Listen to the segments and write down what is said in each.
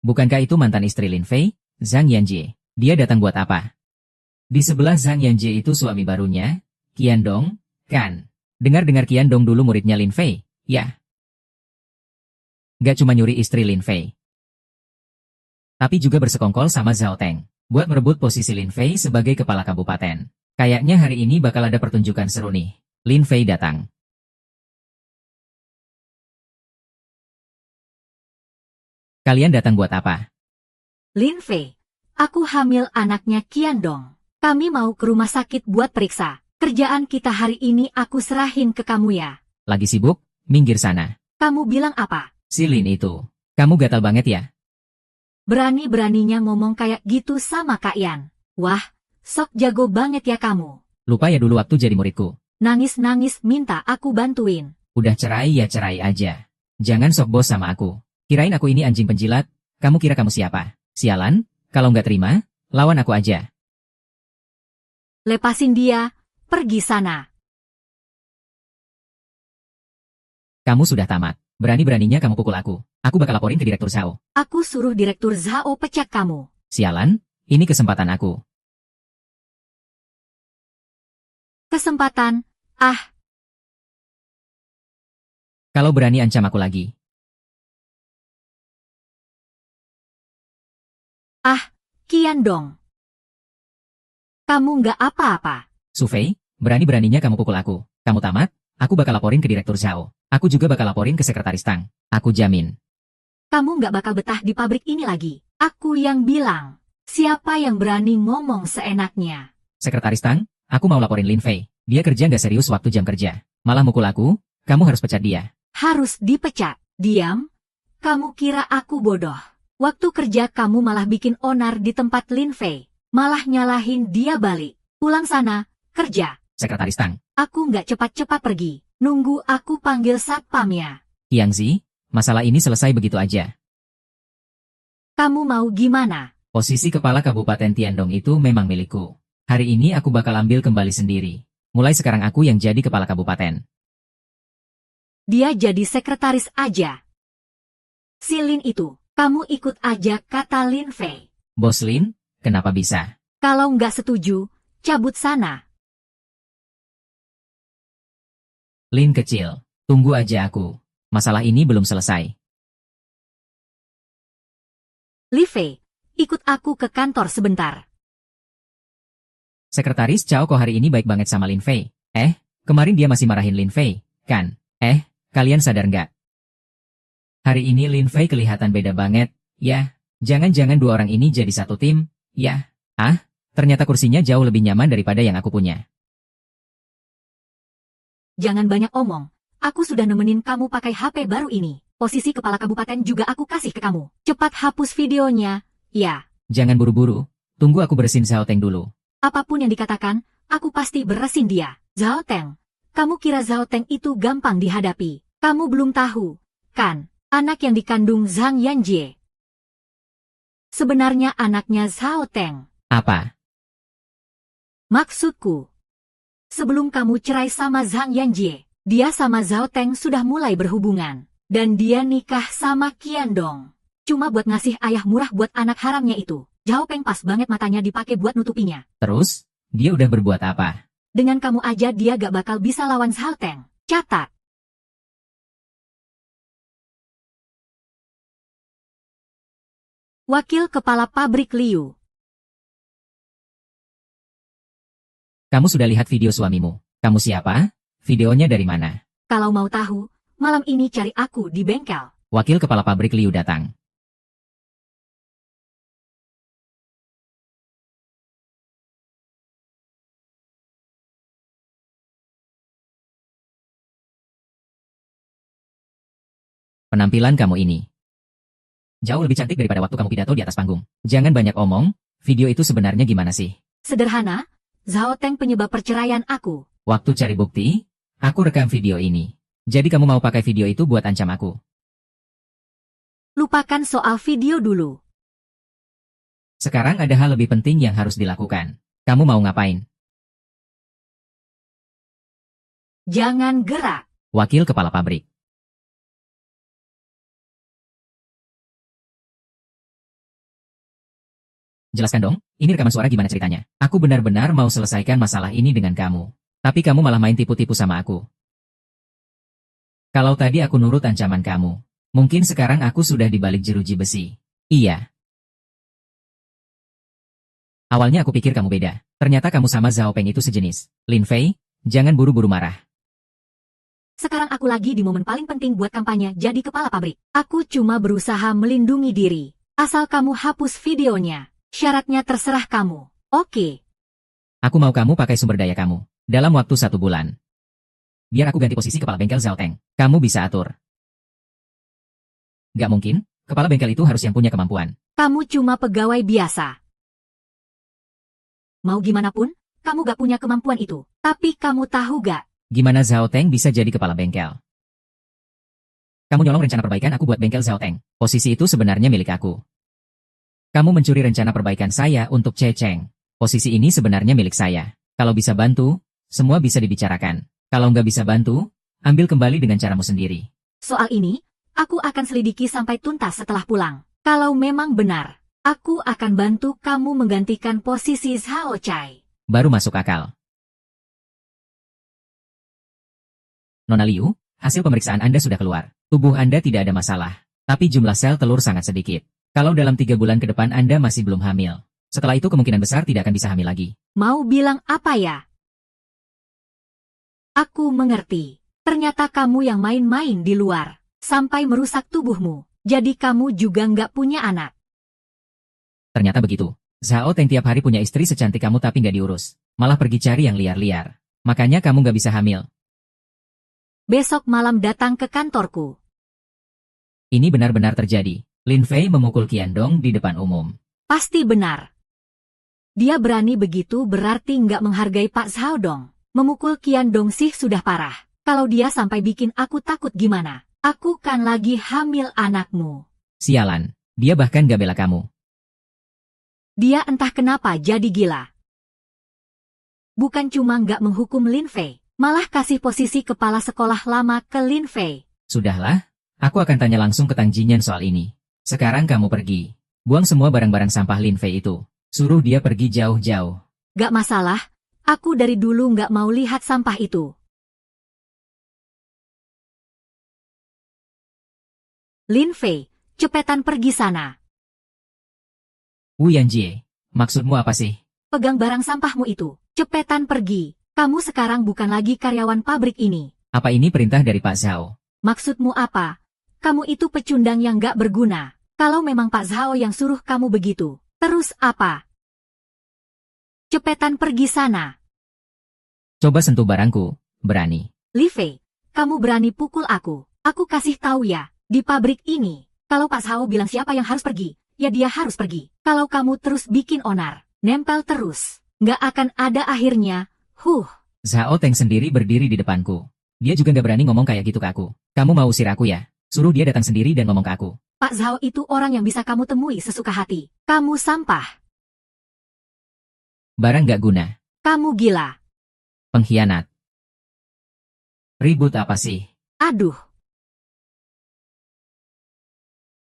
Bukankah itu mantan istri Lin Fei, Zhang Yanjie? Dia datang buat apa? Di sebelah Zhang Yanjie itu suami barunya, Qiandong, kan? Dengar-dengar Qiandong dulu muridnya Lin Fei, ya? Gak cuma nyuri istri Lin Fei, tapi juga bersekongkol sama Zhao Teng, buat merebut posisi Lin Fei sebagai kepala kabupaten. Kayaknya hari ini bakal ada pertunjukan seru nih. Lin Fei datang. Kalian datang buat apa? Lin Fei, aku hamil anaknya Qiandong. Kami mau ke rumah sakit buat periksa. Kerjaan kita hari ini aku serahin ke kamu ya. Lagi sibuk? Minggir sana. Kamu bilang apa? Si Lin itu. Kamu gatal banget ya? Berani-beraninya ngomong kayak gitu sama Kak Yan. Wah, sok jago banget ya kamu. Lupa ya dulu waktu jadi muridku. Nangis-nangis minta aku bantuin. Udah cerai ya cerai aja. Jangan sok bos sama aku. Kirain aku ini anjing penjilat, kamu kira kamu siapa? Sialan, kalau nggak terima, lawan aku aja. Lepasin dia, pergi sana. Kamu sudah tamat. Berani-beraninya kamu pukul aku. Aku bakal laporin ke Direktur Zhao. Aku suruh Direktur Zhao pecat kamu. Sialan, ini kesempatan aku. Kesempatan, Kalau berani ancam aku lagi. Qiandong. Kamu nggak apa-apa. Su Fei, berani-beraninya kamu pukul aku. Kamu tamat, aku bakal laporin ke Direktur Zhao. Aku juga bakal laporin ke Sekretaris Tang. Aku jamin. Kamu nggak bakal betah di pabrik ini lagi. Aku yang bilang. Siapa yang berani ngomong seenaknya? Sekretaris Tang, aku mau laporin Lin Fei. Dia kerja nggak serius waktu jam kerja. Malah mukul aku, kamu harus pecat dia. Harus dipecat. Diam. Kamu kira aku bodoh. Waktu kerja kamu malah bikin onar di tempat Lin Fei. Malah nyalahin dia balik. Pulang sana, kerja. Sekretaris Tang. Aku nggak cepat-cepat pergi. Nunggu aku panggil satpamnya. Tiangzi, masalah ini selesai begitu aja. Kamu mau gimana? Posisi kepala Kabupaten Tiandong itu memang milikku. Hari ini aku bakal ambil kembali sendiri. Mulai sekarang aku yang jadi kepala kabupaten. Dia jadi sekretaris aja. Si Lin itu, kamu ikut aja kata Lin Fei. Bos Lin, kenapa bisa? Kalau nggak setuju, cabut sana. Lin kecil, tunggu aja aku. Masalah ini belum selesai. Li Fei, ikut aku ke kantor sebentar. Sekretaris Cao kok hari ini baik banget sama Lin Fei. Kemarin dia masih marahin Lin Fei, kan? Kalian sadar nggak? Hari ini Lin Fei kelihatan beda banget. Ya, jangan-jangan dua orang ini jadi satu tim. Ya, ternyata kursinya jauh lebih nyaman daripada yang aku punya. Jangan banyak omong. Aku sudah nemenin kamu pakai HP baru ini. Posisi kepala kabupaten juga aku kasih ke kamu. Cepat hapus videonya, ya. Jangan buru-buru. Tunggu aku bersihin Zhao Teng dulu. Apapun yang dikatakan, aku pasti beresin dia. Zhao Teng, kamu kira Zhao Teng itu gampang dihadapi? Kamu belum tahu, kan? Anak yang dikandung Zhang Yanjie. Sebenarnya anaknya Zhao Teng. Apa? Maksudku, sebelum kamu cerai sama Zhang Yanjie, dia sama Zhao Teng sudah mulai berhubungan. Dan dia nikah sama Qiandong. Cuma buat ngasih ayah murah buat anak haramnya itu. Zhao Peng pas banget matanya dipakai buat nutupinya. Terus, dia udah berbuat apa? Dengan kamu aja dia gak bakal bisa lawan Zhao Teng. Catat. Wakil Kepala Pabrik Liu. Kamu sudah lihat video suamimu? Kamu siapa? Videonya dari mana? Kalau mau tahu, malam ini cari aku di bengkel. Wakil Kepala Pabrik Liu datang. Penampilan kamu ini jauh lebih cantik daripada waktu kamu pidato di atas panggung. Jangan banyak omong, video itu sebenarnya gimana sih? Sederhana, Zhao Teng penyebab perceraian aku. Waktu cari bukti, aku rekam video ini. Jadi kamu mau pakai video itu buat ancam aku? Lupakan soal video dulu. Sekarang ada hal lebih penting yang harus dilakukan. Kamu mau ngapain? Jangan gerak. Wakil Kepala Pabrik. Jelaskan dong, ini rekaman suara gimana ceritanya? Aku benar-benar mau selesaikan masalah ini dengan kamu. Tapi kamu malah main tipu-tipu sama aku. Kalau tadi aku nurut ancaman kamu, mungkin sekarang aku sudah di balik jeruji besi. Iya. Awalnya aku pikir kamu beda. Ternyata kamu sama Zhao Peng itu sejenis. Lin Fei, jangan buru-buru marah. Sekarang aku lagi di momen paling penting buat kampanye jadi kepala pabrik. Aku cuma berusaha melindungi diri. Asal kamu hapus videonya. Syaratnya terserah kamu. Oke. Aku mau kamu pakai sumber daya kamu. Dalam waktu 1 bulan. Biar aku ganti posisi kepala bengkel Zhao Teng. Kamu bisa atur. Gak mungkin, kepala bengkel itu harus yang punya kemampuan. Kamu cuma pegawai biasa. Mau gimana pun, kamu gak punya kemampuan itu. Tapi kamu tahu gak? Gimana Zhao Teng bisa jadi kepala bengkel? Kamu nyolong rencana perbaikan aku buat bengkel Zhao Teng. Posisi itu sebenarnya milik aku. Kamu mencuri rencana perbaikan saya untuk Cheng. Posisi ini sebenarnya milik saya. Kalau bisa bantu, semua bisa dibicarakan. Kalau nggak bisa bantu, ambil kembali dengan caramu sendiri. Soal ini, aku akan selidiki sampai tuntas setelah pulang. Kalau memang benar, aku akan bantu kamu menggantikan posisi Zhao Chai. Baru masuk akal. Nona Liu, hasil pemeriksaan Anda sudah keluar. Tubuh Anda tidak ada masalah. Tapi jumlah sel telur sangat sedikit. Kalau dalam 3 bulan ke depan Anda masih belum hamil. Setelah itu kemungkinan besar tidak akan bisa hamil lagi. Mau bilang apa ya? Aku mengerti. Ternyata kamu yang main-main di luar. Sampai merusak tubuhmu. Jadi kamu juga nggak punya anak. Ternyata begitu. Zhao Teng tiap hari punya istri secantik kamu tapi nggak diurus. Malah pergi cari yang liar-liar. Makanya kamu nggak bisa hamil. Besok malam datang ke kantorku. Ini benar-benar terjadi. Lin Fei memukul Qiandong di depan umum. Pasti benar. Dia berani begitu berarti nggak menghargai Pak Zhao Dong. Memukul Qiandong sih sudah parah. Kalau dia sampai bikin aku takut gimana? Aku kan lagi hamil anakmu. Sialan. Dia bahkan gak bela kamu. Dia entah kenapa jadi gila. Bukan cuma nggak menghukum Lin Fei, malah kasih posisi kepala sekolah lama ke Lin Fei. Sudahlah, aku akan tanya langsung ke Tang Jinyan soal ini. Sekarang kamu pergi. Buang semua barang-barang sampah Lin Fei itu. Suruh dia pergi jauh-jauh. Gak masalah, aku dari dulu nggak mau lihat sampah itu. Lin Fei, cepetan pergi sana. Wu Yanjie, maksudmu apa sih? Pegang barang sampahmu itu, cepetan pergi. Kamu sekarang bukan lagi karyawan pabrik ini. Apa ini perintah dari Pak Zhao? Maksudmu apa? Kamu itu pecundang yang gak berguna. Kalau memang Pak Zhao yang suruh kamu begitu, terus apa? Cepetan pergi sana. Coba sentuh barangku, berani. Li Fei, kamu berani pukul aku. Aku kasih tahu ya, di pabrik ini, kalau Pak Zhao bilang siapa yang harus pergi, ya dia harus pergi. Kalau kamu terus bikin onar, nempel terus, gak akan ada akhirnya. Zhao Teng sendiri berdiri di depanku. Dia juga gak berani ngomong kayak gitu ke aku. Kamu mau usir aku ya? Suruh dia datang sendiri dan ngomong ke aku. Pak Zhao itu orang yang bisa kamu temui sesuka hati. Kamu sampah. Barang gak guna. Kamu gila. Pengkhianat. Ribut apa sih? Aduh.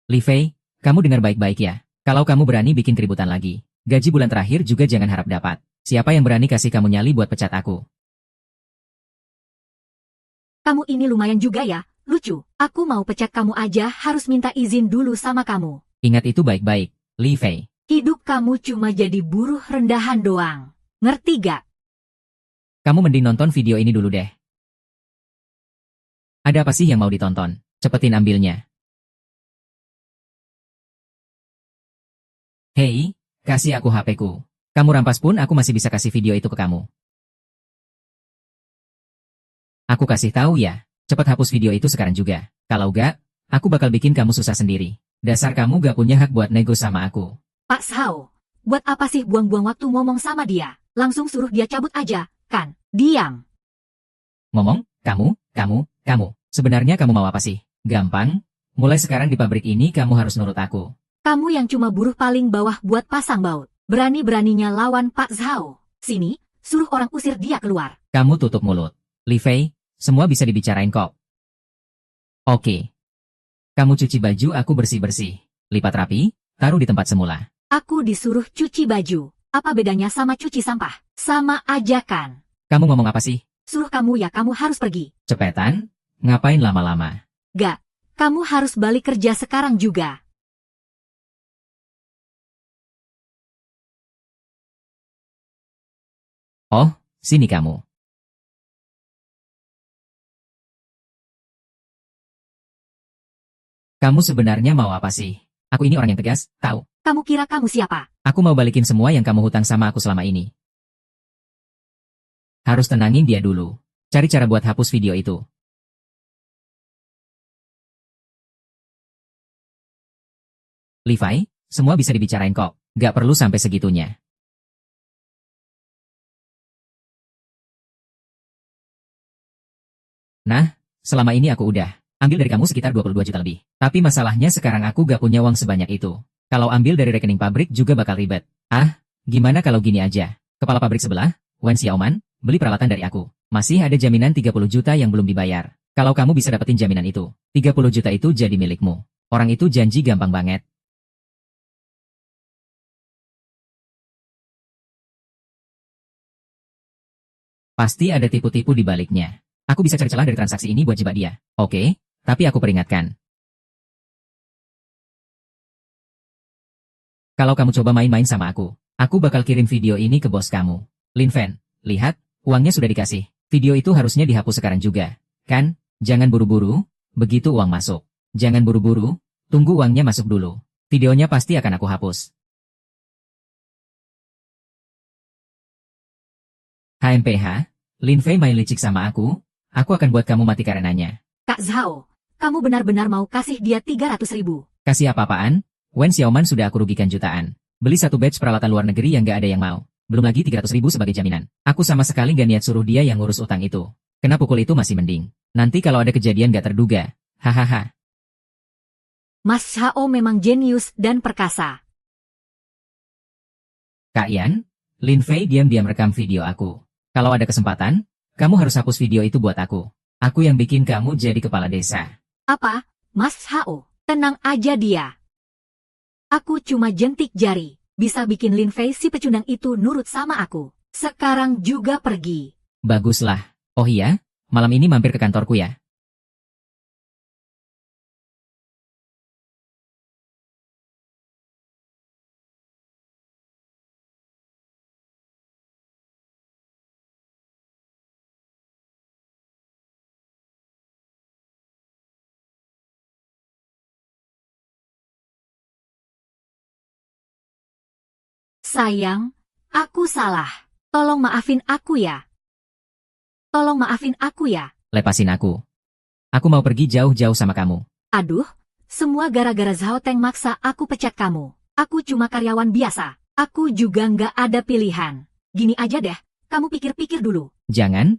Li Fei, kamu dengar baik-baik ya. Kalau kamu berani bikin keributan lagi, gaji bulan terakhir juga jangan harap dapat. Siapa yang berani kasih kamu nyali buat pecat aku? Kamu ini lumayan juga ya, lucu. Aku mau pecat kamu aja harus minta izin dulu sama kamu. Ingat itu baik-baik, Li Fei. Hidup kamu cuma jadi buruh rendahan doang. Ngerti gak? Kamu mending nonton video ini dulu deh. Ada apa sih yang mau ditonton? Cepetin ambilnya. Hei, kasih aku HP-ku. Kamu rampas pun aku masih bisa kasih video itu ke kamu. Aku kasih tahu ya, cepat hapus video itu sekarang juga. Kalau gak, aku bakal bikin kamu susah sendiri. Dasar kamu gak punya hak buat nego sama aku. Pak Zhao, buat apa sih buang-buang waktu ngomong sama dia? Langsung suruh dia cabut aja, kan? Diam. Ngomong, kamu. Sebenarnya kamu mau apa sih? Gampang. Mulai sekarang di pabrik ini kamu harus nurut aku. Kamu yang cuma buruh paling bawah buat pasang baut. Berani-beraninya lawan Pak Zhao. Sini, suruh orang usir dia keluar. Kamu tutup mulut. Li Fei, semua bisa dibicarain kok. Oke. Kamu cuci baju aku bersih-bersih. Lipat rapi, taruh di tempat semula. Aku disuruh cuci baju. Apa bedanya sama cuci sampah? Sama aja kan? Kamu ngomong apa sih? Suruh kamu ya kamu harus pergi. Cepetan? Ngapain lama-lama? Gak, kamu harus balik kerja sekarang juga. Oh, sini kamu. Kamu sebenarnya mau apa sih? Aku ini orang yang tegas, tahu. Kamu kira kamu siapa? Aku mau balikin semua yang kamu hutang sama aku selama ini. Harus tenangin dia dulu. Cari cara buat hapus video itu. Levi, semua bisa dibicarain kok. Gak perlu sampai segitunya. Nah, selama ini aku udah ambil dari kamu sekitar 22 juta lebih. Tapi masalahnya sekarang aku gak punya uang sebanyak itu. Kalau ambil dari rekening pabrik juga bakal ribet. Ah, gimana kalau gini aja? Kepala pabrik sebelah, Wen Xiaoman, beli peralatan dari aku. Masih ada jaminan 30 juta yang belum dibayar. Kalau kamu bisa dapetin jaminan itu, 30 juta itu jadi milikmu. Orang itu janji gampang banget. Pasti ada tipu-tipu di baliknya. Aku bisa cari celah dari transaksi ini buat jebak dia. Oke, tapi aku peringatkan. Kalau kamu coba main-main sama aku bakal kirim video ini ke bos kamu. Lin Fen, lihat, uangnya sudah dikasih. Video itu harusnya dihapus sekarang juga. Kan? Jangan buru-buru, begitu uang masuk. Jangan buru-buru, tunggu uangnya masuk dulu. Videonya pasti akan aku hapus. HMPH, Lin Fei main licik sama aku akan buat kamu mati karenanya. Kak Zhao, kamu benar-benar mau kasih dia 300.000. Kasih apa-apaan? Wen Xiaoman sudah aku rugikan jutaan. Beli satu batch peralatan luar negeri yang gak ada yang mau. Belum lagi 300.000 sebagai jaminan. Aku sama sekali gak niat suruh dia yang ngurus utang itu. Kena pukul itu masih mending. Nanti kalau ada kejadian gak terduga. Hahaha. Mas Zhao memang jenius dan perkasa. Kak Yan, Lin Fei diam-diam rekam video aku. Kalau ada kesempatan, kamu harus hapus video itu buat aku. Aku yang bikin kamu jadi kepala desa. Apa? Mas Zhao, tenang aja dia. Aku cuma jentik jari. Bisa bikin Lin Fei si pecundang itu nurut sama aku. Sekarang juga pergi. Baguslah. Oh iya, malam ini mampir ke kantorku ya. Sayang, aku salah. Tolong maafin aku ya. Tolong maafin aku ya. Lepasin aku. Aku mau pergi jauh-jauh sama kamu. Aduh, semua gara-gara Zhao Teng maksa aku pecat kamu. Aku cuma karyawan biasa. Aku juga nggak ada pilihan. Gini aja deh, kamu pikir-pikir dulu. Jangan.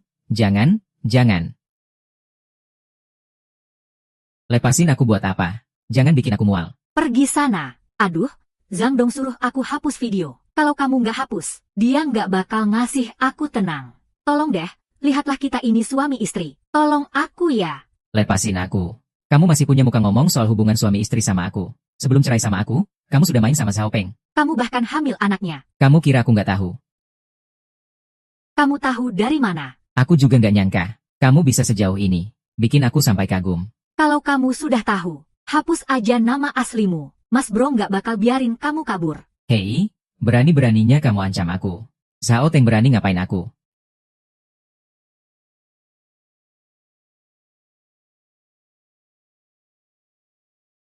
Lepasin aku buat apa? Jangan bikin aku mual. Pergi sana. Aduh, Zhang Dong suruh aku hapus video. Kalau kamu nggak hapus, dia nggak bakal ngasih aku tenang. Tolong deh, lihatlah kita ini suami istri. Tolong aku ya. Lepasin aku. Kamu masih punya muka ngomong soal hubungan suami istri sama aku. Sebelum cerai sama aku, kamu sudah main sama Zhao Peng. Kamu bahkan hamil anaknya. Kamu kira aku nggak tahu? Kamu tahu dari mana? Aku juga nggak nyangka. Kamu bisa sejauh ini. Bikin aku sampai kagum. Kalau kamu sudah tahu, hapus aja nama aslimu. Mas Bro nggak bakal biarin kamu kabur. Hei, berani-beraninya kamu ancam aku. Zhao Teng berani ngapain aku?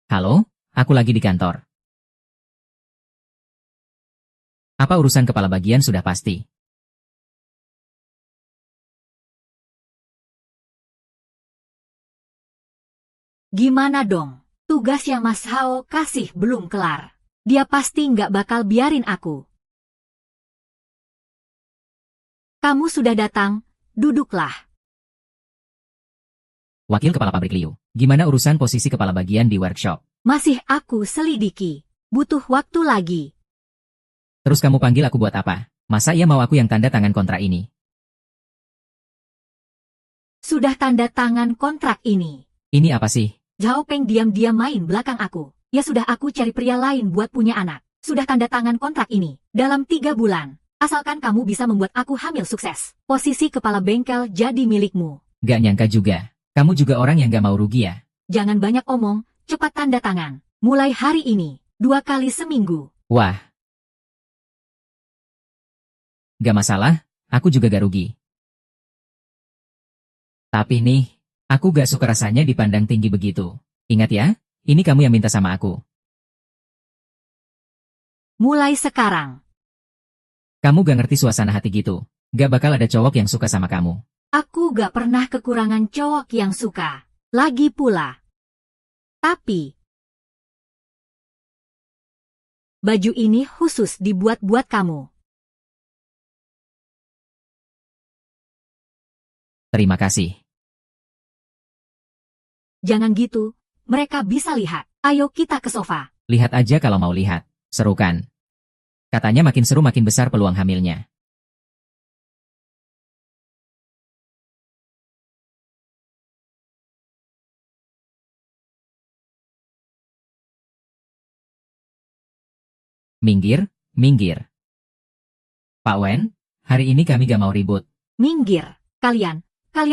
Halo, aku lagi di kantor. Apa urusan kepala bagian sudah pasti? Gimana dong? Tugas yang Mas Hao kasih belum kelar. Dia pasti nggak bakal biarin aku. Kamu sudah datang, duduklah. Wakil kepala pabrik Liu, gimana urusan posisi kepala bagian di workshop? Masih aku selidiki. Butuh waktu lagi. Terus kamu panggil aku buat apa? Masa ia mau aku yang tanda tangan kontrak ini? Sudah tanda tangan kontrak ini. Ini apa sih? Zhao Peng diam-diam main belakang aku. Ya sudah aku cari pria lain buat punya anak. sudah tanda tangan kontrak ini. Dalam 3 bulan, asalkan kamu bisa membuat aku hamil sukses, posisi kepala bengkel jadi milikmu. Gak nyangka juga. Kamu juga orang yang gak mau rugi ya? Jangan banyak omong, cepat tanda tangan. Mulai hari ini, 2 kali seminggu. Wah. Gak masalah, aku juga gak rugi. Tapi nih, aku gak suka rasanya dipandang tinggi begitu. Ingat ya, ini kamu yang minta sama aku. Mulai sekarang. Kamu gak ngerti suasana hati gitu. Gak bakal ada cowok yang suka sama kamu. Aku gak pernah kekurangan cowok yang suka. Lagi pula. Tapi, baju ini khusus dibuat buat kamu. Terima kasih. Jangan gitu, mereka bisa lihat. Ayo kita ke sofa. Lihat aja kalau mau lihat. Seru kan? Katanya makin seru makin besar peluang hamilnya. Minggir, minggir. Pak Wen, hari ini kami gak mau ribut. Minggir. Kalian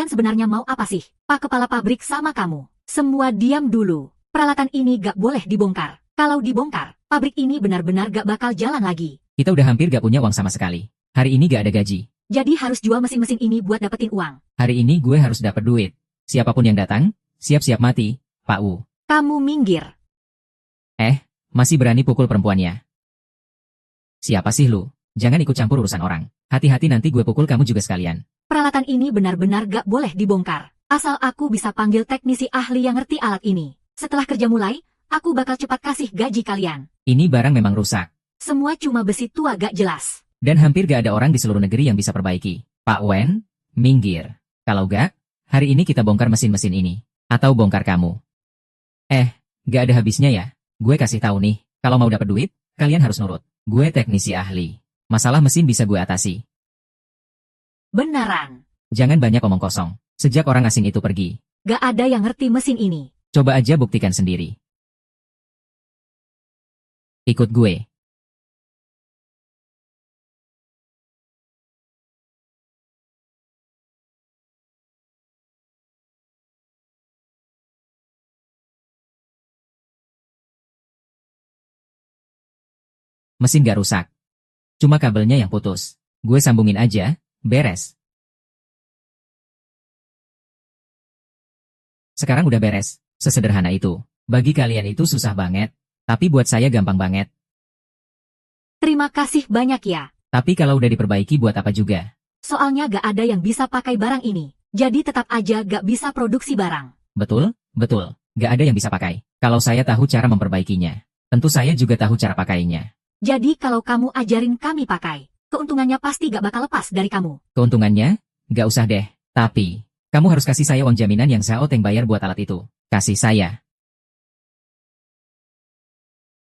sebenarnya mau apa sih? Pak Kepala Pabrik sama kamu. Semua diam dulu. Peralatan ini gak boleh dibongkar. Kalau dibongkar, pabrik ini benar-benar gak bakal jalan lagi. Kita udah hampir gak punya uang sama sekali. Hari ini gak ada gaji. Jadi harus jual mesin-mesin ini buat dapetin uang. Hari ini gue harus dapat duit. Siapapun yang datang, siap-siap mati, Pak Wu. Kamu minggir. Masih berani pukul perempuannya. Siapa sih lu? Jangan ikut campur urusan orang. Hati-hati nanti gue pukul kamu juga sekalian. Peralatan ini benar-benar gak boleh dibongkar. Asal aku bisa panggil teknisi ahli yang ngerti alat ini. Setelah kerja mulai, aku bakal cepat kasih gaji kalian. Ini barang memang rusak. Semua cuma besi tua gak jelas. Dan hampir gak ada orang di seluruh negeri yang bisa perbaiki. Pak Wen, minggir. Kalau gak, hari ini kita bongkar mesin-mesin ini. Atau bongkar kamu. Gak ada habisnya ya. Gue kasih tahu nih, kalau mau dapat duit, kalian harus nurut. Gue teknisi ahli. Masalah mesin bisa gue atasi. Beneran. Jangan banyak omong kosong. Sejak orang asing itu pergi, Gak ada yang ngerti mesin ini. coba aja buktikan sendiri. Ikut gue. Mesin gak rusak. Cuma kabelnya yang putus. Gue sambungin aja, beres. Sekarang udah beres. Sesederhana itu. Bagi kalian itu susah banget. Tapi buat saya gampang banget. Terima kasih banyak ya. Tapi kalau udah diperbaiki buat apa juga? Soalnya gak ada yang bisa pakai barang ini. Jadi tetap aja gak bisa produksi barang. Betul, betul. Gak ada yang bisa pakai. Kalau saya tahu cara memperbaikinya. Tentu saya juga tahu cara pakainya. Jadi kalau kamu ajarin kami pakai, keuntungannya pasti gak bakal lepas dari kamu. Keuntungannya? Gak usah deh. Tapi, kamu harus kasih saya uang jaminan yang Zhao Teng bayar buat alat itu. Kasih saya.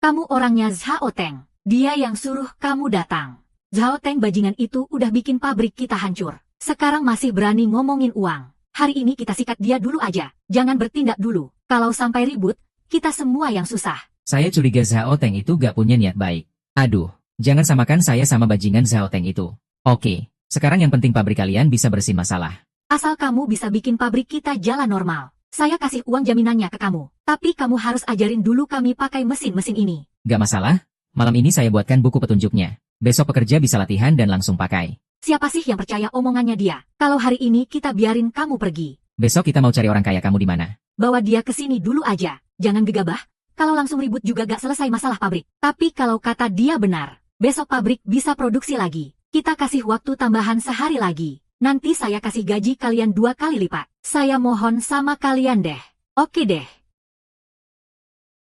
Kamu orangnya Zhao Teng. Dia yang suruh kamu datang. Zhao Teng bajingan itu udah bikin pabrik kita hancur. Sekarang masih berani ngomongin uang. Hari ini kita sikat dia dulu aja. Jangan bertindak dulu. Kalau sampai ribut, kita semua yang susah. Saya curiga Zhao Teng itu gak punya niat baik. Aduh, jangan samakan saya sama bajingan Zhao Teng itu. Oke, sekarang yang penting pabrik kalian bisa bersih masalah. Asal kamu bisa bikin pabrik kita jalan normal. Saya kasih uang jaminannya ke kamu. Tapi kamu harus ajarin dulu kami pakai mesin-mesin ini. Gak masalah, malam ini saya buatkan buku petunjuknya. Besok pekerja bisa latihan dan langsung pakai. Siapa sih yang percaya omongannya dia? Kalau hari ini kita biarin kamu pergi. Besok kita mau cari orang kaya kamu di mana? Bawa dia ke sini dulu aja. Jangan gegabah. Kalau langsung ribut juga gak selesai masalah pabrik. Tapi kalau kata dia benar, besok pabrik bisa produksi lagi. Kita kasih waktu tambahan sehari lagi. Nanti saya kasih gaji kalian 2 kali lipat. Saya mohon sama kalian deh. Oke deh.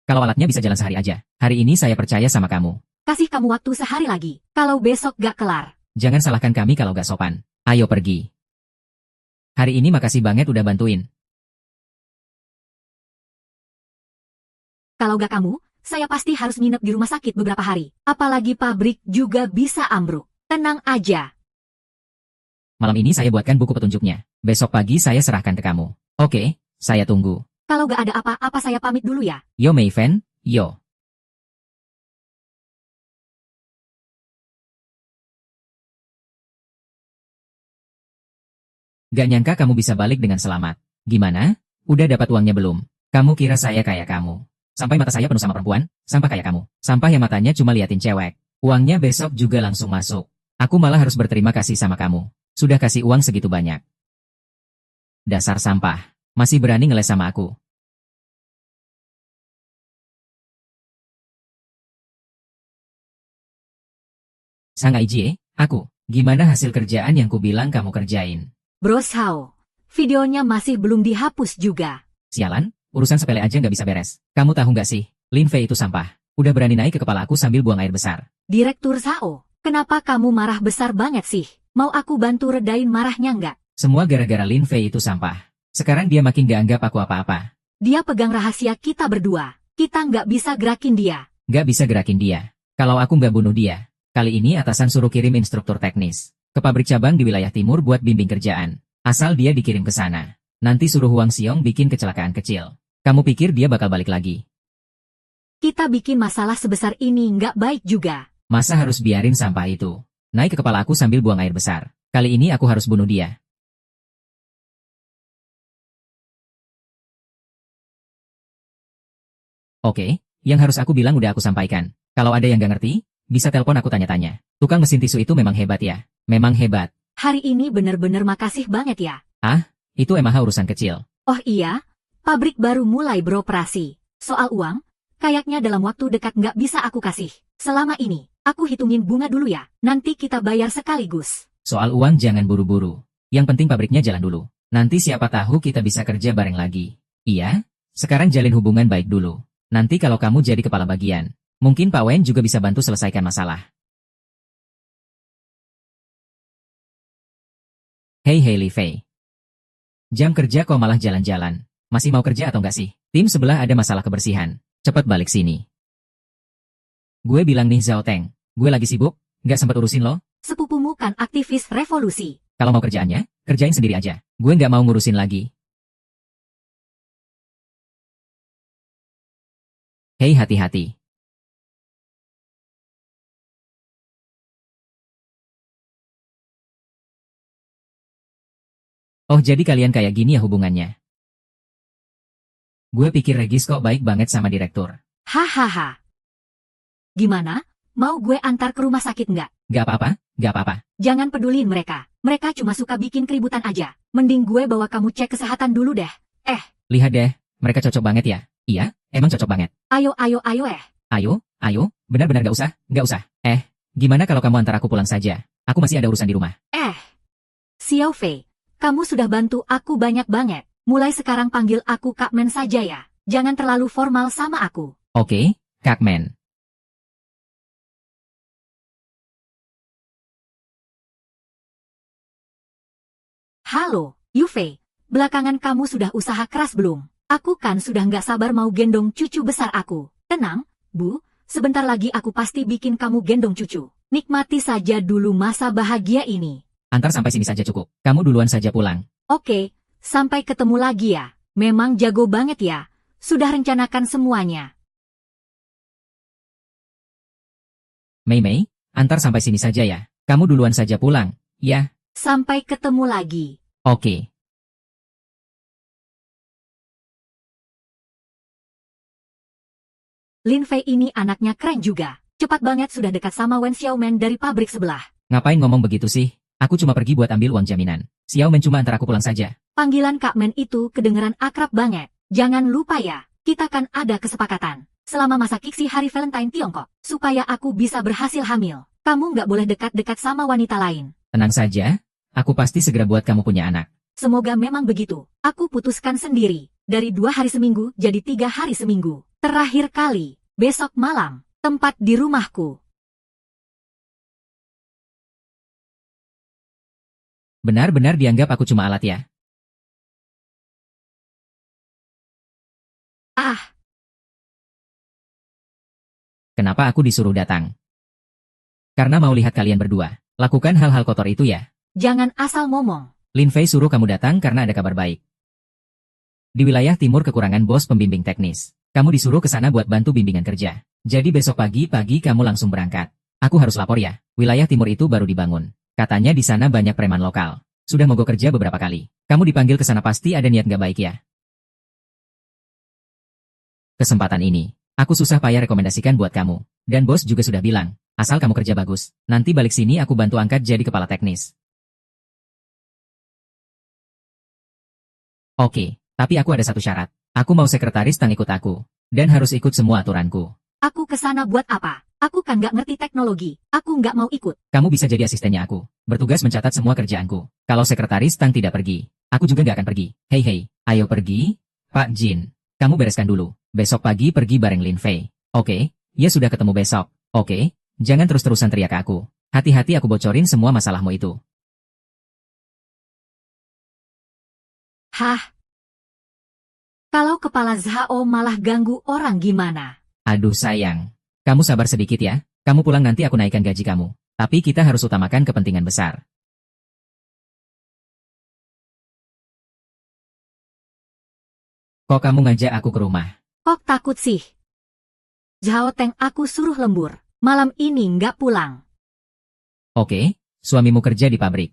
Kalau alatnya bisa jalan sehari aja. Hari ini saya percaya sama kamu. Kasih kamu waktu sehari lagi. Kalau besok gak kelar. Jangan salahkan kami kalau gak sopan. Ayo pergi. Hari ini makasih banget udah bantuin. Kalau gak kamu, saya pasti harus nginep di rumah sakit beberapa hari. Apalagi pabrik juga bisa ambruk. Tenang aja. Malam ini saya buatkan buku petunjuknya. Besok pagi saya serahkan ke kamu. Oke, saya tunggu. Kalau gak ada apa-apa saya pamit dulu ya. Yo Mayfen, yo. Gak nyangka kamu bisa balik dengan selamat. Gimana? Udah dapat uangnya belum? Kamu kira saya kayak kamu? Sampai mata saya penuh sama perempuan, sampah kayak kamu. Sampah yang matanya cuma liatin cewek. Uangnya besok juga langsung masuk. Aku malah harus berterima kasih sama kamu. Sudah kasih uang segitu banyak. Dasar sampah. Masih berani ngeles sama aku. Sang Aijie, aku. Gimana hasil kerjaan yang kubilang kamu kerjain? Bro Sao, videonya masih belum dihapus juga. Sialan, urusan sepele aja nggak bisa beres. Kamu tahu nggak sih, Lin Fei itu sampah. Udah berani naik ke kepala aku sambil buang air besar. Direktur Sao, kenapa kamu marah besar banget sih? Mau aku bantu redain marahnya nggak? Semua gara-gara Lin Fei itu sampah. Sekarang dia makin gak anggap aku apa-apa. Dia pegang rahasia kita berdua. Kita nggak bisa gerakin dia. Gak bisa gerakin dia. Kalau aku nggak bunuh dia. Kali ini atasan suruh kirim instruktur teknis ke pabrik cabang di wilayah timur buat bimbing kerjaan. Asal dia dikirim ke sana. Nanti suruh Huang Xiong bikin kecelakaan kecil. Kamu pikir dia bakal balik lagi? Kita bikin masalah sebesar ini nggak baik juga. Masa harus biarin sampah itu naik ke kepala aku sambil buang air besar? Kali ini aku harus bunuh dia. Oke, yang harus aku bilang udah aku sampaikan. Kalau ada yang gak ngerti, bisa telepon aku tanya-tanya. Tukang mesin tisu itu memang hebat ya. Memang hebat. Hari ini bener-bener makasih banget ya. Itu emang urusan kecil. Oh iya, pabrik baru mulai beroperasi. Soal uang, kayaknya dalam waktu dekat nggak bisa aku kasih. Selama ini, aku hitungin bunga dulu ya. Nanti kita bayar sekaligus. Soal uang jangan buru-buru. Yang penting pabriknya jalan dulu. Nanti siapa tahu kita bisa kerja bareng lagi. Iya? Sekarang jalin hubungan baik dulu. Nanti kalau kamu jadi kepala bagian, mungkin Pak Wen juga bisa bantu selesaikan masalah. Hei Li Fei. Jam kerja kok malah jalan-jalan. Masih mau kerja atau nggak sih? Tim sebelah ada masalah kebersihan. Cepat balik sini. Gue bilang nih Zhao Teng, gue lagi sibuk, nggak sempat urusin lo. Sepupumu kan aktivis revolusi. Kalau mau kerjaannya, kerjain sendiri aja. Gue nggak mau ngurusin lagi. Hei hati-hati. Oh jadi kalian kayak gini ya hubungannya? Gue pikir Regis kok baik banget sama direktur. Hahaha. Gimana? Mau gue antar ke rumah sakit nggak? Gak apa-apa, gak apa-apa. Jangan pedulin mereka. Mereka cuma suka bikin keributan aja. Mending gue bawa kamu cek kesehatan dulu deh. Lihat deh, mereka cocok banget ya. Iya, emang cocok banget. Ayo. Ayo, benar-benar gak usah. Gimana kalau kamu antar aku pulang saja? Aku masih ada urusan di rumah. Xiao Fei, kamu sudah bantu aku banyak banget. Mulai sekarang panggil aku Kak Men saja ya. Jangan terlalu formal sama aku. Oke, Kak Men. Halo, Yufei. Belakangan kamu sudah usaha keras belum? Aku kan sudah nggak sabar mau gendong cucu besar aku. Tenang, Bu. Sebentar lagi aku pasti bikin kamu gendong cucu. Nikmati saja dulu masa bahagia ini. Antar sampai sini saja cukup. Kamu duluan saja pulang. Oke, sampai ketemu lagi ya. Memang jago banget ya. Sudah rencanakan semuanya. Mei, antar sampai sini saja ya. Kamu duluan saja pulang, ya? Sampai ketemu lagi. Oke. Lin Fei ini anaknya keren juga. Cepat banget sudah dekat sama Wen Xiaomen dari pabrik sebelah. Ngapain ngomong begitu sih? Aku cuma pergi buat ambil uang jaminan. Xiaomen cuma antar aku pulang saja. Panggilan Kak Men itu kedengeran akrab banget. Jangan lupa ya, kita kan ada kesepakatan. Selama masa Kiksi Hari Valentine Tiongkok, supaya aku bisa berhasil hamil. Kamu nggak boleh dekat-dekat sama wanita lain. Tenang saja, aku pasti segera buat kamu punya anak. Semoga memang begitu. Aku putuskan sendiri. Dari 2 hari seminggu jadi 3 hari seminggu. Terakhir kali, besok malam, tempat di rumahku. Benar-benar dianggap aku cuma alat ya? Kenapa aku disuruh datang? Karena mau lihat kalian berdua. Lakukan hal-hal kotor itu ya. Jangan asal ngomong. Lin Fei suruh kamu datang karena ada kabar baik. Di wilayah timur kekurangan bos pembimbing teknis. Kamu disuruh ke sana buat bantu bimbingan kerja. Jadi besok pagi-pagi kamu langsung berangkat. Aku harus lapor ya. Wilayah timur itu baru dibangun. Katanya di sana banyak preman lokal. Sudah mogok kerja beberapa kali. Kamu dipanggil ke sana pasti ada niat nggak baik ya? Kesempatan ini, aku susah payah rekomendasikan buat kamu. Dan bos juga sudah bilang, asal kamu kerja bagus, nanti balik sini aku bantu angkat jadi kepala teknis. Oke, tapi aku ada satu syarat. Aku mau sekretaris Tang ikut aku. Dan harus ikut semua aturanku. Aku ke sana buat apa? Aku kan nggak ngerti teknologi. Aku nggak mau ikut. Kamu bisa jadi asistennya aku. Bertugas mencatat semua kerjaanku. Kalau sekretaris Tang tidak pergi, aku juga nggak akan pergi. Hei hei, ayo pergi. Pak Jin, kamu bereskan dulu. Besok pagi pergi bareng Lin Fei. Oke, ya sudah ketemu besok. Oke, jangan terus-terusan teriak ke aku. Hati-hati aku bocorin semua masalahmu itu. Hah? Kalau kepala Zhao malah ganggu orang gimana? Aduh sayang. Kamu sabar sedikit ya. Kamu pulang nanti aku naikkan gaji kamu. Tapi kita harus utamakan kepentingan besar. Kok kamu ngajak aku ke rumah? Kok takut sih? Zhao Teng aku suruh lembur. Malam ini nggak pulang. Oke, suamimu kerja di pabrik.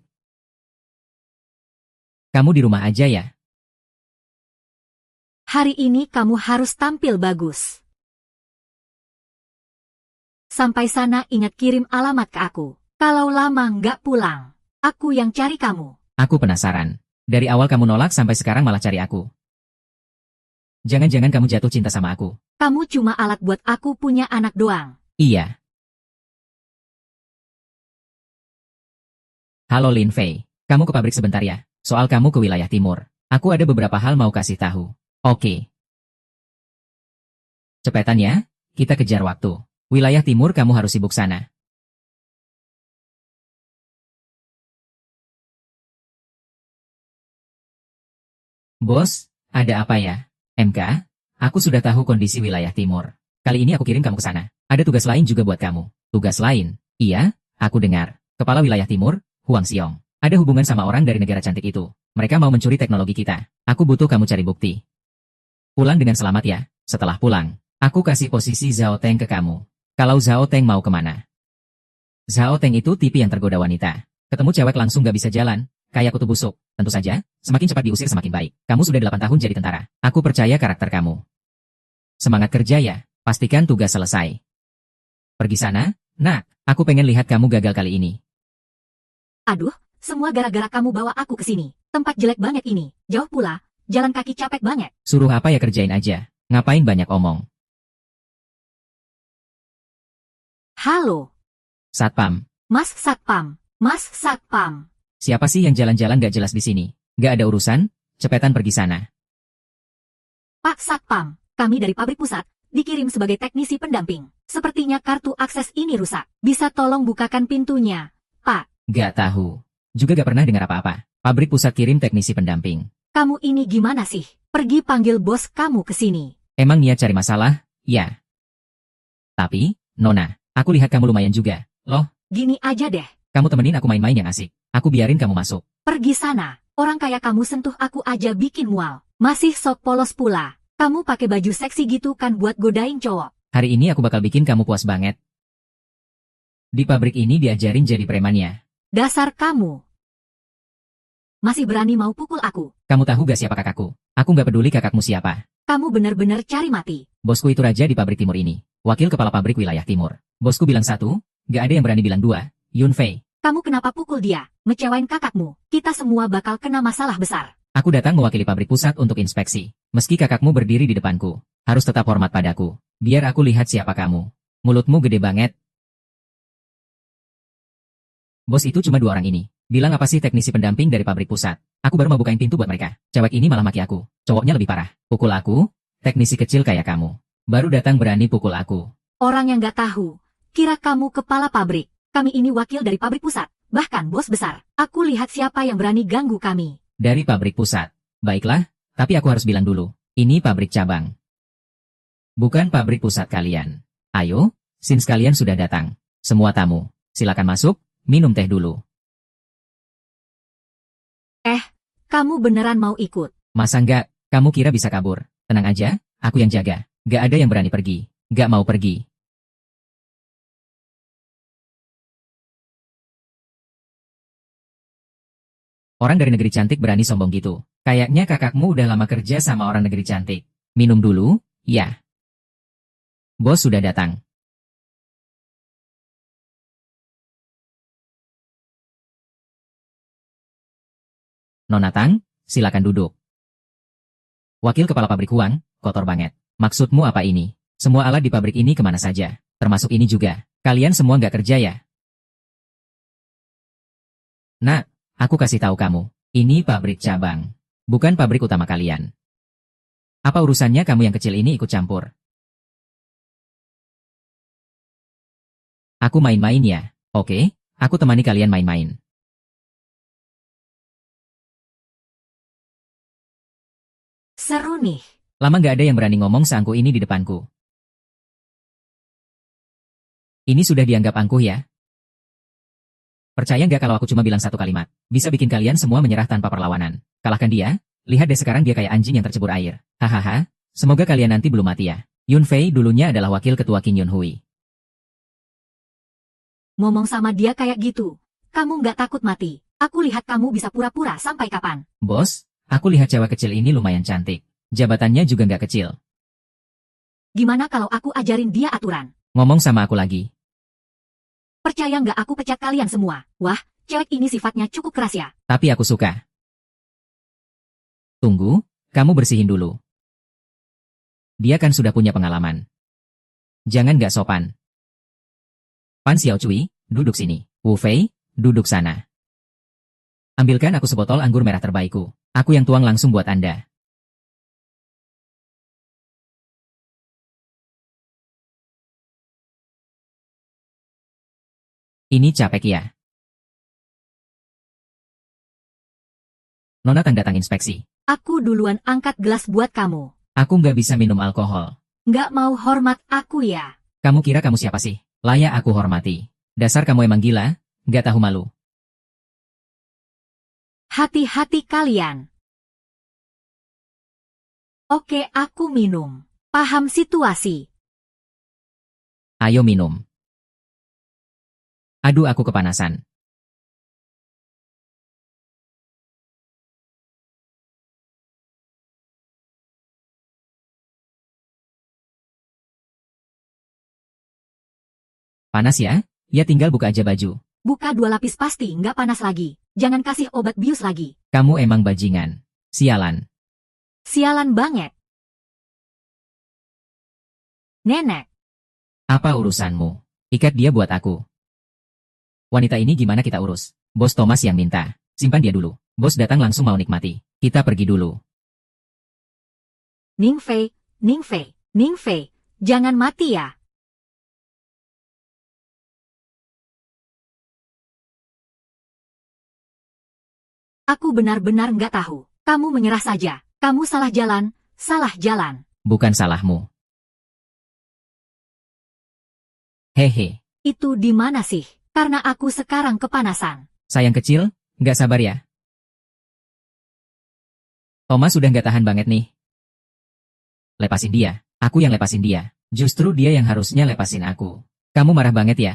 Kamu di rumah aja ya? Hari ini kamu harus tampil bagus. Sampai sana ingat kirim alamat ke aku. Kalau lama nggak pulang, aku yang cari kamu. Aku penasaran. Dari awal kamu nolak sampai sekarang malah cari aku. Jangan-jangan kamu jatuh cinta sama aku. Kamu cuma alat buat aku punya anak doang. Iya. Halo Lin Fei. Kamu ke pabrik sebentar ya. Soal kamu ke wilayah timur. Aku ada beberapa hal mau kasih tahu. Oke. Cepetan ya, kita kejar waktu. Wilayah timur kamu harus sibuk sana. Bos, ada apa ya? MK, aku sudah tahu kondisi wilayah timur. Kali ini aku kirim kamu ke sana. Ada tugas lain juga buat kamu. Tugas lain? Iya, aku dengar. Kepala wilayah timur, Huang Xiong. Ada hubungan sama orang dari negara cantik itu. Mereka mau mencuri teknologi kita. Aku butuh kamu cari bukti. Pulang dengan selamat ya. Setelah pulang, aku kasih posisi Zhao Teng ke kamu. Kalau Zhao Teng mau kemana? Zhao Teng itu tipe yang tergoda wanita. Ketemu cewek langsung gak bisa jalan. Kayak kutu busuk. Tentu saja, semakin cepat diusir semakin baik. Kamu sudah 8 tahun jadi tentara. Aku percaya karakter kamu. Semangat kerja ya. Pastikan tugas selesai. Pergi sana, nak. Aku pengen lihat kamu gagal kali ini. Aduh, semua gara-gara kamu bawa aku ke sini. Tempat jelek banget ini. Jauh pula. Jalan kaki capek banget. Suruh apa ya kerjain aja. Ngapain banyak omong? Halo. Satpam. Mas Satpam. Mas Satpam. Siapa sih yang jalan-jalan gak jelas di sini? Gak ada urusan? Cepetan pergi sana. Pak Satpam, kami dari pabrik pusat, dikirim sebagai teknisi pendamping. Sepertinya kartu akses ini rusak. Bisa tolong bukakan pintunya, Pak? Gak tahu. Juga gak pernah dengar apa-apa. Pabrik pusat kirim teknisi pendamping. Kamu ini gimana sih? Pergi panggil bos kamu ke sini. Emang niat cari masalah? Ya. Tapi, Nona, aku lihat kamu lumayan juga. Loh, Gini aja deh, kamu temenin aku main-main yang asik. Aku biarin kamu masuk. pergi sana. Orang kayak kamu sentuh aku aja bikin mual. Masih sok polos pula. Kamu pakai baju seksi gitu kan buat godain cowok. Hari ini aku bakal bikin kamu puas banget. Di pabrik ini diajarin jadi premannya. Dasar kamu. Masih berani mau pukul aku. Kamu tahu gak siapa kakakku? Aku gak peduli kakakmu siapa. Kamu bener-bener cari mati. Bosku itu raja di pabrik timur ini. Wakil kepala pabrik wilayah timur. Bosku bilang 1, gak ada yang berani bilang 2. Yun Fei. Kamu kenapa pukul dia? Ngecewain kakakmu. Kita semua bakal kena masalah besar. Aku datang mewakili pabrik pusat untuk inspeksi. Meski kakakmu berdiri di depanku, harus tetap hormat padaku. Biar aku lihat siapa kamu. Mulutmu gede banget. Bos itu cuma 2 orang ini. Bilang apa sih teknisi pendamping dari pabrik pusat? Aku baru mau bukain pintu buat mereka. Cewek ini malah maki aku. Cowoknya lebih parah. Pukul aku? Teknisi kecil kayak kamu. Baru datang berani pukul aku. Orang yang gak tahu. Kira kamu kepala pabrik. Kami ini wakil dari pabrik pusat. Bahkan bos besar. Aku lihat siapa yang berani ganggu kami. Dari pabrik pusat. Baiklah, tapi aku harus bilang dulu. Ini pabrik cabang. Bukan pabrik pusat kalian. Ayo, since kalian sudah datang. Semua tamu, silakan masuk, minum teh dulu. Kamu beneran mau ikut? Masa enggak, kamu kira bisa kabur? Tenang aja, aku yang jaga. Gak ada yang berani pergi. Gak mau pergi. Orang dari negeri cantik berani sombong gitu. Kayaknya kakakmu udah lama kerja sama orang negeri cantik. Minum dulu, ya. Bos sudah datang. Nona Tang, silakan duduk. Wakil kepala pabrik Huang, kotor banget. Maksudmu apa ini? Semua alat di pabrik ini kemana saja? Termasuk ini juga. Kalian semua nggak kerja ya? Nak, aku kasih tahu kamu. Ini pabrik cabang. Bukan pabrik utama kalian. Apa urusannya kamu yang kecil ini ikut campur? Aku main-main ya. Oke, aku temani kalian main-main. Seru nih. Lama nggak ada yang berani ngomong seangkuh ini di depanku. Ini sudah dianggap angkuh ya? Percaya nggak kalau aku cuma bilang satu kalimat? Bisa bikin kalian semua menyerah tanpa perlawanan. Kalahkan dia, lihat deh sekarang dia kayak anjing yang tercebur air. Hahaha, semoga kalian nanti belum mati ya. Yun Fei dulunya adalah wakil ketua Qin Yun Hui. Ngomong sama dia kayak gitu. Kamu nggak takut mati. Aku lihat kamu bisa pura-pura sampai kapan. Bos, aku lihat cewek kecil ini lumayan cantik. Jabatannya juga nggak kecil. Gimana kalau aku ajarin dia aturan? Ngomong sama aku lagi. Percaya nggak aku pecat kalian semua? Wah, cewek ini sifatnya cukup keras ya. Tapi aku suka. Tunggu, kamu bersihin dulu. Dia kan sudah punya pengalaman. Jangan nggak sopan. Pan Xiaocui, duduk sini. Wu Fei, duduk sana. Ambilkan aku sebotol anggur merah terbaikku. Aku yang tuang langsung buat Anda. Ini capek ya. Nona Tang datang inspeksi. Aku duluan angkat gelas buat kamu. Aku nggak bisa minum alkohol. Nggak mau hormat aku ya? Kamu kira kamu siapa sih? Layak aku hormati. Dasar kamu emang gila, nggak tahu malu. Hati-hati kalian. Oke, aku minum. Paham situasi. Ayo minum. Aduh aku kepanasan. Panas ya? Ya tinggal buka aja baju. Buka 2 lapis pasti nggak panas lagi. Jangan kasih obat bius lagi. Kamu emang bajingan. Sialan. Sialan banget. Nenek. Apa urusanmu? Ikat dia buat aku. Wanita ini gimana kita urus? Bos Thomas yang minta. Simpan dia dulu. Bos datang langsung mau nikmati. Kita pergi dulu. Ning Fei, Ning Fei, Ning Fei. Jangan mati ya. Aku benar-benar nggak tahu. Kamu menyerah saja. Kamu salah jalan, salah jalan. Bukan salahmu. Hehe. Itu di mana sih? Karena aku sekarang kepanasan. Sayang kecil, nggak sabar ya? Thomas sudah nggak tahan banget nih. Lepasin dia. Aku yang lepasin dia. Justru dia yang harusnya lepasin aku. Kamu marah banget ya?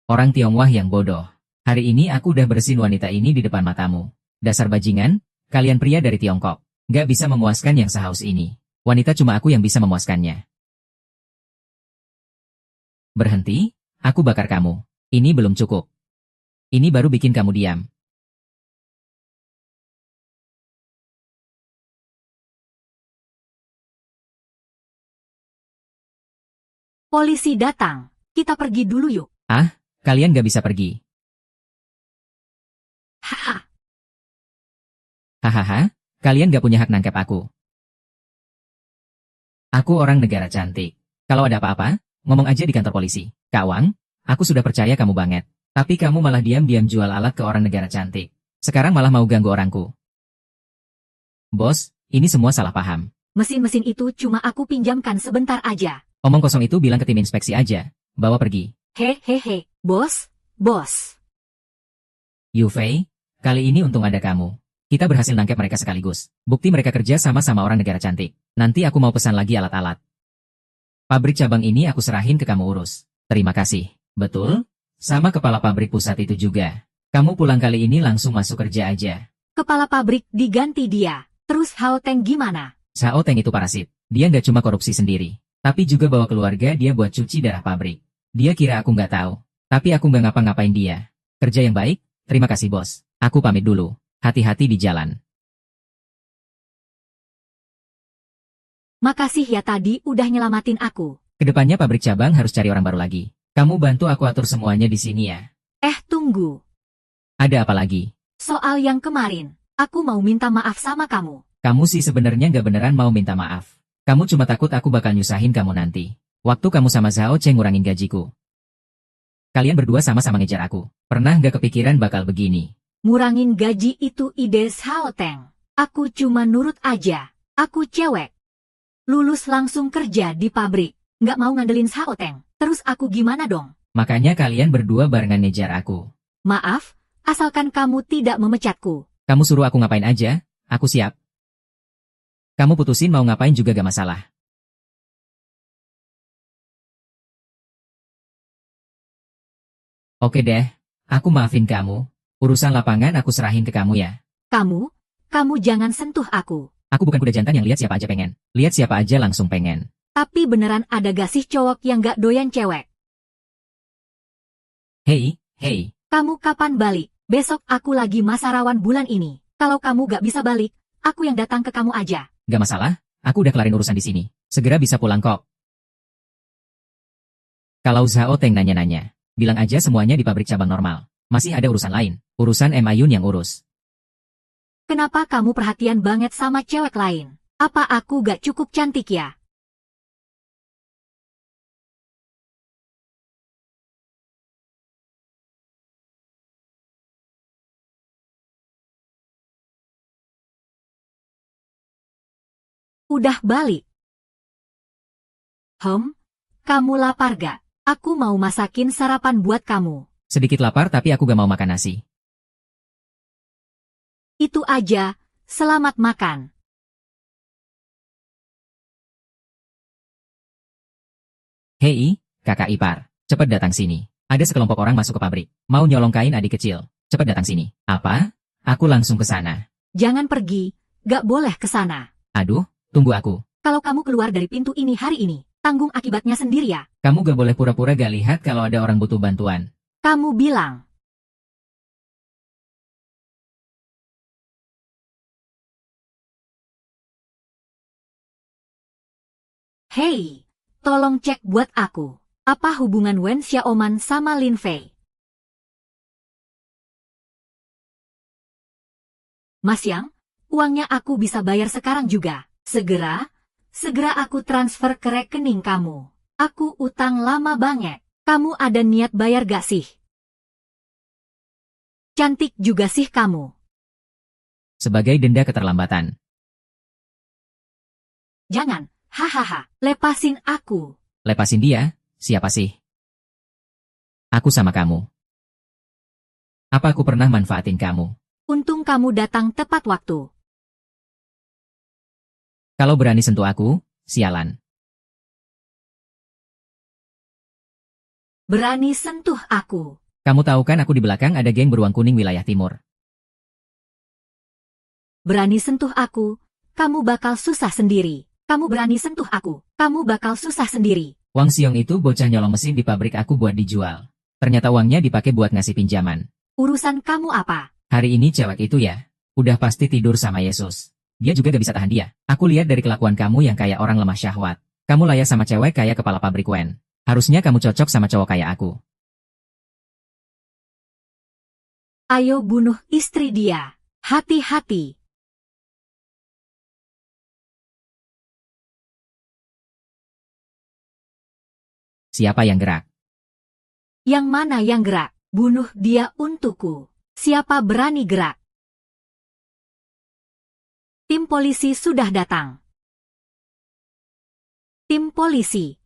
Orang Tionghoa yang bodoh. Hari ini aku udah bersin wanita ini di depan matamu. Dasar bajingan, kalian pria dari Tiongkok. Nggak bisa memuaskan yang sehaus ini. Wanita cuma aku yang bisa memuaskannya. Berhenti, aku bakar kamu. Ini belum cukup. Ini baru bikin kamu diam. Polisi datang. Kita pergi dulu yuk. Ah, kalian nggak bisa pergi. Haha. Hahaha, kalian nggak punya hak nangkep aku. Aku orang negara cantik. Kalau ada apa-apa, ngomong aja di kantor polisi. Kak Wang, aku sudah percaya kamu banget. Tapi kamu malah diam-diam jual alat ke orang negara cantik. Sekarang malah mau ganggu orangku. Bos, ini semua salah paham. Mesin-mesin itu cuma aku pinjamkan sebentar aja. Omong kosong itu bilang ke tim inspeksi aja. Bawa pergi. Hehehe, bos, bos. Yu Fei, kali ini untung ada kamu. Kita berhasil nangkep mereka sekaligus. Bukti mereka kerja sama-sama orang negara cantik. Nanti aku mau pesan lagi alat-alat. Pabrik cabang ini aku serahin ke kamu urus. Terima kasih. Betul? Sama kepala pabrik pusat itu juga. Kamu pulang kali ini langsung masuk kerja aja. Kepala pabrik diganti dia. Terus Hao Teng gimana? Zhao Teng itu parasit. Dia nggak cuma korupsi sendiri, tapi juga bawa keluarga dia buat cuci darah pabrik. Dia kira aku nggak tahu, tapi aku nggak ngapa-ngapain dia. Kerja yang baik, terima kasih bos. Aku pamit dulu. Hati-hati di jalan. Makasih ya tadi udah nyelamatin aku. Kedepannya pabrik cabang harus cari orang baru lagi. Kamu bantu aku atur semuanya di sini ya. Tunggu. Ada apa lagi? Soal yang kemarin, aku mau minta maaf sama kamu. Kamu sih sebenarnya nggak beneran mau minta maaf. Kamu cuma takut aku bakal nyusahin kamu nanti. Waktu kamu sama Zhao Cheng ngurangin gajiku. Kalian berdua sama-sama ngejar aku. Pernah nggak kepikiran bakal begini? Ngurangin gaji itu ide Hao Teng. Aku cuma nurut aja. Aku cewek. Lulus langsung kerja di pabrik. Nggak mau ngandelin Hao Teng. Terus aku gimana dong? Makanya kalian berdua barengan ngejar aku. Maaf, asalkan kamu tidak memecatku. Kamu suruh aku ngapain aja, aku siap. Kamu putusin mau ngapain juga gak masalah. Oke deh, aku maafin kamu. Urusan lapangan aku serahin ke kamu ya. Kamu jangan sentuh aku. Aku bukan kuda jantan yang lihat siapa aja pengen. Lihat siapa aja langsung pengen. Tapi beneran ada gak sih cowok yang gak doyan cewek? Hei. Kamu kapan balik? Besok aku lagi masa rawan bulan ini. Kalau kamu gak bisa balik, aku yang datang ke kamu aja. Gak masalah, aku udah kelarin urusan di sini. Segera bisa pulang kok. Kalau Zhao Teng nanya-nanya, bilang aja semuanya di pabrik cabang normal. Masih ada urusan lain, urusan Em Ayun yang urus. Kenapa kamu perhatian banget sama cewek lain? Apa aku gak cukup cantik ya? Udah balik. Kamu lapar gak? Aku mau masakin sarapan buat kamu. Sedikit lapar tapi aku gak mau makan nasi. Itu aja, selamat makan. Hei, kakak ipar, cepat datang sini. Ada sekelompok orang masuk ke pabrik, mau nyolong kain adik kecil. Cepat datang sini. Apa? Aku langsung ke sana. Jangan pergi, gak boleh ke sana. Aduh, tunggu aku. Kalau kamu keluar dari pintu ini hari ini, tanggung akibatnya sendiri ya. Kamu gak boleh pura-pura gak lihat kalau ada orang butuh bantuan. Kamu bilang. Hei, tolong cek buat aku. Apa hubungan Wen Xiaoman sama Lin Fei? Mas Yang, uangnya aku bisa bayar sekarang juga. Segera aku transfer ke rekening kamu. Aku utang lama banget. Kamu ada niat bayar gak sih? Cantik juga sih kamu. Sebagai denda keterlambatan. Jangan, hahaha, lepasin aku. Lepasin dia? Siapa sih? Aku sama kamu. Apa aku pernah manfaatin kamu? Untung kamu datang tepat waktu. Kalau berani sentuh aku, sialan. Berani sentuh aku. Kamu tahu kan aku di belakang ada geng beruang kuning wilayah timur. Berani sentuh aku, kamu bakal susah sendiri. Kamu berani sentuh aku, kamu bakal susah sendiri. Wang Xiong itu bocah nyolong mesin di pabrik aku buat dijual. Ternyata uangnya dipakai buat ngasih pinjaman. Urusan kamu apa? Hari ini cewek itu ya, udah pasti tidur sama Yesus. Dia juga gak bisa tahan dia. Aku lihat dari kelakuan kamu yang kayak orang lemah syahwat. Kamu layak sama cewek kayak kepala pabrik Wen. Harusnya kamu cocok sama cowok kayak aku. Ayo bunuh istri dia. Hati-hati. Siapa yang gerak? Yang mana yang gerak? Bunuh dia untukku. Siapa berani gerak? Tim polisi sudah datang. Tim polisi.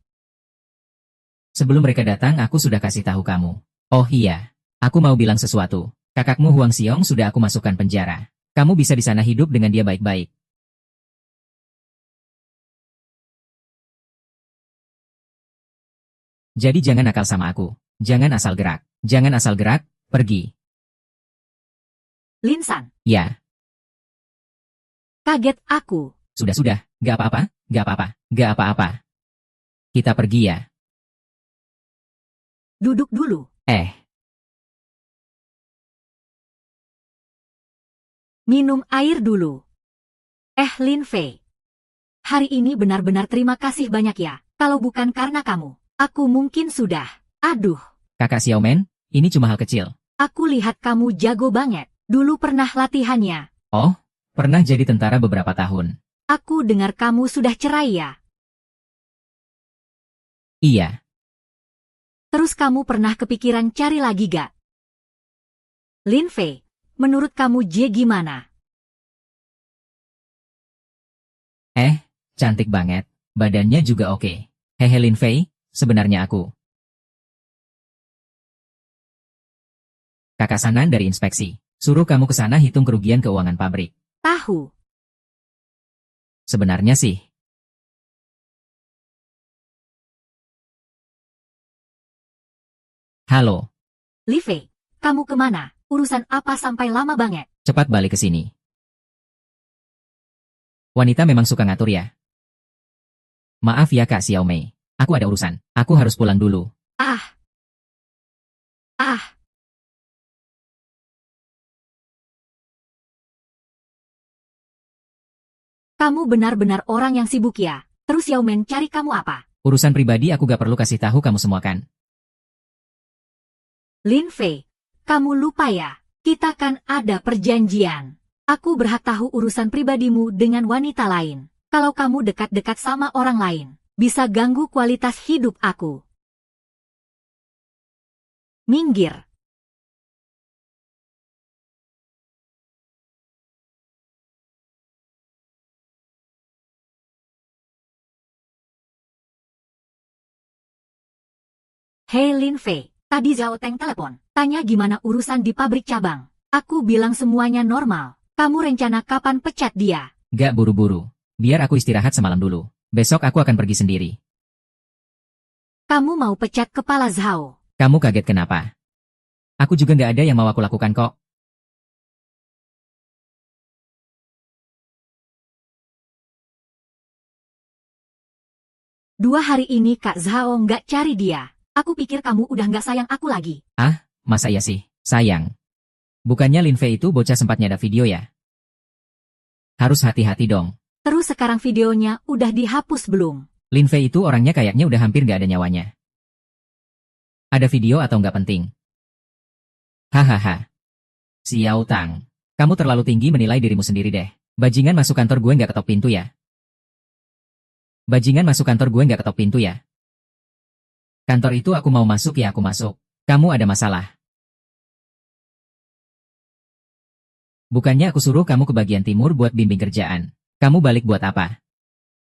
Sebelum mereka datang aku sudah kasih tahu kamu. Oh iya, aku mau bilang sesuatu. Kakakmu Huang Xiong sudah aku masukkan penjara. Kamu bisa di sana hidup dengan dia baik-baik. Jadi jangan nakal sama aku. Jangan asal gerak. Jangan asal gerak, pergi. Lin San. Ya. Kaget aku. Sudah, gak apa-apa. Kita pergi ya. Duduk dulu. Minum air dulu. Lin Fei. Hari ini benar-benar terima kasih banyak ya. Kalau bukan karena kamu, aku mungkin sudah. Aduh. Kakak Xiaomen, ini cuma hal kecil. Aku lihat kamu jago banget. Dulu pernah latihannya. Oh, pernah jadi tentara beberapa tahun. Aku dengar kamu sudah cerai ya. Iya. Terus kamu pernah kepikiran cari lagi gak? Lin Fei, menurut kamu Jie gimana? Cantik banget. Badannya juga oke. Hehe Lin Fei, sebenarnya aku. Kakak Sanan dari inspeksi. Suruh kamu ke sana hitung kerugian keuangan pabrik. Tahu. Sebenarnya sih. Halo, Li Fei, kamu kemana? Urusan apa sampai lama banget? cepat balik ke sini. Wanita memang suka ngatur ya. Maaf ya Kak Xiaomei. Aku ada urusan. Aku harus pulang dulu. Ah. Kamu benar-benar orang yang sibuk ya. Terus Xiaomen cari kamu apa? Urusan pribadi aku gak perlu kasih tahu kamu semua kan. Lin Fei, kamu lupa ya? Kita kan ada perjanjian. Aku berhak tahu urusan pribadimu dengan wanita lain. Kalau kamu dekat-dekat sama orang lain, bisa ganggu kualitas hidup aku. Minggir. Hei Lin Fei, tadi Zhao Teng telepon. Tanya gimana urusan di pabrik cabang. Aku bilang semuanya normal. Kamu rencana kapan pecat dia? Gak buru-buru. Biar aku istirahat semalam dulu. Besok aku akan pergi sendiri. Kamu mau pecat kepala Zhao? Kamu kaget kenapa? Aku juga gak ada yang mau aku lakukan kok. Dua hari ini Kak Zhao nggak cari dia. Aku pikir kamu udah nggak sayang aku lagi. Masa iya sih? Sayang. Bukannya Lin Fei itu bocah sempat nyadap video ya? Harus hati-hati dong. Terus sekarang videonya udah dihapus belum? Lin Fei itu orangnya kayaknya udah hampir gak ada nyawanya. Ada video atau nggak penting? Hahaha. Xiao Tang. Kamu terlalu tinggi menilai dirimu sendiri deh. Bajingan masuk kantor gue nggak ketok pintu ya? Kantor itu aku mau masuk ya aku masuk. Kamu ada masalah. Bukannya aku suruh kamu ke bagian timur buat bimbing kerjaan. Kamu balik buat apa?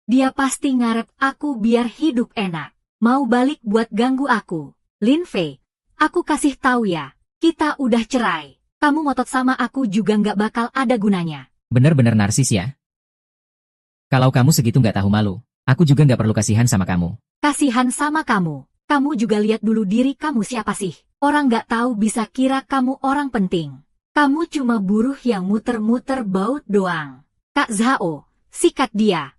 Dia pasti ngarep aku biar hidup enak. Mau balik buat ganggu aku. Lin Fei, aku kasih tahu ya. Kita udah cerai. Kamu ngotot sama aku juga nggak bakal ada gunanya. Bener-bener narsis ya? Kalau kamu segitu nggak tahu malu, aku juga nggak perlu kasihan sama kamu. Kasihan sama kamu. Kamu juga lihat dulu diri kamu siapa sih? Orang nggak tahu bisa kira kamu orang penting. Kamu cuma buruh yang muter-muter baut doang. Kak Zhao, sikat dia.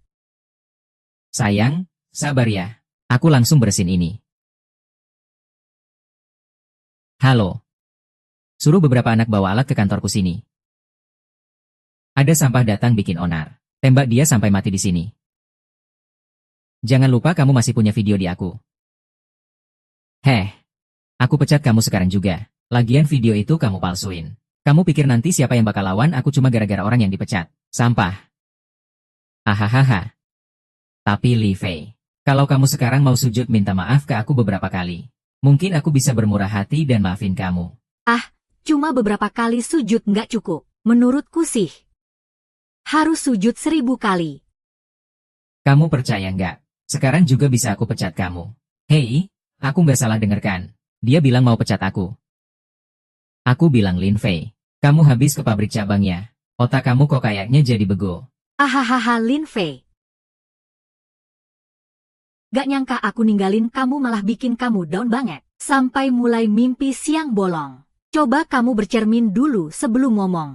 Sayang, sabar ya. Aku langsung bersihin ini. Halo. Suruh beberapa anak bawa alat ke kantorku sini. Ada sampah datang bikin onar. Tembak dia sampai mati di sini. Jangan lupa kamu masih punya video di aku. Aku pecat kamu sekarang juga. Lagian video itu kamu palsuin. Kamu pikir nanti siapa yang bakal lawan aku cuma gara-gara orang yang dipecat? Sampah. Hahaha. Tapi Li Fei, kalau kamu sekarang mau sujud minta maaf ke aku beberapa kali, mungkin aku bisa bermurah hati dan maafin kamu. Cuma beberapa kali sujud nggak cukup. Menurutku sih. Harus sujud 1000 kali. Kamu percaya nggak? Sekarang juga bisa aku pecat kamu. Hei, aku nggak salah denger kan? Dia bilang mau pecat aku. Aku bilang Lin Fei, kamu habis ke pabrik cabangnya. Otak kamu kok kayaknya jadi bego. Ahahaha Lin Fei. Gak nyangka aku ninggalin kamu malah bikin kamu down banget. Sampai mulai mimpi siang bolong. Coba kamu bercermin dulu sebelum ngomong.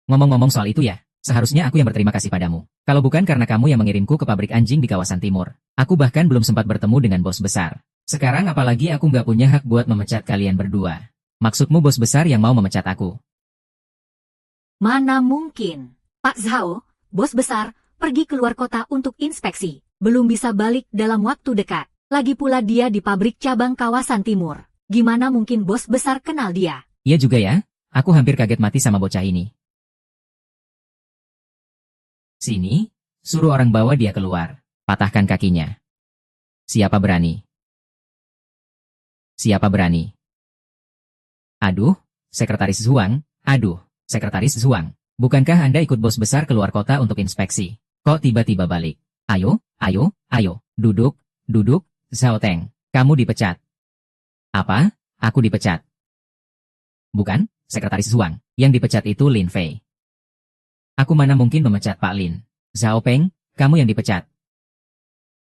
Ngomong-ngomong soal itu ya, Seharusnya aku yang berterima kasih padamu. Kalau bukan karena kamu yang mengirimku ke pabrik anjing di kawasan timur. Aku bahkan belum sempat bertemu dengan bos besar. Sekarang apalagi aku nggak punya hak buat memecat kalian berdua. Maksudmu bos besar yang mau memecat aku? Mana mungkin. Pak Zhao, bos besar, pergi keluar kota untuk inspeksi. Belum bisa balik dalam waktu dekat. Lagi pula dia di pabrik cabang kawasan timur. Gimana mungkin bos besar kenal dia? Iya juga ya. Aku hampir kaget mati sama bocah ini. Sini, suruh orang bawa dia keluar. Patahkan kakinya. Siapa berani? Siapa berani? Aduh, Sekretaris Zhuang. Aduh, Sekretaris Zhuang. Bukankah Anda ikut bos besar keluar kota untuk inspeksi? Kok tiba-tiba balik? Ayo, ayo, ayo. Duduk, duduk. Zhao Teng, kamu dipecat. Apa? Aku dipecat? Bukan, Sekretaris Zhuang. Yang dipecat itu Lin Fei. Aku mana mungkin memecat Pak Lin. Zhao Peng, kamu yang dipecat.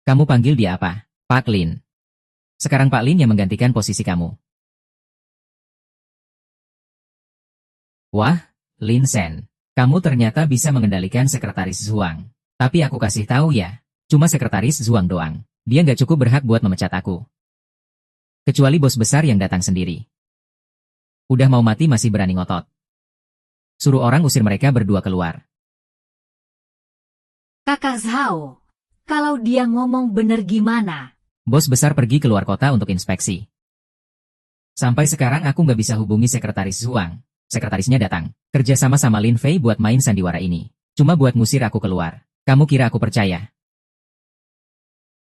Kamu panggil dia apa? Pak Lin. Sekarang Pak Lin yang menggantikan posisi kamu. Wah, Lin Shen. Kamu ternyata bisa mengendalikan Sekretaris Zhuang. Tapi aku kasih tahu ya, cuma Sekretaris Zhuang doang. Dia nggak cukup berhak buat memecat aku. Kecuali bos besar yang datang sendiri. Udah mau mati masih berani ngotot. Suruh orang usir mereka berdua keluar. Kakak Zhao, kalau dia ngomong bener gimana? Bos besar pergi keluar kota untuk inspeksi. Sampai sekarang aku nggak bisa hubungi Sekretaris Zhuang. Sekretarisnya datang. Kerja sama Lin Fei buat main sandiwara ini. Cuma buat ngusir aku keluar. Kamu kira aku percaya?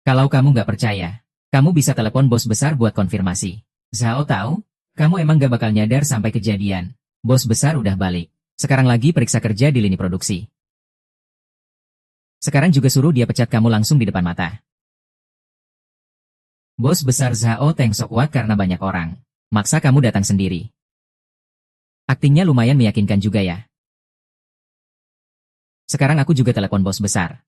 Kalau kamu nggak percaya, kamu bisa telepon bos besar buat konfirmasi. Zhao tahu, kamu emang nggak bakal nyadar sampai kejadian. Bos besar udah balik. Sekarang lagi periksa kerja di lini produksi. Sekarang juga suruh dia pecat kamu langsung di depan mata. Bos besar Zhao Teng sok kuat karena banyak orang. Maksa kamu datang sendiri. Aktingnya lumayan meyakinkan juga ya. Sekarang aku juga telepon bos besar.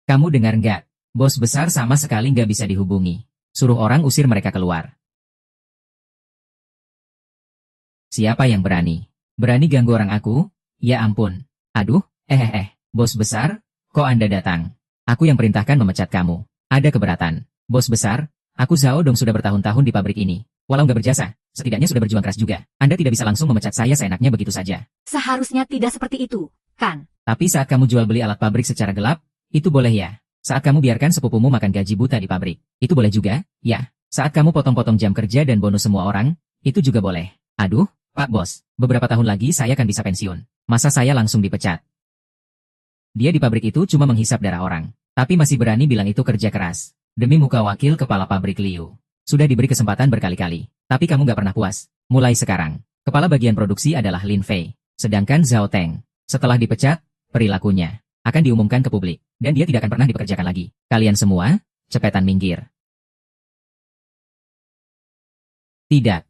Kamu dengar nggak? Bos besar sama sekali nggak bisa dihubungi. Suruh orang usir mereka keluar. Siapa yang berani? Berani ganggu orang aku? Ya ampun. Aduh, bos besar, kok Anda datang? Aku yang perintahkan memecat kamu. Ada keberatan. Bos besar, aku Zhao Dong sudah bertahun-tahun di pabrik ini. Walau nggak berjasa, setidaknya sudah berjuang keras juga. Anda tidak bisa langsung memecat saya seenaknya begitu saja. Seharusnya tidak seperti itu, kan? Tapi saat kamu jual beli alat pabrik secara gelap, itu boleh ya? Saat kamu biarkan sepupumu makan gaji buta di pabrik, itu boleh juga, ya? Saat kamu potong-potong jam kerja dan bonus semua orang, itu juga boleh. Aduh, Pak Bos, beberapa tahun lagi saya kan bisa pensiun. Masa saya langsung dipecat? Dia di pabrik itu cuma menghisap darah orang, tapi masih berani bilang itu kerja keras. Demi muka wakil kepala pabrik Liu. Sudah diberi kesempatan berkali-kali, tapi kamu nggak pernah puas. Mulai sekarang, kepala bagian produksi adalah Lin Fei, sedangkan Zhao Teng, setelah dipecat, perilakunya akan diumumkan ke publik, dan dia tidak akan pernah dipekerjakan lagi. Kalian semua, cepetan minggir. Tidak.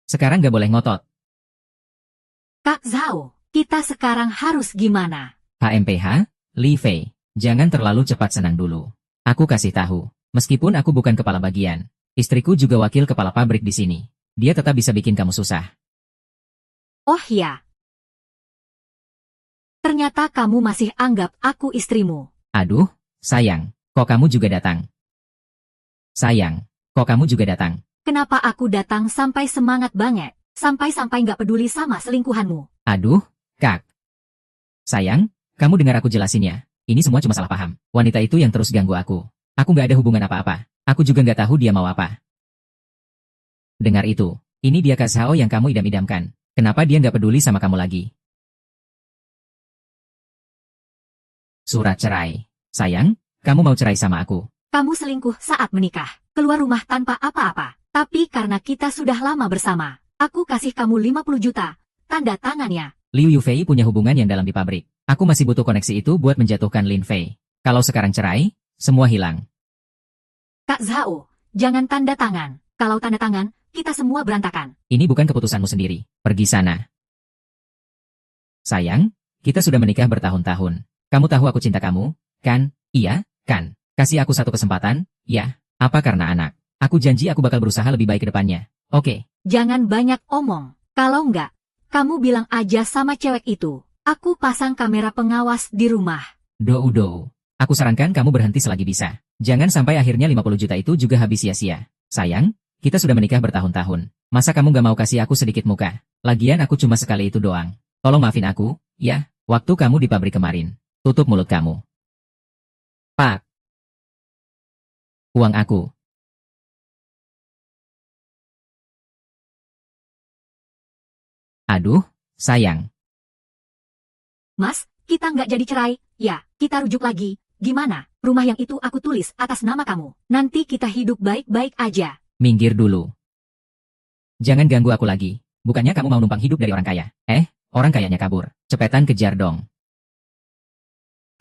Sekarang nggak boleh ngotot. Kak Zhao, kita sekarang harus gimana? HMPH, Li Fei, jangan terlalu cepat senang dulu. Aku kasih tahu, meskipun aku bukan kepala bagian, istriku juga wakil kepala pabrik di sini. Dia tetap bisa bikin kamu susah. Oh ya. Ternyata kamu masih anggap aku istrimu. Aduh, sayang, kok kamu juga datang? Sayang, kok kamu juga datang? Kenapa aku datang sampai semangat banget? Sampai-sampai nggak peduli sama selingkuhanmu. Aduh, Kak. Sayang, kamu dengar aku jelasin ya. Ini semua cuma salah paham. Wanita itu yang terus ganggu aku. Aku nggak ada hubungan apa-apa. Aku juga nggak tahu dia mau apa. Dengar itu. Ini dia Kak Zhao yang kamu idam-idamkan. Kenapa dia nggak peduli sama kamu lagi? Surat cerai. Sayang, kamu mau cerai sama aku? Kamu selingkuh saat menikah. Keluar rumah tanpa apa-apa. Tapi karena kita sudah lama bersama, aku kasih kamu 50 juta. Tanda tangannya. Liu Yufei punya hubungan yang dalam di pabrik. Aku masih butuh koneksi itu buat menjatuhkan Lin Fei. Kalau sekarang cerai, semua hilang. Kak Zhao, jangan tanda tangan. Kalau tanda tangan, kita semua berantakan. Ini bukan keputusanmu sendiri. Pergi sana. Sayang, kita sudah menikah bertahun-tahun. Kamu tahu aku cinta kamu, kan? Iya, kan? Kasih aku satu kesempatan, ya? Apa karena anak? Aku janji aku bakal berusaha lebih baik ke depannya. Oke. Jangan banyak omong. Kalau enggak, kamu bilang aja sama cewek itu. Aku pasang kamera pengawas di rumah. Udo. Aku sarankan kamu berhenti selagi bisa. Jangan sampai akhirnya 50 juta itu juga habis sia-sia. Sayang, kita sudah menikah bertahun-tahun. Masa kamu gak mau kasih aku sedikit muka? Lagian aku cuma sekali itu doang. Tolong maafin aku, ya, waktu kamu di pabrik kemarin. Tutup mulut kamu. Pak. Uang aku. Aduh, sayang. Mas, kita nggak jadi cerai. Ya, kita rujuk lagi. Gimana? Rumah yang itu aku tulis atas nama kamu. Nanti kita hidup baik-baik aja. Minggir dulu. Jangan ganggu aku lagi. Bukannya kamu mau numpang hidup dari orang kaya? Orang kayanya kabur. Cepetan kejar dong.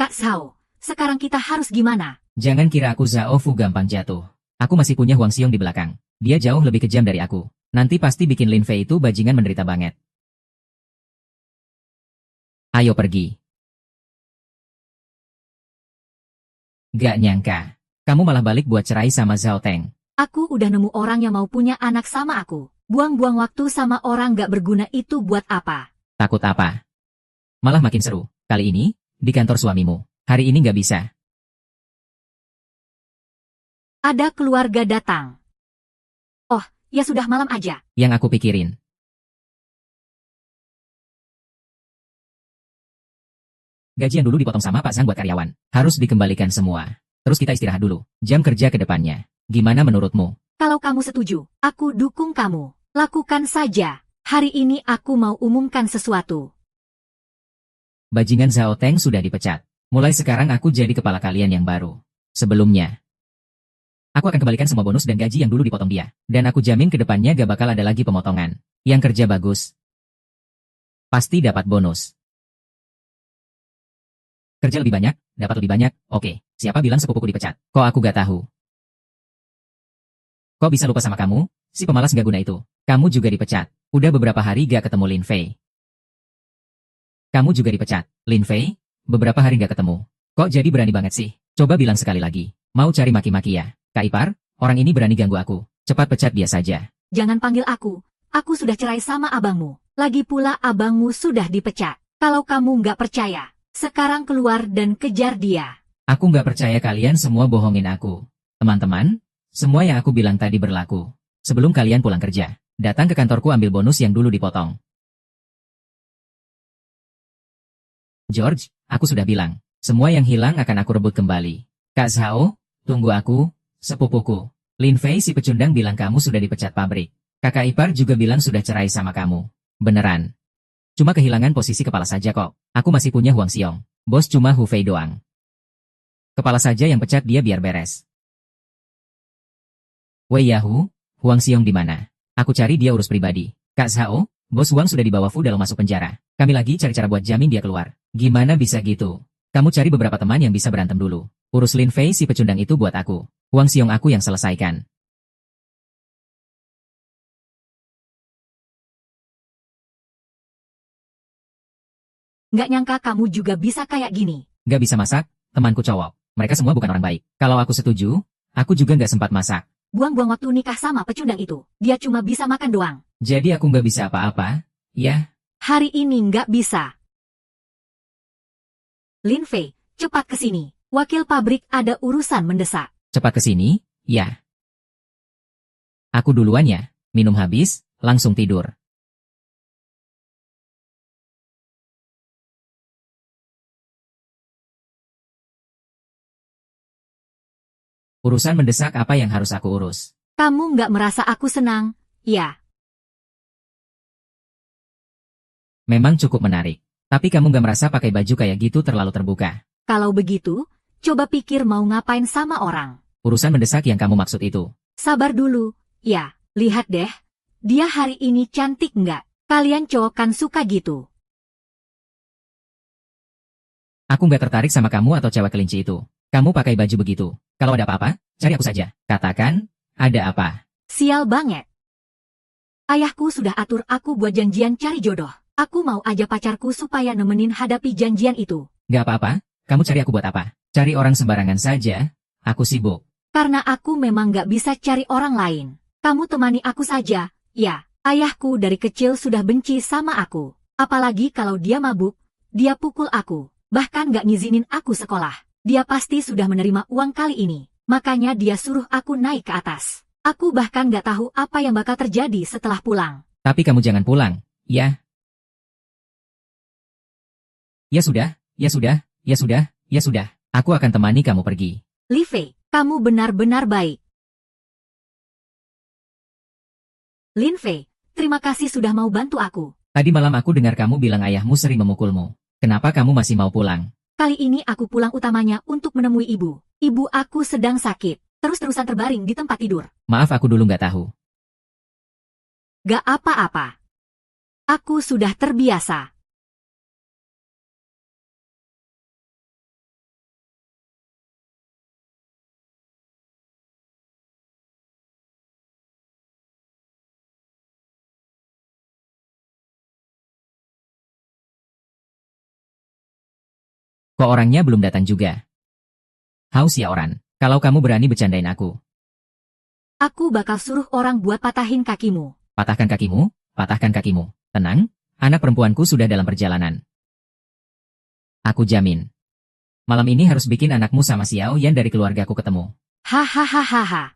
Kak Zhao, sekarang kita harus gimana? Jangan kira aku Zhao Fu gampang jatuh. Aku masih punya Huang Xiong di belakang. Dia jauh lebih kejam dari aku. Nanti pasti bikin Lin Fei itu bajingan menderita banget. Ayo pergi. Gak nyangka. Kamu malah balik buat cerai sama Zhao Teng. Aku udah nemu orang yang mau punya anak sama aku. Buang-buang waktu sama orang gak berguna itu buat apa? Takut apa? Malah makin seru. Kali ini, di kantor suamimu. Hari ini gak bisa. Ada keluarga datang. Oh, ya sudah malam aja. Yang aku pikirin. Gajian dulu dipotong sama Pak Zhang buat karyawan. Harus dikembalikan semua. Terus kita istirahat dulu. Jam kerja ke depannya. Gimana menurutmu? Kalau kamu setuju, aku dukung kamu. Lakukan saja. Hari ini aku mau umumkan sesuatu. Bajingan Zhao Teng sudah dipecat. Mulai sekarang aku jadi kepala kalian yang baru. Sebelumnya, aku akan kembalikan semua bonus dan gaji yang dulu dipotong dia. Dan aku jamin ke depannya gak bakal ada lagi pemotongan. Yang kerja bagus, pasti dapat bonus. Kerja lebih banyak, dapat lebih banyak. Oke, siapa bilang sepupuku dipecat? Kok aku gak tahu? Kok bisa lupa sama kamu? Si pemalas gak guna itu. Kamu juga dipecat. Udah beberapa hari gak ketemu Lin Fei. Kamu juga dipecat. Lin Fei, beberapa hari gak ketemu. Kok jadi berani banget sih? Coba bilang sekali lagi. Mau cari maki-maki ya? Kak Ipar, orang ini berani ganggu aku. Cepat pecat dia saja. Jangan panggil aku. Aku sudah cerai sama abangmu. Lagi pula abangmu sudah dipecat. Kalau kamu nggak percaya, sekarang keluar dan kejar dia. Aku nggak percaya kalian semua bohongin aku. Teman-teman, semua yang aku bilang tadi berlaku. Sebelum kalian pulang kerja, datang ke kantorku ambil bonus yang dulu dipotong. George, aku sudah bilang, semua yang hilang akan aku rebut kembali. Kak Zhao, tunggu aku, sepupuku. Lin Fei si pecundang bilang kamu sudah dipecat pabrik. Kakak ipar juga bilang sudah cerai sama kamu. Beneran. Cuma kehilangan posisi kepala saja kok. Aku masih punya Huang Xiong. Bos cuma Hu Fei doang. Kepala saja yang pecat dia biar beres. Wei Yahu, Huang Xiong di mana? Aku cari dia urus pribadi. Kak Zhao, bos Huang sudah dibawa Fu dalam masuk penjara. Kami lagi cari cara buat jamin dia keluar. Gimana bisa gitu? Kamu cari beberapa teman yang bisa berantem dulu. Urus Lin Fei si pecundang itu buat aku. Huang Xiong aku yang selesaikan. Nggak nyangka kamu juga bisa kayak gini. Gak bisa masak, temanku cowok. Mereka semua bukan orang baik. Kalau aku setuju, aku juga gak sempat masak. Buang-buang waktu nikah sama pecundang itu. Dia cuma bisa makan doang. Jadi aku gak bisa apa-apa, ya? Hari ini nggak bisa. Lin Fei, cepat ke sini. Wakil pabrik ada urusan mendesak. Cepat ke sini, ya. Aku duluan ya. Minum habis, langsung tidur. Urusan mendesak apa yang harus aku urus? Kamu nggak merasa aku senang, ya? Memang cukup menarik. Tapi kamu gak merasa pakai baju kayak gitu terlalu terbuka. Kalau begitu, coba pikir mau ngapain sama orang. Urusan mendesak yang kamu maksud itu. Sabar dulu, ya. Lihat deh. Dia hari ini cantik nggak? Kalian cowok kan suka gitu. Aku gak tertarik sama kamu atau cewek kelinci itu. Kamu pakai baju begitu. Kalau ada apa-apa, cari aku saja. Katakan, ada apa? Sial banget. Ayahku sudah atur aku buat janjian cari jodoh. Aku mau aja pacarku supaya nemenin hadapi janjian itu. Gak apa-apa, kamu cari aku buat apa? Cari orang sembarangan saja, aku sibuk. Karena aku memang gak bisa cari orang lain. Kamu temani aku saja, ya. Ayahku dari kecil sudah benci sama aku. Apalagi kalau dia mabuk, dia pukul aku. Bahkan gak ngizinin aku sekolah. Dia pasti sudah menerima uang kali ini. Makanya dia suruh aku naik ke atas. Aku bahkan gak tahu apa yang bakal terjadi setelah pulang. Tapi kamu jangan pulang, ya? Ya sudah, ya sudah, ya sudah, ya sudah. Aku akan temani kamu pergi. Li Fei, kamu benar-benar baik. Lin Fei, terima kasih sudah mau bantu aku. Tadi malam aku dengar kamu bilang ayahmu sering memukulmu. Kenapa kamu masih mau pulang? Kali ini aku pulang utamanya untuk menemui ibu. Ibu aku sedang sakit, terus-terusan terbaring di tempat tidur. Maaf aku dulu nggak tahu. Gak apa-apa. Aku sudah terbiasa. Kok orangnya belum datang juga? Haus ya orang, kalau kamu berani bercandain aku. Aku bakal suruh orang buat patahin kakimu. Patahkan kakimu, patahkan kakimu. Tenang, anak perempuanku sudah dalam perjalanan. Aku jamin. Malam ini harus bikin anakmu sama Xiao Yan dari keluargaku ketemu. Hahaha.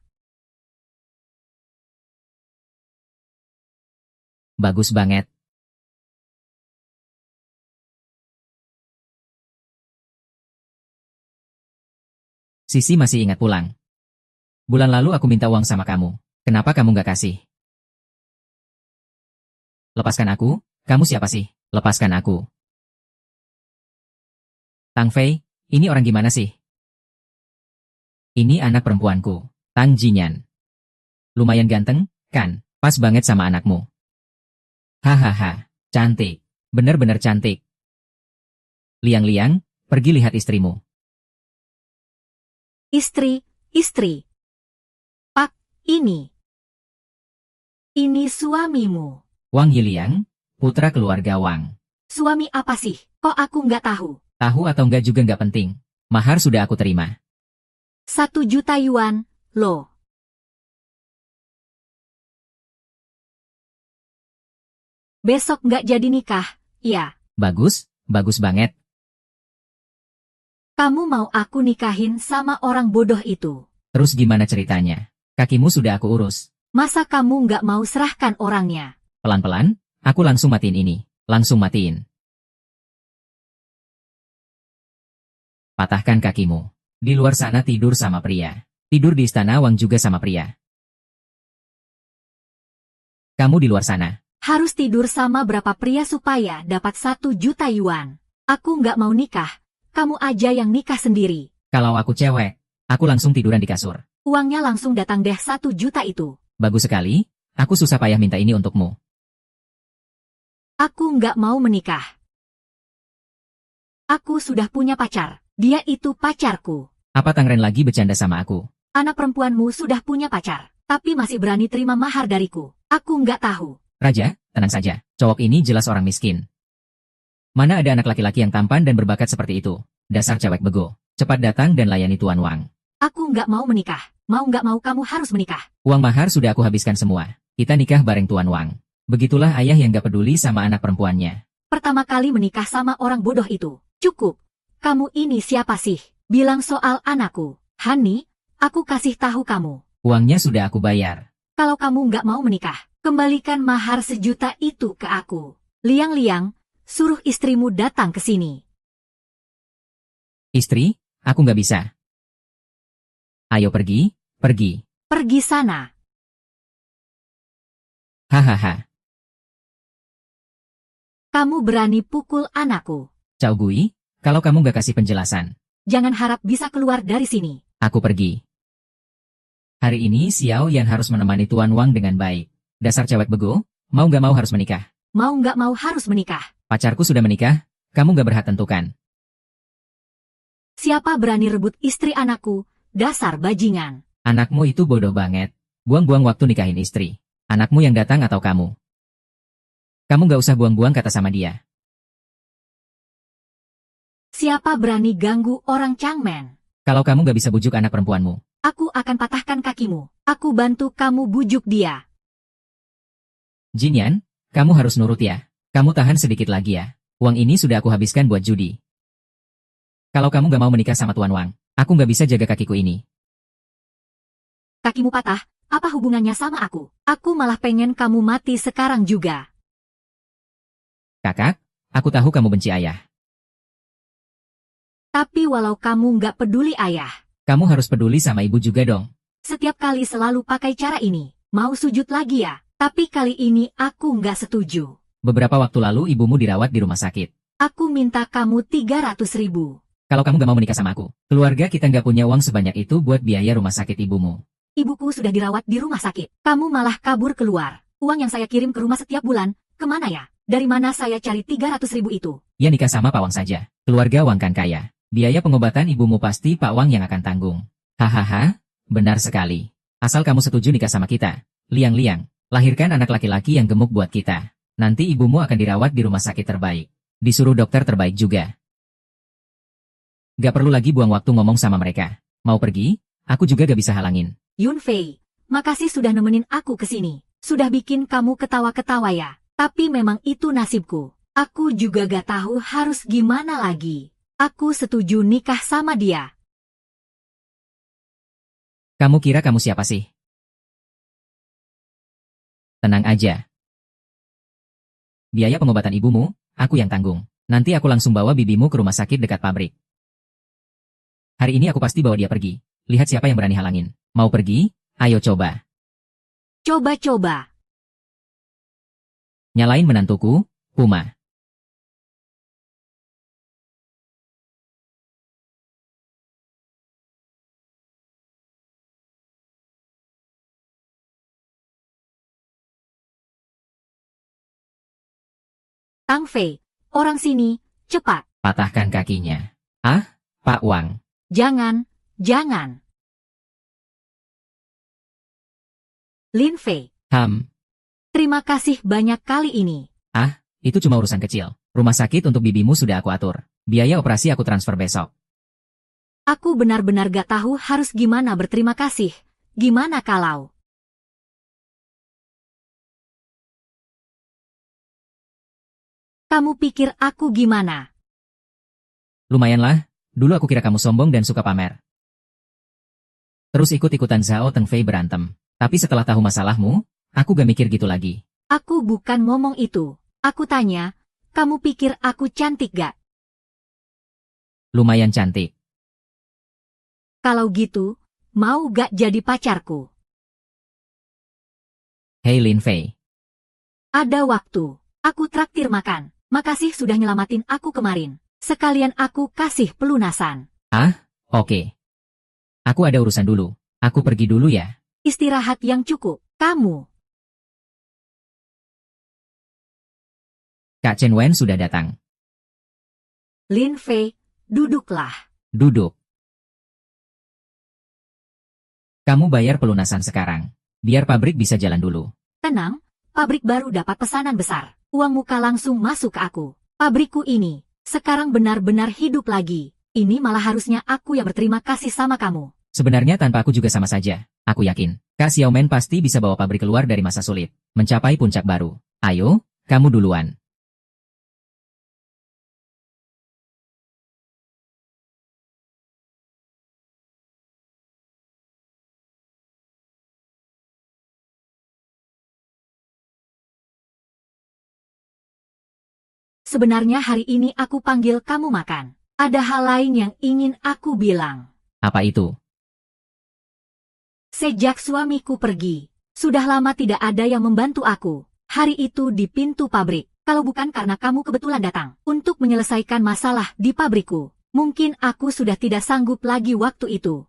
Bagus banget. Sisi masih ingat pulang. Bulan lalu aku minta uang sama kamu. Kenapa kamu nggak kasih? Lepaskan aku, kamu siapa sih? Lepaskan aku. Tang Fei, ini orang gimana sih? Ini anak perempuanku, Tang Jinyan. Lumayan ganteng, kan? Pas banget sama anakmu. Hahaha, cantik. Bener-bener cantik. Liang-liang, pergi lihat istrimu. Istri. Pak, ini. Ini suamimu. Wang Yiliang, putra keluarga Wang. Suami apa sih? Kok aku nggak tahu? Tahu atau enggak juga nggak penting. Mahar sudah aku terima. 1 juta yuan, loh. Besok nggak jadi nikah, ya? Bagus, bagus banget. Kamu mau aku nikahin sama orang bodoh itu? Terus gimana ceritanya? Kakimu sudah aku urus. Masa kamu nggak mau serahkan orangnya? Pelan-pelan, aku langsung matiin ini. Langsung matiin. Patahkan kakimu. Di luar sana tidur sama pria. Tidur di istana Wang juga sama pria. Kamu di luar sana. Harus tidur sama berapa pria supaya dapat 1 juta yuan? Aku nggak mau nikah. Kamu aja yang nikah sendiri. Kalau aku cewek, aku langsung tiduran di kasur. Uangnya langsung datang deh 1 juta itu. Bagus sekali, aku susah payah minta ini untukmu. Aku nggak mau menikah. Aku sudah punya pacar. Dia itu pacarku. Apa Tang Ren lagi bercanda sama aku? Anak perempuanmu sudah punya pacar, tapi masih berani terima mahar dariku. Aku nggak tahu. Raja, tenang saja. Cowok ini jelas orang miskin. Mana ada anak laki-laki yang tampan dan berbakat seperti itu? Dasar cewek bego. Cepat datang dan layani Tuan Wang. Aku nggak mau menikah. Mau nggak mau kamu harus menikah. Uang mahar sudah aku habiskan semua. Kita nikah bareng Tuan Wang. Begitulah ayah yang gak peduli sama anak perempuannya. Pertama kali menikah sama orang bodoh itu. Cukup. Kamu ini siapa sih? Bilang soal anakku. Hani, aku kasih tahu kamu. Uangnya sudah aku bayar. Kalau kamu nggak mau menikah, kembalikan mahar 1 juta itu ke aku. Liang-liang, suruh istrimu datang ke sini. Istri, aku nggak bisa. Ayo pergi, pergi. Pergi sana. Hahaha. Kamu berani pukul anakku. Cao Gui, kalau kamu nggak kasih penjelasan, Jangan harap bisa keluar dari sini. aku pergi. Hari ini Xiao Yan harus menemani Tuan Wang dengan baik. Dasar cewek bego, mau nggak mau harus menikah. Mau nggak mau harus menikah. Pacarku sudah menikah, kamu nggak berhak tentukan. Siapa berani rebut istri anakku? Dasar bajingan. Anakmu itu bodoh banget. Buang-buang waktu nikahin istri. Anakmu yang datang atau kamu? Kamu nggak usah buang-buang kata sama dia. Siapa berani ganggu orang Changmen? Kalau kamu nggak bisa bujuk anak perempuanmu, Aku akan patahkan kakimu. Aku bantu kamu bujuk dia. Jinyan, kamu harus nurut ya. Kamu tahan sedikit lagi ya. Uang ini sudah aku habiskan buat judi. Kalau kamu gak mau menikah sama Tuan Wang, aku gak bisa jaga kakiku ini. Kakimu patah, apa hubungannya sama aku? Aku malah pengen kamu mati sekarang juga. Kakak, aku tahu kamu benci ayah. Tapi walau kamu nggak peduli ayah, Kamu harus peduli sama ibu juga dong. setiap kali selalu pakai cara ini, mau sujud lagi ya? Tapi kali ini aku nggak setuju. Beberapa waktu lalu ibumu dirawat di rumah sakit. Aku minta kamu 300.000. Kalau kamu gak mau menikah sama aku, keluarga kita gak punya uang sebanyak itu buat biaya rumah sakit ibumu. Ibuku sudah dirawat di rumah sakit. Kamu malah kabur keluar. Uang yang saya kirim ke rumah setiap bulan, kemana ya? Dari mana saya cari 300.000 itu? Ya nikah sama Pak Wang saja. Keluarga Wang kan kaya. Biaya pengobatan ibumu pasti Pak Wang yang akan tanggung. Hahaha, benar sekali. Asal kamu setuju nikah sama kita. Liang-liang, lahirkan anak laki-laki yang gemuk buat kita. Nanti ibumu akan dirawat di rumah sakit terbaik. Disuruh dokter terbaik juga. Gak perlu lagi buang waktu ngomong sama mereka. Mau pergi? Aku juga gak bisa halangin. Yun Fei, makasih sudah nemenin aku ke sini. Sudah bikin kamu ketawa-ketawa ya. Tapi memang itu nasibku. Aku juga gak tahu harus gimana lagi. Aku setuju nikah sama dia. Kamu kira kamu siapa sih? Tenang aja. Biaya pengobatan ibumu, aku yang tanggung. Nanti aku langsung bawa bibimu ke rumah sakit dekat pabrik. Hari ini aku pasti bawa dia pergi. Lihat siapa yang berani halangin. Mau pergi? Ayo coba. Coba-coba. Nyalain menantuku, Puma. Tang Fei, orang sini, cepat. Patahkan kakinya. Ah, Pak Wang. Jangan, jangan. Lin Fei, terima kasih banyak kali ini. Itu cuma urusan kecil. Rumah sakit untuk bibimu sudah aku atur. Biaya operasi aku transfer besok. Aku benar-benar gak tahu harus gimana berterima kasih. Gimana kalau... Kamu pikir aku gimana? Lumayanlah, dulu aku kira kamu sombong dan suka pamer. Terus ikut-ikutan Zhao Tengfei berantem. Tapi setelah tahu masalahmu, aku gak mikir gitu lagi. Aku bukan ngomong itu. Aku tanya, kamu pikir aku cantik gak? Lumayan cantik. Kalau gitu, mau gak jadi pacarku? Hei Lin Fei. Ada waktu. Aku traktir makan. Makasih sudah nyelamatin aku kemarin. Sekalian aku kasih pelunasan. Oke. Aku ada urusan dulu. Aku pergi dulu ya. Istirahat yang cukup. Kamu. Kak Chen Wen sudah datang. Lin Fei, duduklah. Duduk. Kamu bayar pelunasan sekarang. Biar pabrik bisa jalan dulu. Tenang, pabrik baru dapat pesanan besar. Uang muka langsung masuk ke aku. Pabrikku ini, sekarang benar-benar hidup lagi. Ini malah harusnya aku yang berterima kasih sama kamu. Sebenarnya tanpa aku juga sama saja. Aku yakin, Kak Xiaomen pasti bisa bawa pabrik keluar dari masa sulit. Mencapai puncak baru. Ayo, kamu duluan. Sebenarnya hari ini aku panggil kamu makan. Ada hal lain yang ingin aku bilang. Apa itu? Sejak suamiku pergi, sudah lama tidak ada yang membantu aku. Hari itu di pintu pabrik. Kalau bukan karena kamu kebetulan datang untuk menyelesaikan masalah di pabrikku, mungkin aku sudah tidak sanggup lagi waktu itu.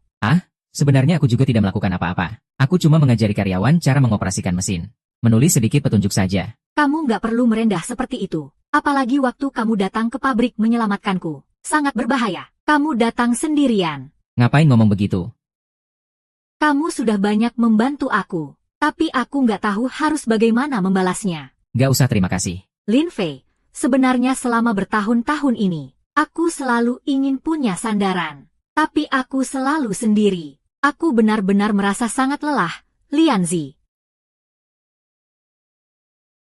Sebenarnya aku juga tidak melakukan apa-apa. Aku cuma mengajari karyawan cara mengoperasikan mesin. Menulis sedikit petunjuk saja. Kamu nggak perlu merendah seperti itu. Apalagi waktu kamu datang ke pabrik menyelamatkanku. Sangat berbahaya. Kamu datang sendirian. Ngapain ngomong begitu? Kamu sudah banyak membantu aku. Tapi aku nggak tahu harus bagaimana membalasnya. Gak usah terima kasih. Lin Fei, sebenarnya selama bertahun-tahun ini, aku selalu ingin punya sandaran. Tapi aku selalu sendiri. Aku benar-benar merasa sangat lelah, Lianzi.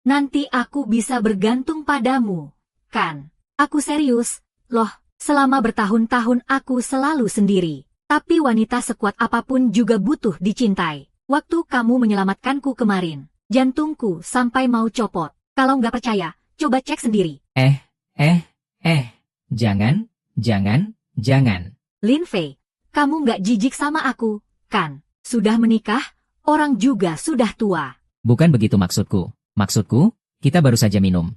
nanti aku bisa bergantung padamu, kan? Aku serius, loh, selama bertahun-tahun aku selalu sendiri. Tapi wanita sekuat apapun juga butuh dicintai. Waktu kamu menyelamatkanku kemarin, jantungku sampai mau copot. Kalau nggak percaya, coba cek sendiri. Jangan. Lin Fei, kamu nggak jijik sama aku, kan? Sudah menikah, orang juga sudah tua. Bukan begitu maksudku. Maksudku, kita baru saja minum.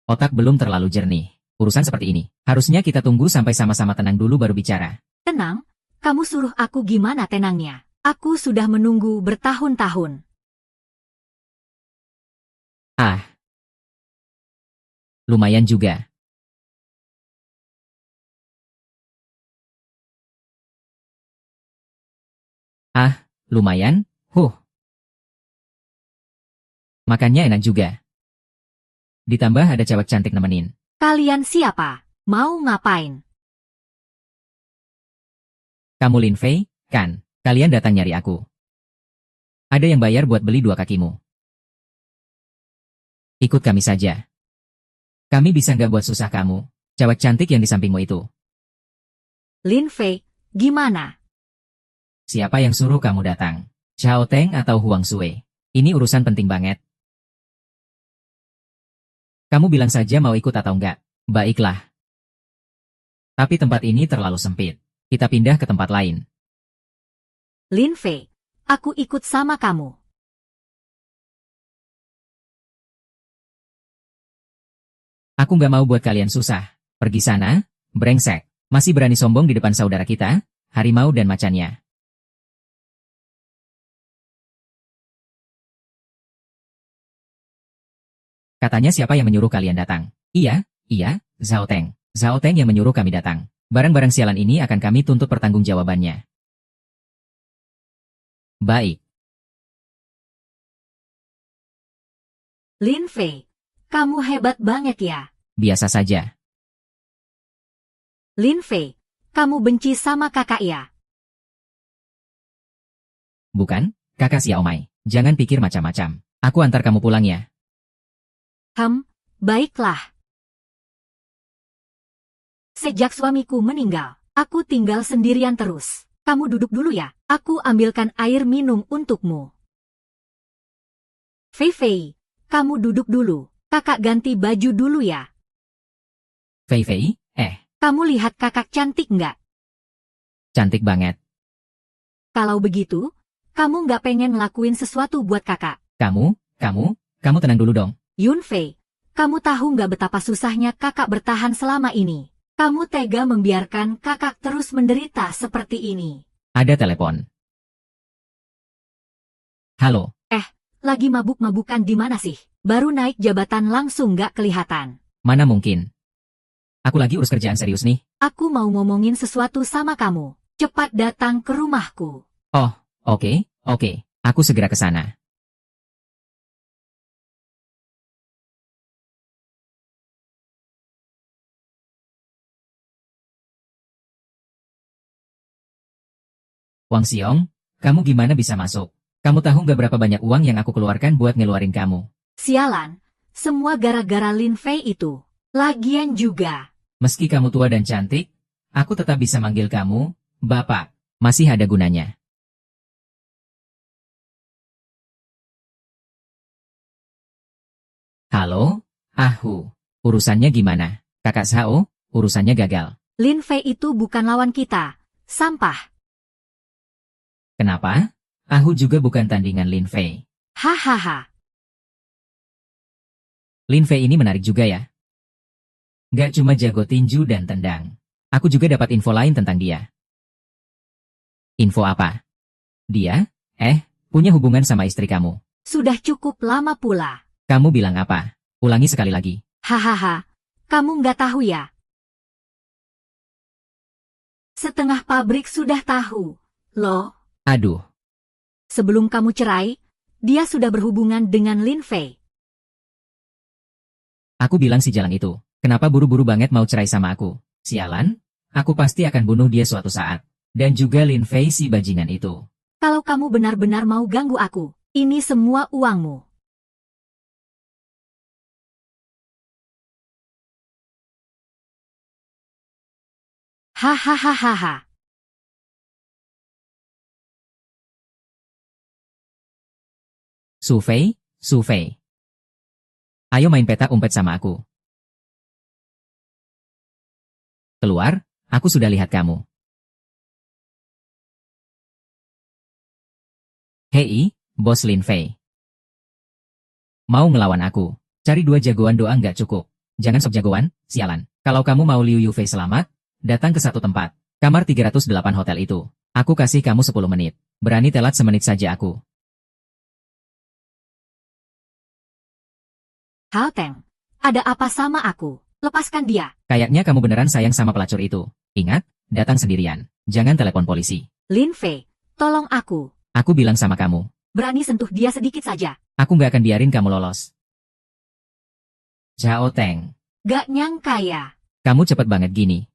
Otak belum terlalu jernih. Urusan seperti ini, harusnya kita tunggu sampai sama-sama tenang dulu baru bicara. Tenang? Kamu suruh aku gimana tenangnya? Aku sudah menunggu bertahun-tahun. Lumayan juga. Lumayan? Makannya enak juga. Ditambah ada cewek cantik nemenin. Kalian siapa? Mau ngapain? Kamu Lin Fei, kan? Kalian datang nyari aku. Ada yang bayar buat beli 2 kakimu. Ikut kami saja. Kami bisa nggak buat susah kamu, cewek cantik yang di sampingmu itu. Lin Fei, gimana? Siapa yang suruh kamu datang? Xiao Teng atau Huang Sui? Ini urusan penting banget. Kamu bilang saja mau ikut atau enggak. Baiklah. Tapi tempat ini terlalu sempit. Kita pindah ke tempat lain. Lin Fei, aku ikut sama kamu. Aku nggak mau buat kalian susah. Pergi sana, brengsek. Masih berani sombong di depan saudara kita, harimau dan macannya. Katanya siapa yang menyuruh kalian datang? Iya, Zhao Teng. Zhao Teng yang menyuruh kami datang. Barang-barang sialan ini akan kami tuntut pertanggungjawabannya. Baik. Lin Fei, kamu hebat banget ya. Biasa saja. Lin Fei, kamu benci sama kakak ya? Bukan, kakak Xiao Mai. Jangan pikir macam-macam. Aku antar kamu pulang ya. Baiklah. Sejak suamiku meninggal, aku tinggal sendirian terus. Kamu duduk dulu ya, aku ambilkan air minum untukmu. Fei Fei, kamu duduk dulu. Kakak ganti baju dulu ya. Fei Fei, Kamu lihat kakak cantik nggak? cantik banget. Kalau begitu, kamu nggak pengen ngelakuin sesuatu buat kakak? Kamu tenang dulu dong. Yun Fei, kamu tahu nggak betapa susahnya kakak bertahan selama ini? Kamu tega membiarkan kakak terus menderita seperti ini. Ada telepon. Halo. Lagi mabuk-mabukan di mana sih? Baru naik jabatan langsung nggak kelihatan. Mana mungkin? Aku lagi urus kerjaan serius nih. Aku mau ngomongin sesuatu sama kamu. Cepat datang ke rumahku. Oh, oke. Aku segera ke sana. Wang Xiong, kamu gimana bisa masuk? Kamu tahu nggak berapa banyak uang yang aku keluarkan buat ngeluarin kamu? Sialan, semua gara-gara Lin Fei itu. Lagian juga. Meski kamu tua dan cantik, aku tetap bisa manggil kamu, Bapak. Masih ada gunanya. Halo? Urusannya gimana? Kakak Sao, urusannya gagal. Lin Fei itu bukan lawan kita. Sampah. Kenapa? Juga bukan tandingan Lin Fei. Hahaha. Lin Fei ini menarik juga ya. Gak cuma jago tinju dan tendang. Aku juga dapat info lain tentang dia. Info apa? Dia, punya hubungan sama istri kamu. Sudah cukup lama pula. Kamu bilang apa? Ulangi sekali lagi. Hahaha. Kamu nggak tahu ya? Setengah pabrik sudah tahu. Loh. Aduh. Sebelum kamu cerai, dia sudah berhubungan dengan Lin Fei. Aku bilang si jalang itu, kenapa buru-buru banget mau cerai sama aku? Sialan, aku pasti akan bunuh dia suatu saat. Dan juga Lin Fei si bajingan itu. Kalau kamu benar-benar mau ganggu aku, ini semua uangmu. Hahaha. Su Fei, Su Fei. Ayo main petak umpet sama aku. Keluar, aku sudah lihat kamu. Hei, Bos Lin Fei. Mau ngelawan aku? Cari 2 jagoan doang nggak cukup. Jangan sok jagoan, sialan. Kalau kamu mau Liu Yufei selamat, datang ke satu tempat. Kamar 308 hotel itu. Aku kasih kamu 10 menit. Berani telat semenit saja aku. Hao Teng, ada apa sama aku? Lepaskan dia. Kayaknya kamu beneran sayang sama pelacur itu. Ingat, datang sendirian. Jangan telepon polisi. Lin Fei, tolong aku. Aku bilang sama kamu. Berani sentuh dia sedikit saja. Aku nggak akan biarin kamu lolos. Zhao Teng. Gak nyangka ya. Kamu cepet banget gini.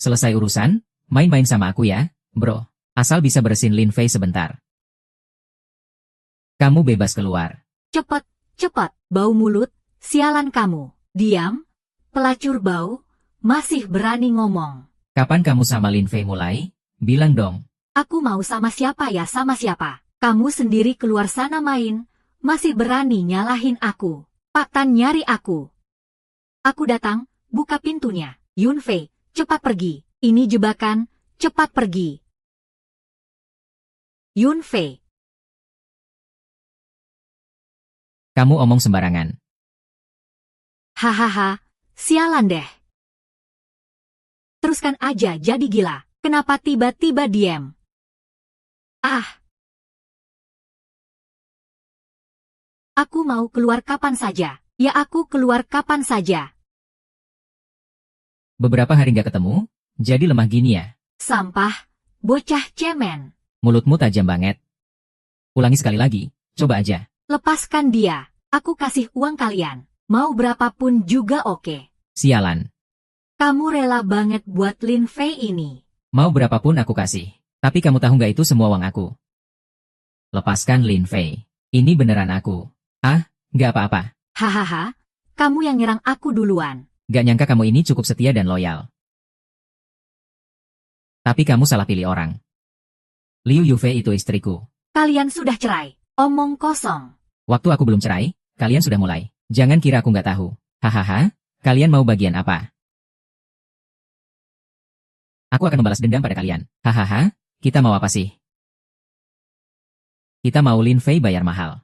Selesai urusan, main-main sama aku ya, bro. Asal bisa bersihin Lin Fei sebentar. Kamu bebas keluar. Cepet, cepet. Bau mulut, sialan kamu. Diam, pelacur bau, masih berani ngomong. Kapan kamu sama Lin Fei mulai? Bilang dong. Aku mau sama siapa ya sama siapa. Kamu sendiri keluar sana main, masih berani nyalahin aku. Pak Tan nyari aku. Aku datang, buka pintunya. Yun Fei, cepat pergi. Ini jebakan, cepat pergi. Yun Fei. Kamu omong sembarangan. Hahaha, sialan deh. Teruskan aja jadi gila. Kenapa tiba-tiba diam? Ah. Aku mau keluar kapan saja. Ya aku keluar kapan saja. Beberapa hari nggak ketemu, jadi lemah gini ya. Sampah, bocah cemen. Mulutmu tajam banget. Ulangi sekali lagi, coba aja. Lepaskan dia. Aku kasih uang kalian. Mau berapapun juga oke. Sialan. Kamu rela banget buat Lin Fei ini. Mau berapapun aku kasih. Tapi kamu tahu nggak itu semua uang aku. Lepaskan Lin Fei. Ini beneran aku. Ah, nggak apa-apa. Hahaha, kamu yang nyerang aku duluan. Gak nyangka kamu ini cukup setia dan loyal. Tapi kamu salah pilih orang. Liu Yufei itu istriku. Kalian sudah cerai. Omong kosong. Waktu aku belum cerai, kalian sudah mulai. Jangan kira aku nggak tahu. Hahaha, kalian mau bagian apa? Aku akan membalas dendam pada kalian. Hahaha, kita mau apa sih? Kita mau Lin Fei bayar mahal.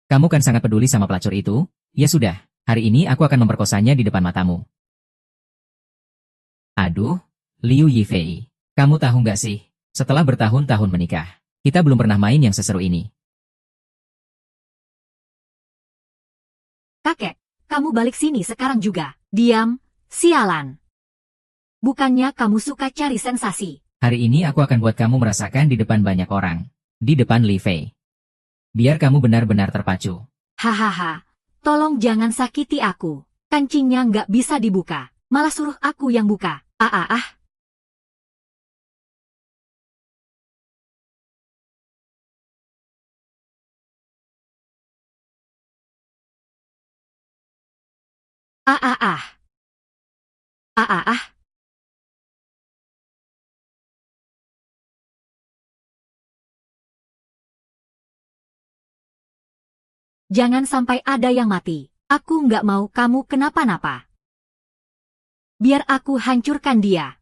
Kamu kan sangat peduli sama pelacur itu? Ya sudah, hari ini aku akan memperkosanya di depan matamu. Aduh, Liu Yifei. Kamu tahu nggak sih, setelah bertahun-tahun menikah, kita belum pernah main yang seseru ini. Kakek, kamu balik sini sekarang juga. Diam, sialan. Bukannya kamu suka cari sensasi. Hari ini aku akan buat kamu merasakan di depan banyak orang. Di depan Li Fei. Biar kamu benar-benar terpacu. Hahaha, tolong jangan sakiti aku. Kancingnya nggak bisa dibuka. Malah suruh aku yang buka. Ah. Ah. Ah. Jangan sampai ada yang mati. Aku nggak mau kamu kenapa-napa. Biar aku hancurkan dia.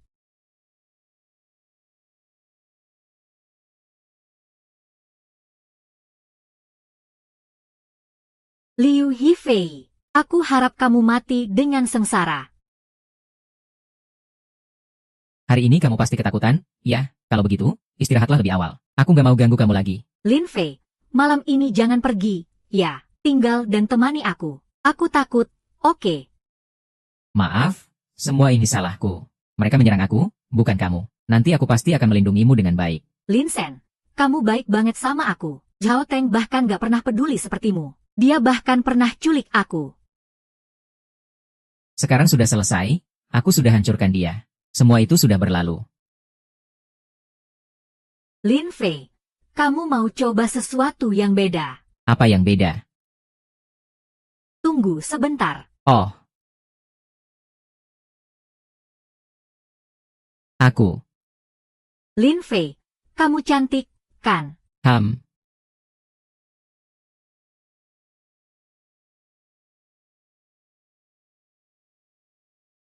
Liu Yifei, aku harap kamu mati dengan sengsara. Hari ini kamu pasti ketakutan? Ya, kalau begitu, istirahatlah lebih awal. Aku nggak mau ganggu kamu lagi. Lin Fei, malam ini jangan pergi. Ya, tinggal dan temani aku. Aku takut, oke. Maaf, semua ini salahku. Mereka menyerang aku, bukan kamu. Nanti aku pasti akan melindungimu dengan baik. Lin Shen, kamu baik banget sama aku. Zhao Teng bahkan gak pernah peduli sepertimu. Dia bahkan pernah culik aku. Sekarang sudah selesai, aku sudah hancurkan dia. Semua itu sudah berlalu. Lin Fei, kamu mau coba sesuatu yang beda. Apa yang beda? Tunggu sebentar. Oh, Aku. Lin Fei, kamu cantik, kan?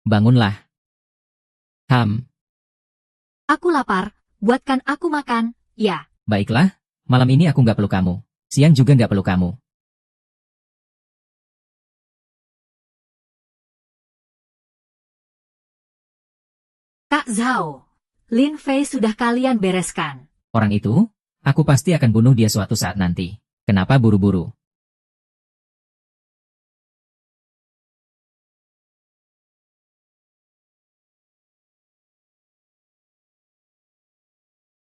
Bangunlah. Aku lapar, buatkan aku makan, ya. Baiklah, malam ini aku nggak perlu kamu. Siang juga nggak perlu kamu. Kak Zhao, Lin Fei sudah kalian bereskan. Orang itu, aku pasti akan bunuh dia suatu saat nanti. Kenapa buru-buru?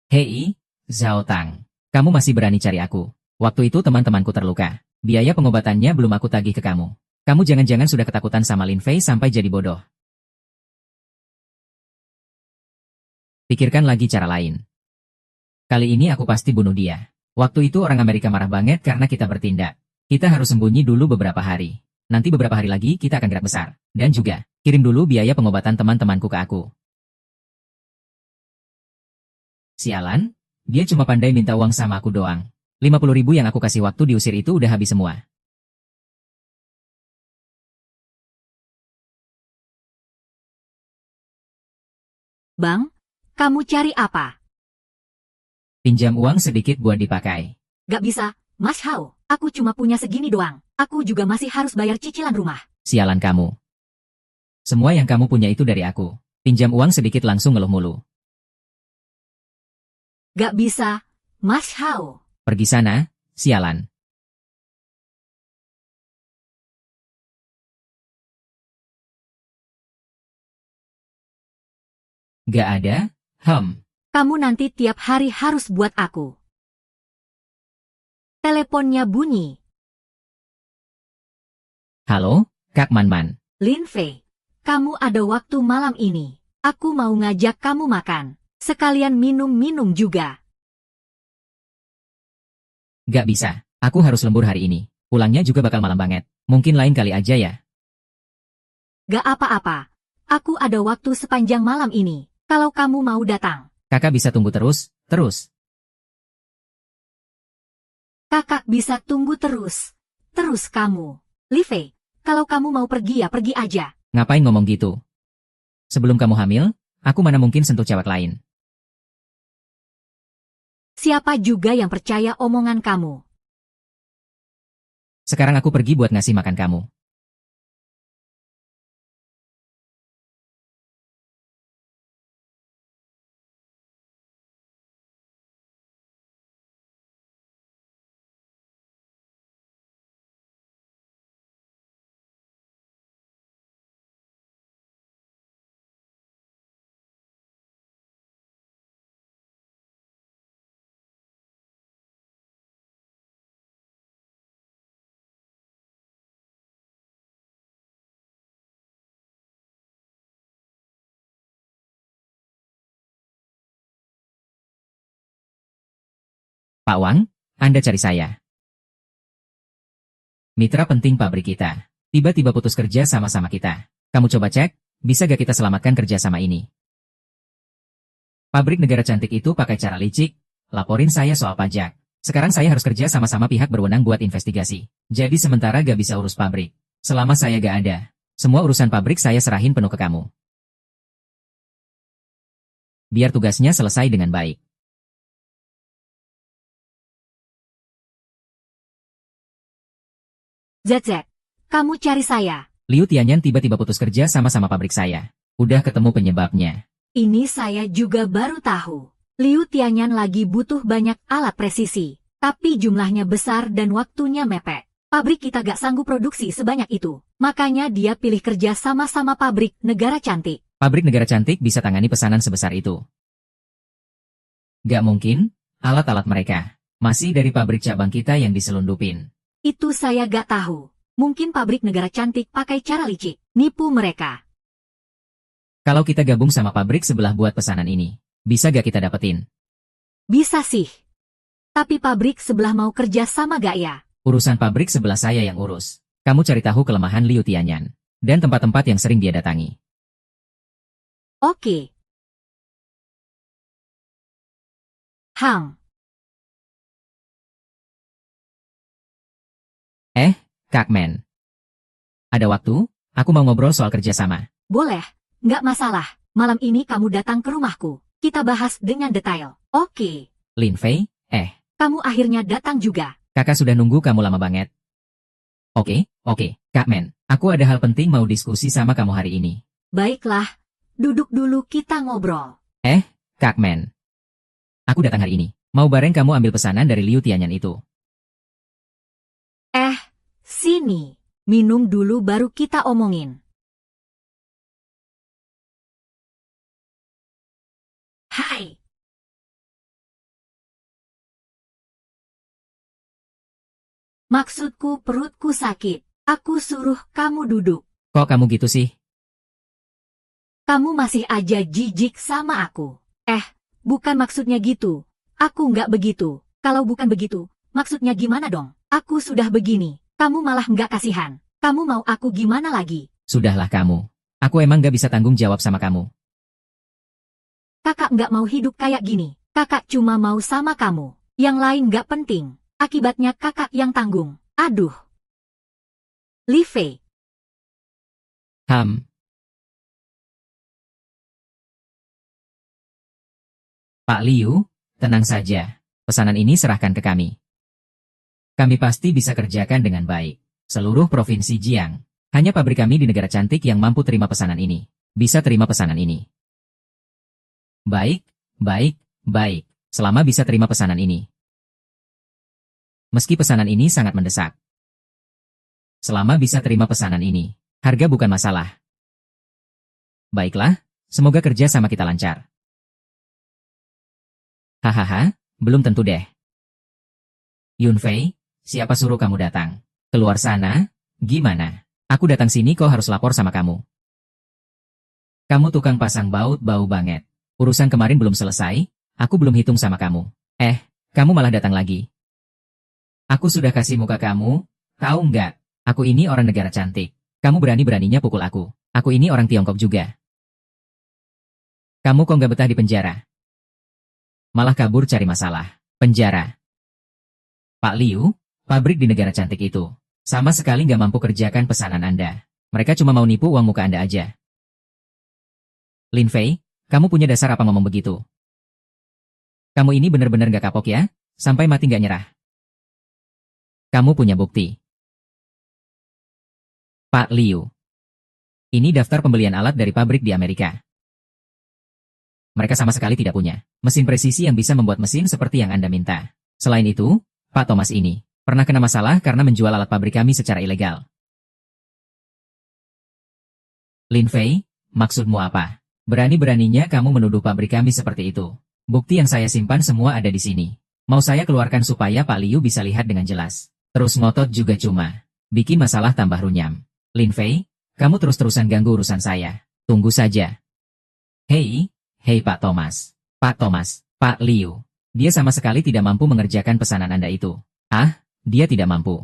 Hei, Zhao Tang. Kamu masih berani cari aku. Waktu itu teman-temanku terluka. Biaya pengobatannya belum aku tagih ke kamu. Kamu jangan-jangan sudah ketakutan sama Lin Fei sampai jadi bodoh. Pikirkan lagi cara lain. Kali ini aku pasti bunuh dia. Waktu itu orang Amerika marah banget karena kita bertindak. Kita harus sembunyi dulu beberapa hari. Nanti beberapa hari lagi kita akan gerak besar. Dan juga, kirim dulu biaya pengobatan teman-temanku ke aku. Sialan, dia cuma pandai minta uang sama aku doang. 50.000 yang aku kasih waktu diusir itu udah habis semua. Bang, kamu cari apa? Pinjam uang sedikit buat dipakai. Gak bisa, Mas Hao. Aku cuma punya segini doang. Aku juga masih harus bayar cicilan rumah. Sialan kamu. Semua yang kamu punya itu dari aku. Pinjam uang sedikit langsung ngeluh mulu. Gak bisa, Mas Hao. Pergi sana, sialan. Gak ada? Kamu nanti tiap hari harus buat aku. Teleponnya bunyi. Halo, Kak Manman. Lin Fei, kamu ada waktu malam ini. Aku mau ngajak kamu makan. Sekalian minum-minum juga. Gak bisa, aku harus lembur hari ini. Pulangnya juga bakal malam banget. Mungkin lain kali aja ya. Gak apa-apa. Aku ada waktu sepanjang malam ini. Kalau kamu mau datang. Kakak bisa tunggu terus. Kakak bisa tunggu terus. Terus kamu. Li Fei, kalau kamu mau pergi ya pergi aja. Ngapain ngomong gitu? Sebelum kamu hamil, aku mana mungkin sentuh cewek lain. Siapa juga yang percaya omongan kamu? Sekarang aku pergi buat ngasih makan kamu. Pak Wang, Anda cari saya. Mitra penting pabrik kita. Tiba-tiba putus kerja sama-sama kita. Kamu coba cek, bisa gak kita selamatkan kerja sama ini? Pabrik negara cantik itu pakai cara licik, laporin saya soal pajak. Sekarang saya harus kerja sama-sama pihak berwenang buat investigasi. Jadi sementara gak bisa urus pabrik. Selama saya gak ada, semua urusan pabrik saya serahin penuh ke kamu. Biar tugasnya selesai dengan baik. ZZ, kamu cari saya. Liu Tianyan tiba-tiba putus kerja sama-sama pabrik saya. Udah ketemu penyebabnya. Ini saya juga baru tahu. Liu Tianyan lagi butuh banyak alat presisi. Tapi jumlahnya besar dan waktunya mepet. Pabrik kita gak sanggup produksi sebanyak itu. Makanya dia pilih kerja sama-sama pabrik negara cantik. Pabrik negara cantik bisa tangani pesanan sebesar itu. Gak mungkin, alat-alat mereka. Masih dari pabrik cabang kita yang diselundupin. Itu saya gak tahu. Mungkin pabrik negara cantik pakai cara licik. Nipu mereka. Kalau kita gabung sama pabrik sebelah buat pesanan ini, bisa gak kita dapetin? Bisa sih. Tapi pabrik sebelah mau kerja sama gak ya? Urusan pabrik sebelah saya yang urus. Kamu cari tahu kelemahan Liu Tianyan. Dan tempat-tempat yang sering dia datangi. Oke. Hang, Kak Men. Ada waktu? Aku mau ngobrol soal kerjasama. boleh, nggak masalah. Malam ini kamu datang ke rumahku. Kita bahas dengan detail. Oke, Lin Fei, kamu akhirnya datang juga. kakak sudah nunggu kamu lama banget. Oke, Kak Men. Aku ada hal penting mau diskusi sama kamu hari ini. Baiklah, duduk dulu kita ngobrol. Kak Men. Aku datang hari ini. Mau bareng kamu ambil pesanan dari Liu Tianyan itu. Sini, minum dulu baru kita omongin. Hai. Maksudku perutku sakit. Aku suruh kamu duduk. Kok kamu gitu sih? Kamu masih aja jijik sama aku. Bukan maksudnya gitu. Aku nggak begitu. Kalau bukan begitu, maksudnya gimana dong? Aku sudah begini. Kamu malah nggak kasihan. Kamu mau aku gimana lagi? Sudahlah kamu. Aku emang gak bisa tanggung jawab sama kamu. Kakak nggak mau hidup kayak gini. Kakak cuma mau sama kamu. Yang lain nggak penting. Akibatnya kakak yang tanggung. Aduh. Li Fei. Pak Liu, tenang saja. Pesanan ini serahkan ke kami. Kami pasti bisa kerjakan dengan baik. Seluruh provinsi Jiang. Hanya pabrik kami di negara cantik yang mampu terima pesanan ini. Bisa terima pesanan ini. Baik. Selama bisa terima pesanan ini. Meski pesanan ini sangat mendesak. Selama bisa terima pesanan ini, harga bukan masalah. Baiklah, semoga kerja sama kita lancar. Hahaha, belum tentu deh. Yun Fei, siapa suruh kamu datang? Keluar sana? Gimana? Aku datang sini kok harus lapor sama kamu. Kamu tukang pasang baut bau banget. Urusan kemarin belum selesai, aku belum hitung sama kamu. Kamu malah datang lagi. Aku sudah kasih muka kamu, tahu nggak? Aku ini orang negara cantik. Kamu berani-beraninya pukul aku. Aku ini orang Tiongkok juga. Kamu kok nggak betah di penjara? Malah kabur cari masalah. Penjara. Pak Liu, pabrik di negara cantik itu, sama sekali nggak mampu kerjakan pesanan Anda. Mereka cuma mau nipu uang muka Anda aja. Lin Fei, kamu punya dasar apa ngomong begitu? Kamu ini benar-benar nggak kapok ya? Sampai mati nggak nyerah. Kamu punya bukti. Pak Liu. Ini daftar pembelian alat dari pabrik di Amerika. Mereka sama sekali tidak punya mesin presisi yang bisa membuat mesin seperti yang Anda minta. Selain itu, Pak Thomas ini pernah kena masalah karena menjual alat pabrik kami secara ilegal. Lin Fei, maksudmu apa? Berani-beraninya kamu menuduh pabrik kami seperti itu. Bukti yang saya simpan semua ada di sini. Mau saya keluarkan supaya Pak Liu bisa lihat dengan jelas. Terus ngotot juga cuma bikin masalah tambah runyam. Lin Fei, kamu terus-terusan ganggu urusan saya. Tunggu saja. Hei Pak Thomas. Pak Liu. Dia sama sekali tidak mampu mengerjakan pesanan Anda itu. Dia tidak mampu.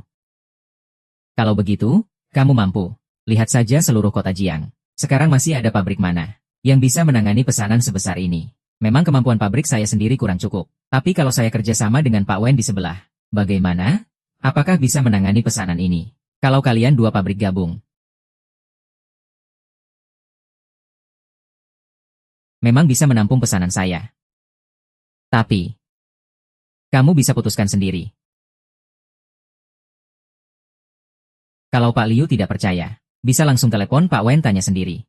Kalau begitu, kamu mampu. Lihat saja seluruh kota Jiang. Sekarang masih ada pabrik mana yang bisa menangani pesanan sebesar ini. Memang kemampuan pabrik saya sendiri kurang cukup. Tapi kalau saya kerjasama dengan Pak Wen di sebelah, bagaimana? Apakah bisa menangani pesanan ini? Kalau kalian dua pabrik gabung. Memang bisa menampung pesanan saya. Tapi, kamu bisa putuskan sendiri. Kalau Pak Liu tidak percaya, bisa langsung telepon Pak Wen tanya sendiri.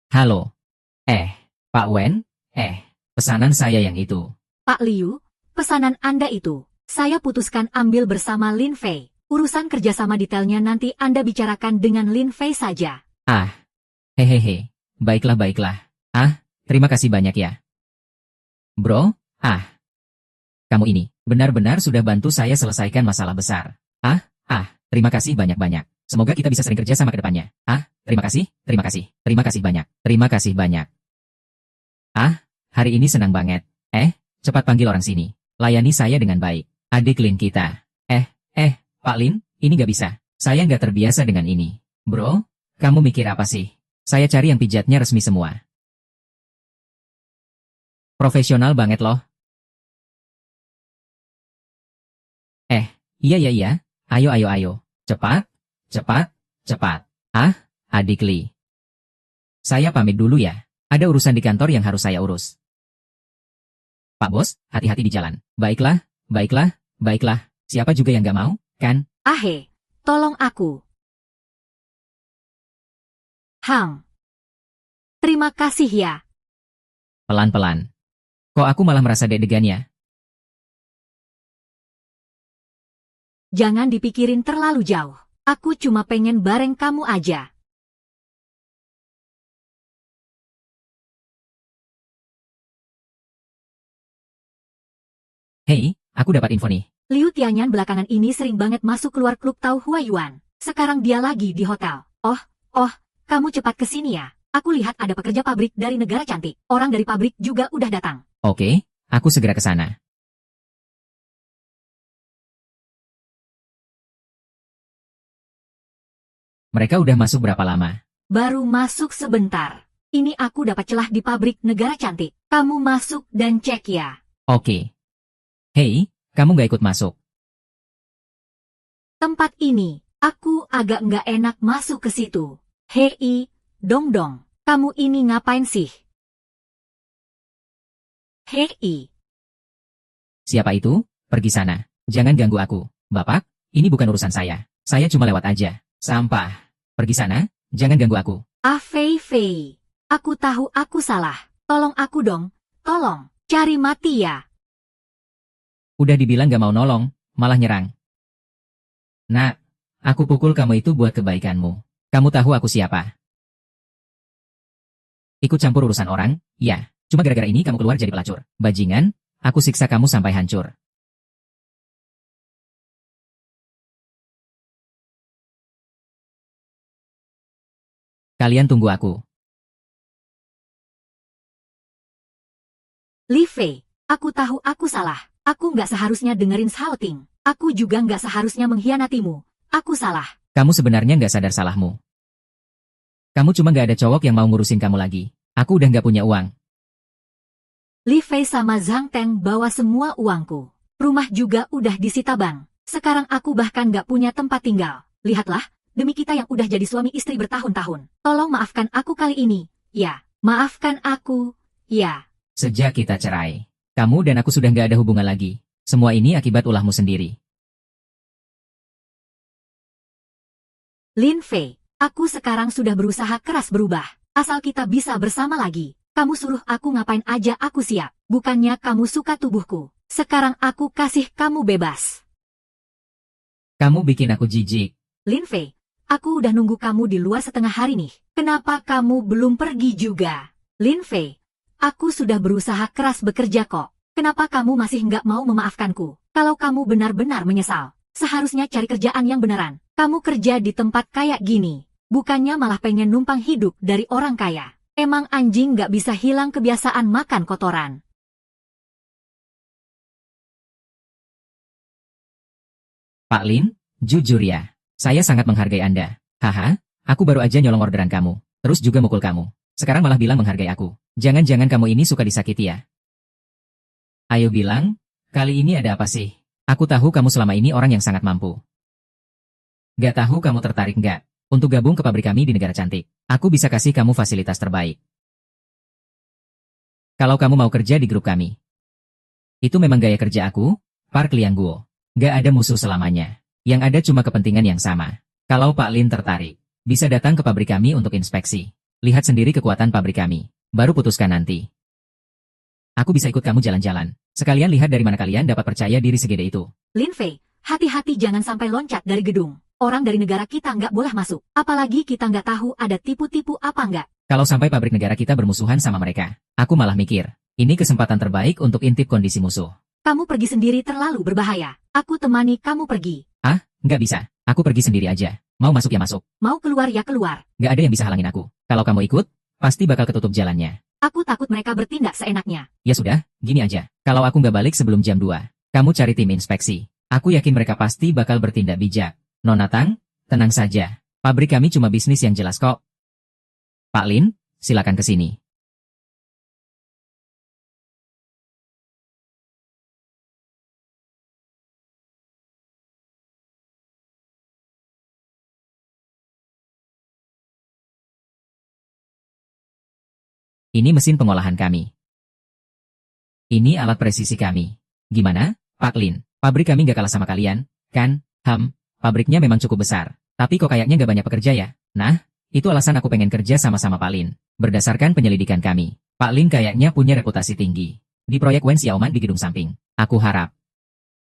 Halo. Pak Wen? Pesanan saya yang itu. Pak Liu, pesanan Anda itu, saya putuskan ambil bersama Lin Fei. Urusan kerjasama detailnya nanti Anda bicarakan dengan Lin Fei saja. Hehehe. Baiklah. Terima kasih banyak ya. Bro, kamu ini benar-benar sudah bantu saya selesaikan masalah besar. Terima kasih banyak-banyak. Semoga kita bisa sering kerja sama ke depannya. Terima kasih banyak. Terima kasih banyak. Hari ini senang banget. Cepat panggil orang sini. Layani saya dengan baik. Adik Lin kita. Pak Lin, ini gak bisa. Saya nggak terbiasa dengan ini. Bro, kamu mikir apa sih? Saya cari yang pijatnya resmi semua. Profesional banget loh. Iya. Ayo. Cepat, cepat. Ah, adik Li. Saya pamit dulu ya. Ada urusan di kantor yang harus saya urus. Pak Bos, hati-hati di jalan. Baiklah. Siapa juga yang nggak mau, kan? Ahe, tolong aku. Hang. Terima kasih ya. Pelan-pelan. Kok aku malah merasa deg-degan ya? Jangan dipikirin terlalu jauh. Aku cuma pengen bareng kamu aja. Hei, aku dapat info nih. Liu Tianyan belakangan ini sering banget masuk keluar klub Tau Huayuan. Sekarang dia lagi di hotel. Oh, kamu cepat ke sini ya. Aku lihat ada pekerja pabrik dari negara cantik. Orang dari pabrik juga udah datang. Oke, aku segera ke sana. Mereka udah masuk berapa lama? Baru masuk sebentar. Ini aku dapat celah di pabrik negara cantik. Kamu masuk dan cek ya. Oke. Hei, kamu nggak ikut masuk. Tempat ini, aku agak nggak enak masuk ke situ. Hei, dong, kamu ini ngapain sih? Hei, Siapa itu? Pergi sana. Jangan ganggu aku. Bapak, ini bukan urusan saya. Saya cuma lewat aja. Sampah. Pergi sana, jangan ganggu aku. Fei Fei. Aku tahu aku salah. Tolong aku dong. Tolong, cari mati ya. Udah dibilang gak mau nolong, malah nyerang. Nak, aku pukul kamu itu buat kebaikanmu. Kamu tahu aku siapa? Ikut campur urusan orang? Ya, cuma gara-gara ini kamu keluar jadi pelacur. Bajingan, aku siksa kamu sampai hancur. Kalian tunggu aku. Li Fei, aku tahu aku salah. Aku nggak seharusnya dengerin Shaoting. Aku juga nggak seharusnya mengkhianatimu. Aku salah. Kamu sebenarnya nggak sadar salahmu. Kamu cuma nggak ada cowok yang mau ngurusin kamu lagi. Aku udah nggak punya uang. Li Fei sama Zhang Teng bawa semua uangku. Rumah juga udah disita bank. Sekarang aku bahkan nggak punya tempat tinggal. Lihatlah, demi kita yang udah jadi suami istri bertahun-tahun. Tolong maafkan aku kali ini. Ya, maafkan aku. Ya. Sejak kita cerai, kamu dan aku sudah nggak ada hubungan lagi. Semua ini akibat ulahmu sendiri. Lin Fei, aku sekarang sudah berusaha keras berubah. Asal kita bisa bersama lagi. Kamu suruh aku ngapain aja aku siap. Bukannya kamu suka tubuhku. Sekarang aku kasih kamu bebas. Kamu bikin aku jijik. Lin Fei, aku udah nunggu kamu di luar setengah hari nih. Kenapa kamu belum pergi juga? Lin Fei, aku sudah berusaha keras bekerja kok. Kenapa kamu masih nggak mau memaafkanku? Kalau kamu benar-benar menyesal, seharusnya cari kerjaan yang beneran. Kamu kerja di tempat kayak gini. Bukannya malah pengen numpang hidup dari orang kaya. Emang anjing nggak bisa hilang kebiasaan makan kotoran. Pak Lin, jujur ya, saya sangat menghargai Anda. Haha, aku baru aja nyolong orderan kamu, terus juga mukul kamu. Sekarang malah bilang menghargai aku. Jangan-jangan kamu ini suka disakiti ya? Ayo bilang, kali ini ada apa sih? Aku tahu kamu selama ini orang yang sangat mampu. Gak tahu kamu tertarik nggak untuk gabung ke pabrik kami di negara cantik? Aku bisa kasih kamu fasilitas terbaik. Kalau kamu mau kerja di grup kami. Itu memang gaya kerja aku, Park Liang Guo. Gak ada musuh selamanya. Yang ada cuma kepentingan yang sama. Kalau Pak Lin tertarik, bisa datang ke pabrik kami untuk inspeksi. Lihat sendiri kekuatan pabrik kami. Baru putuskan nanti. Aku bisa ikut kamu jalan-jalan. Sekalian lihat dari mana kalian dapat percaya diri segede itu. Lin Fei, hati-hati jangan sampai loncat dari gedung. Orang dari negara kita nggak boleh masuk. Apalagi kita nggak tahu ada tipu-tipu apa nggak. Kalau sampai pabrik negara kita bermusuhan sama mereka, aku malah mikir, ini kesempatan terbaik untuk intip kondisi musuh. Kamu pergi sendiri terlalu berbahaya. Aku temani kamu pergi. Ah, nggak bisa. Aku pergi sendiri aja. Mau masuk ya masuk. Mau keluar ya keluar. Nggak ada yang bisa halangin aku. Kalau kamu ikut, pasti bakal ketutup jalannya. Aku takut mereka bertindak seenaknya. Ya sudah, gini aja. Kalau aku nggak balik sebelum jam 2, kamu cari tim inspeksi. Aku yakin mereka pasti bakal bertindak bijak. Nona Tang, Tenang saja. Pabrik kami cuma bisnis yang jelas kok. Pak Lin, silakan ke sini. Ini mesin pengolahan kami. Ini alat presisi kami. Gimana, Pak Lin? Pabrik kami nggak kalah sama kalian, kan? Pabriknya memang cukup besar. Tapi kok kayaknya nggak banyak pekerja ya? Nah, itu alasan aku pengen kerja sama-sama Pak Lin. Berdasarkan penyelidikan kami, Pak Lin kayaknya punya reputasi tinggi. Di proyek Wen Xiaoman di gedung samping. Aku harap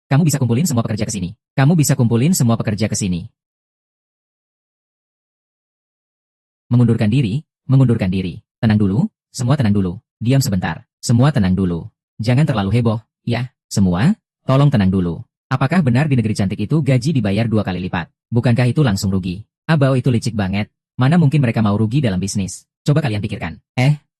kamu bisa kumpulin semua pekerja ke sini. Kamu bisa kumpulin semua pekerja ke sini. Mengundurkan diri. Tenang dulu, semua tenang dulu. Diam sebentar. Semua tenang dulu. Jangan terlalu heboh, ya, semua. Tolong tenang dulu. Apakah benar di negeri cantik itu gaji dibayar 2 kali lipat? Bukankah itu langsung rugi? Abau itu licik banget. Mana mungkin mereka mau rugi dalam bisnis? Coba kalian pikirkan.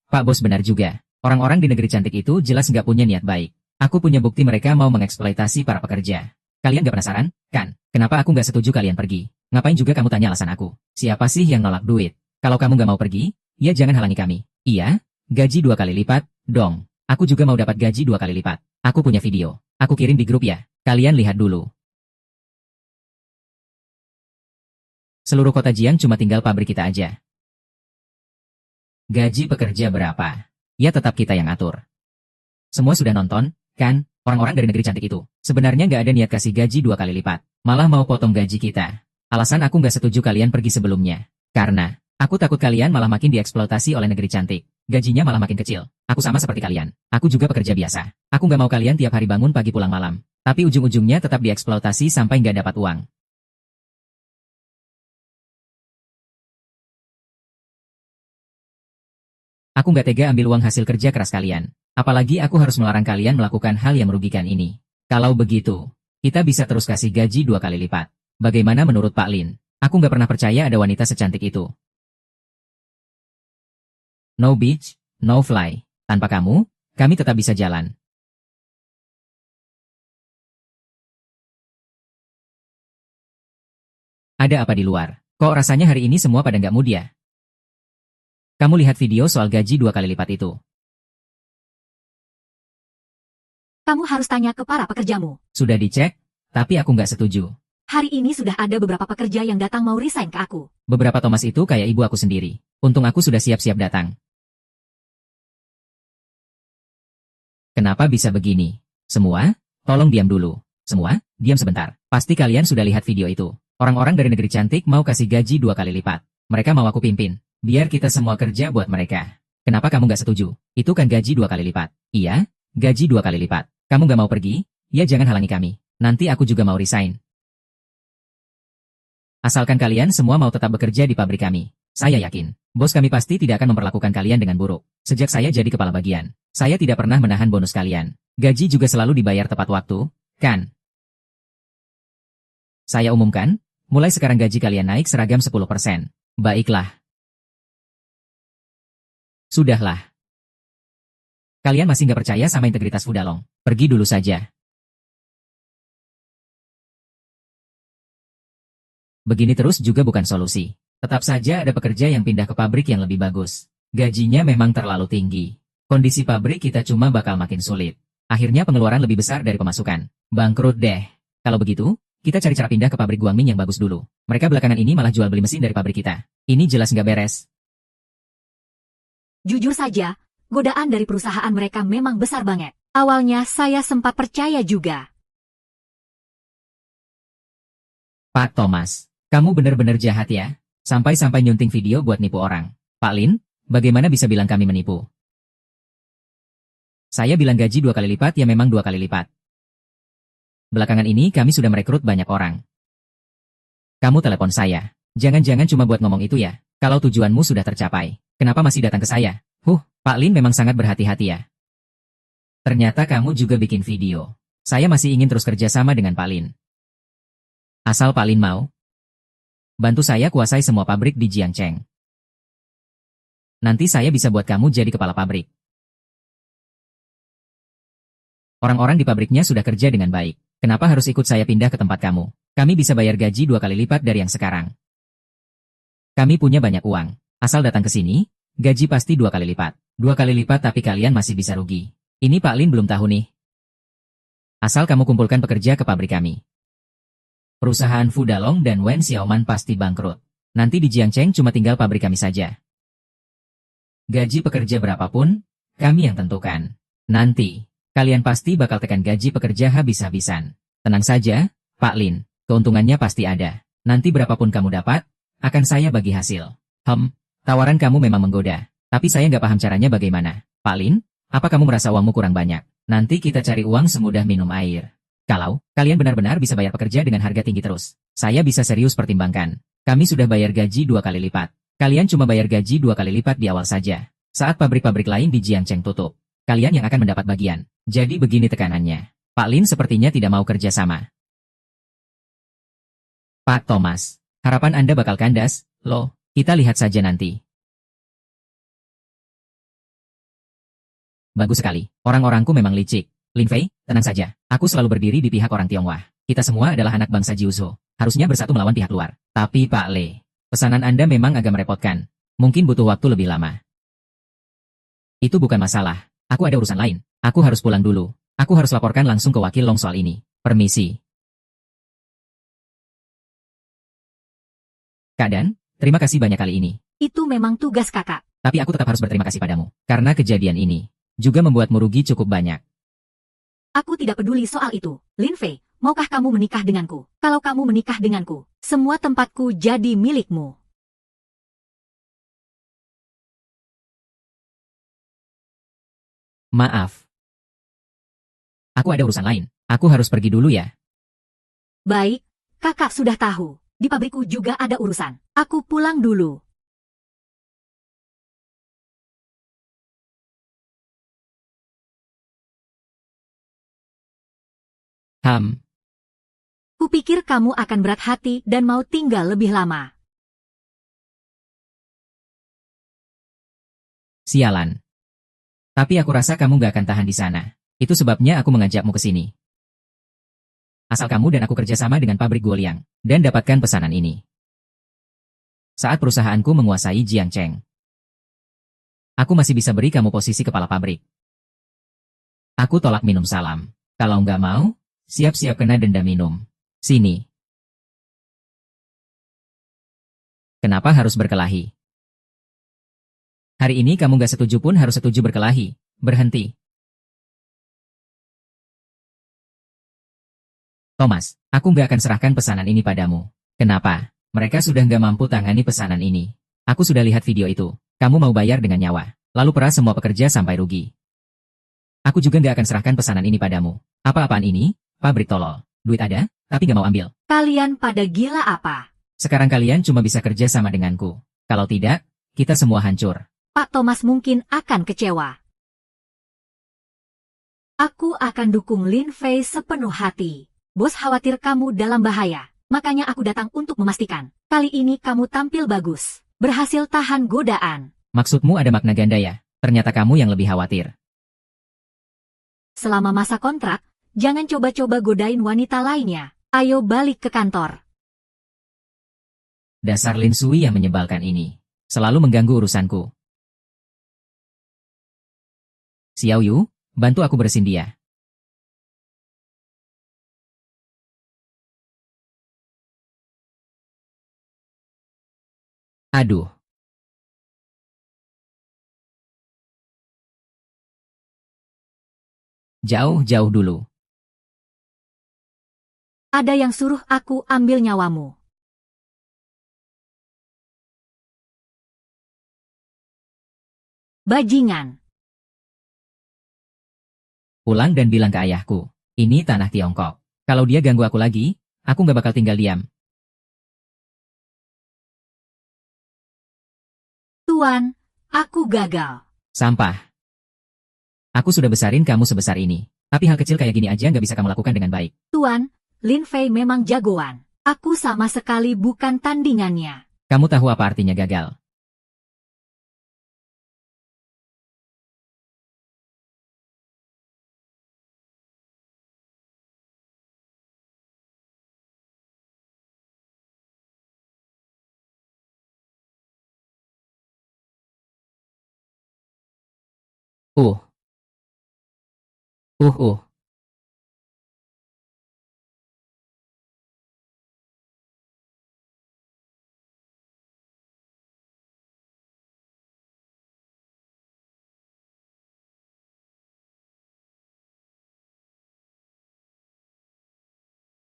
Pak Bos benar juga. Orang-orang di negeri cantik itu jelas nggak punya niat baik. Aku punya bukti mereka mau mengeksploitasi para pekerja. Kalian nggak penasaran, kan? Kenapa aku nggak setuju kalian pergi? Ngapain juga kamu tanya alasan aku? Siapa sih yang nolak duit? Kalau kamu nggak mau pergi, ya jangan halangi kami. Iya, gaji 2 kali lipat, dong. Aku juga mau dapat gaji 2 kali lipat. Aku punya video. Aku kirim di grup ya. Kalian lihat dulu. Seluruh kota Jiang cuma tinggal pabrik kita aja. Gaji pekerja berapa? Ya tetap kita yang atur. Semua sudah nonton, kan? Orang-orang dari negeri cantik itu. Sebenarnya nggak ada niat kasih gaji 2 kali lipat. Malah mau potong gaji kita. Alasan aku nggak setuju kalian pergi sebelumnya. Karena aku takut kalian malah makin dieksploitasi oleh negeri cantik. Gajinya malah makin kecil. Aku sama seperti kalian. Aku juga pekerja biasa. Aku nggak mau kalian tiap hari bangun pagi pulang malam. Tapi ujung-ujungnya tetap dieksploitasi sampai nggak dapat uang. Aku nggak tega ambil uang hasil kerja keras kalian. Apalagi aku harus melarang kalian melakukan hal yang merugikan ini. Kalau begitu, kita bisa terus kasih gaji 2 kali lipat. Bagaimana menurut Pak Lin? Aku nggak pernah percaya ada wanita secantik itu. No beach, no fly. Tanpa kamu, kami tetap bisa jalan. Ada apa di luar? Kok rasanya hari ini semua pada nggak mood ya? Kamu lihat video soal gaji 2 kali lipat itu. Kamu harus tanya ke para pekerjamu. Sudah dicek, tapi aku nggak setuju. Hari ini sudah ada beberapa pekerja yang datang mau resign ke aku. Beberapa Thomas itu kayak ibu aku sendiri. Untung aku sudah siap-siap datang. Kenapa bisa begini? Semua, tolong diam dulu. Semua, diam sebentar. Pasti kalian sudah lihat video itu. Orang-orang dari negeri cantik mau kasih gaji 2 kali lipat. Mereka mau aku pimpin. Biar kita semua kerja buat mereka. Kenapa kamu nggak setuju? Itu kan gaji 2 kali lipat. Iya, gaji 2 kali lipat. Kamu nggak mau pergi? Ya jangan halangi kami. Nanti aku juga mau resign. Asalkan kalian semua mau tetap bekerja di pabrik kami. Saya yakin, bos kami pasti tidak akan memperlakukan kalian dengan buruk. Sejak saya jadi kepala bagian, saya tidak pernah menahan bonus kalian. Gaji juga selalu dibayar tepat waktu, kan? Saya umumkan, mulai sekarang gaji kalian naik seragam 10%. Baiklah. Sudahlah. Kalian masih nggak percaya sama integritas Fudalong? Pergi dulu saja. Begini terus juga bukan solusi. Tetap saja ada pekerja yang pindah ke pabrik yang lebih bagus. Gajinya memang terlalu tinggi. Kondisi pabrik kita cuma bakal makin sulit. Akhirnya pengeluaran lebih besar dari pemasukan. Bangkrut deh. Kalau begitu, kita cari cara pindah ke pabrik Guangming yang bagus dulu. Mereka belakangan ini malah jual beli mesin dari pabrik kita. Ini jelas nggak beres. Jujur saja, godaan dari perusahaan mereka memang besar banget. Awalnya saya sempat percaya juga. Pak Thomas, kamu benar-benar jahat ya. Sampai-sampai nyunting video buat nipu orang. Pak Lin, bagaimana bisa bilang kami menipu? Saya bilang gaji 2 kali lipat ya memang 2 kali lipat. Belakangan ini kami sudah merekrut banyak orang. Kamu telepon saya. Jangan-jangan cuma buat ngomong itu ya. Kalau tujuanmu sudah tercapai, kenapa masih datang ke saya? Pak Lin memang sangat berhati-hati ya. Ternyata kamu juga bikin video. Saya masih ingin terus kerja sama dengan Pak Lin. Asal Pak Lin mau. Bantu saya kuasai semua pabrik di Jiangcheng. Nanti saya bisa buat kamu jadi kepala pabrik. Orang-orang di pabriknya sudah kerja dengan baik. Kenapa harus ikut saya pindah ke tempat kamu? Kami bisa bayar gaji 2 kali lipat dari yang sekarang. Kami punya banyak uang. Asal datang ke sini, gaji pasti 2 kali lipat. 2 kali lipat tapi kalian masih bisa rugi. Ini Pak Lin belum tahu nih. Asal kamu kumpulkan pekerja ke pabrik kami. Perusahaan Fudalong dan Wen Xiaoman pasti bangkrut. Nanti di Jiangcheng cuma tinggal pabrik kami saja. Gaji pekerja berapapun, kami yang tentukan. Nanti, kalian pasti bakal tekan gaji pekerja habis-habisan. Tenang saja, Pak Lin, keuntungannya pasti ada. Nanti berapapun kamu dapat, akan saya bagi hasil. Tawaran kamu memang menggoda, tapi saya nggak paham caranya bagaimana. Pak Lin, apa kamu merasa uangmu kurang banyak? Nanti kita cari uang semudah minum air. Kalau kalian benar-benar bisa bayar pekerja dengan harga tinggi terus, saya bisa serius pertimbangkan. Kami sudah bayar gaji 2 kali lipat. Kalian cuma bayar gaji 2 kali lipat di awal saja. Saat pabrik-pabrik lain di Jiangcheng tutup, kalian yang akan mendapat bagian. Jadi begini tekanannya. Pak Lin sepertinya tidak mau kerja sama. Pak Thomas, harapan Anda bakal kandas, loh. Kita lihat saja nanti. Bagus sekali. Orang-orangku memang licik. Lin Fei, tenang saja. Aku selalu berdiri di pihak orang Tionghoa. Kita semua adalah anak bangsa Jiuzhou. Harusnya bersatu melawan pihak luar. Tapi Pak Le, pesanan Anda memang agak merepotkan. Mungkin butuh waktu lebih lama. Itu bukan masalah. Aku ada urusan lain. Aku harus pulang dulu. Aku harus laporkan langsung ke wakil Long soal ini. Permisi. Kak Dan, terima kasih banyak kali ini. Itu memang tugas kakak. Tapi aku tetap harus berterima kasih padamu. Karena kejadian ini juga membuatmu rugi cukup banyak. Aku tidak peduli soal itu. Lin Fei, maukah kamu menikah denganku? Kalau kamu menikah denganku, semua tempatku jadi milikmu. Maaf. Aku ada urusan lain. Aku harus pergi dulu ya. Baik, kakak sudah tahu. Di pabrikku juga ada urusan. Aku pulang dulu. Kupikir kamu akan berat hati dan mau tinggal lebih lama. Sialan. Tapi aku rasa kamu gak akan tahan di sana. Itu sebabnya aku mengajakmu ke sini. Asal kamu dan aku kerjasama dengan pabrik Guoliang, dan dapatkan pesanan ini. Saat perusahaanku menguasai Jiangcheng, aku masih bisa beri kamu posisi kepala pabrik. Aku tolak minum salam. Kalau nggak mau, siap-siap kena denda minum. Sini. Kenapa harus berkelahi? Hari ini kamu nggak setuju pun harus setuju berkelahi. Berhenti. Thomas, aku nggak akan serahkan pesanan ini padamu. Kenapa? Mereka sudah nggak mampu tangani pesanan ini. Aku sudah lihat video itu. Kamu mau bayar dengan nyawa. Lalu peras semua pekerja sampai rugi. Aku juga nggak akan serahkan pesanan ini padamu. Apa-apaan ini? Pabrik tolol. Duit ada, tapi nggak mau ambil. Kalian pada gila apa? Sekarang kalian cuma bisa kerja sama denganku. Kalau tidak, kita semua hancur. Pak Thomas mungkin akan kecewa. Aku akan dukung Lin Fei sepenuh hati. Bos khawatir kamu dalam bahaya. Makanya aku datang untuk memastikan. Kali ini kamu tampil bagus. Berhasil tahan godaan. Maksudmu ada makna ganda ya? Ternyata kamu yang lebih khawatir. Selama masa kontrak, jangan coba-coba godain wanita lainnya. Ayo balik ke kantor. Dasar Lin Sui yang menyebalkan ini. Selalu mengganggu urusanku. Xiao Yu, bantu aku bersihin dia. Aduh. Jauh-jauh dulu. Ada yang suruh aku ambil nyawamu. Bajingan. Pulang dan bilang ke ayahku. Ini tanah Tiongkok. Kalau dia ganggu aku lagi, aku nggak bakal tinggal diam. Tuan, aku gagal. Sampah. Aku sudah besarin kamu sebesar ini. Tapi hal kecil kayak gini aja nggak bisa kamu lakukan dengan baik. Tuan, Lin Fei memang jagoan. Aku sama sekali bukan tandingannya. Kamu tahu apa artinya gagal? Uh, uh, uh.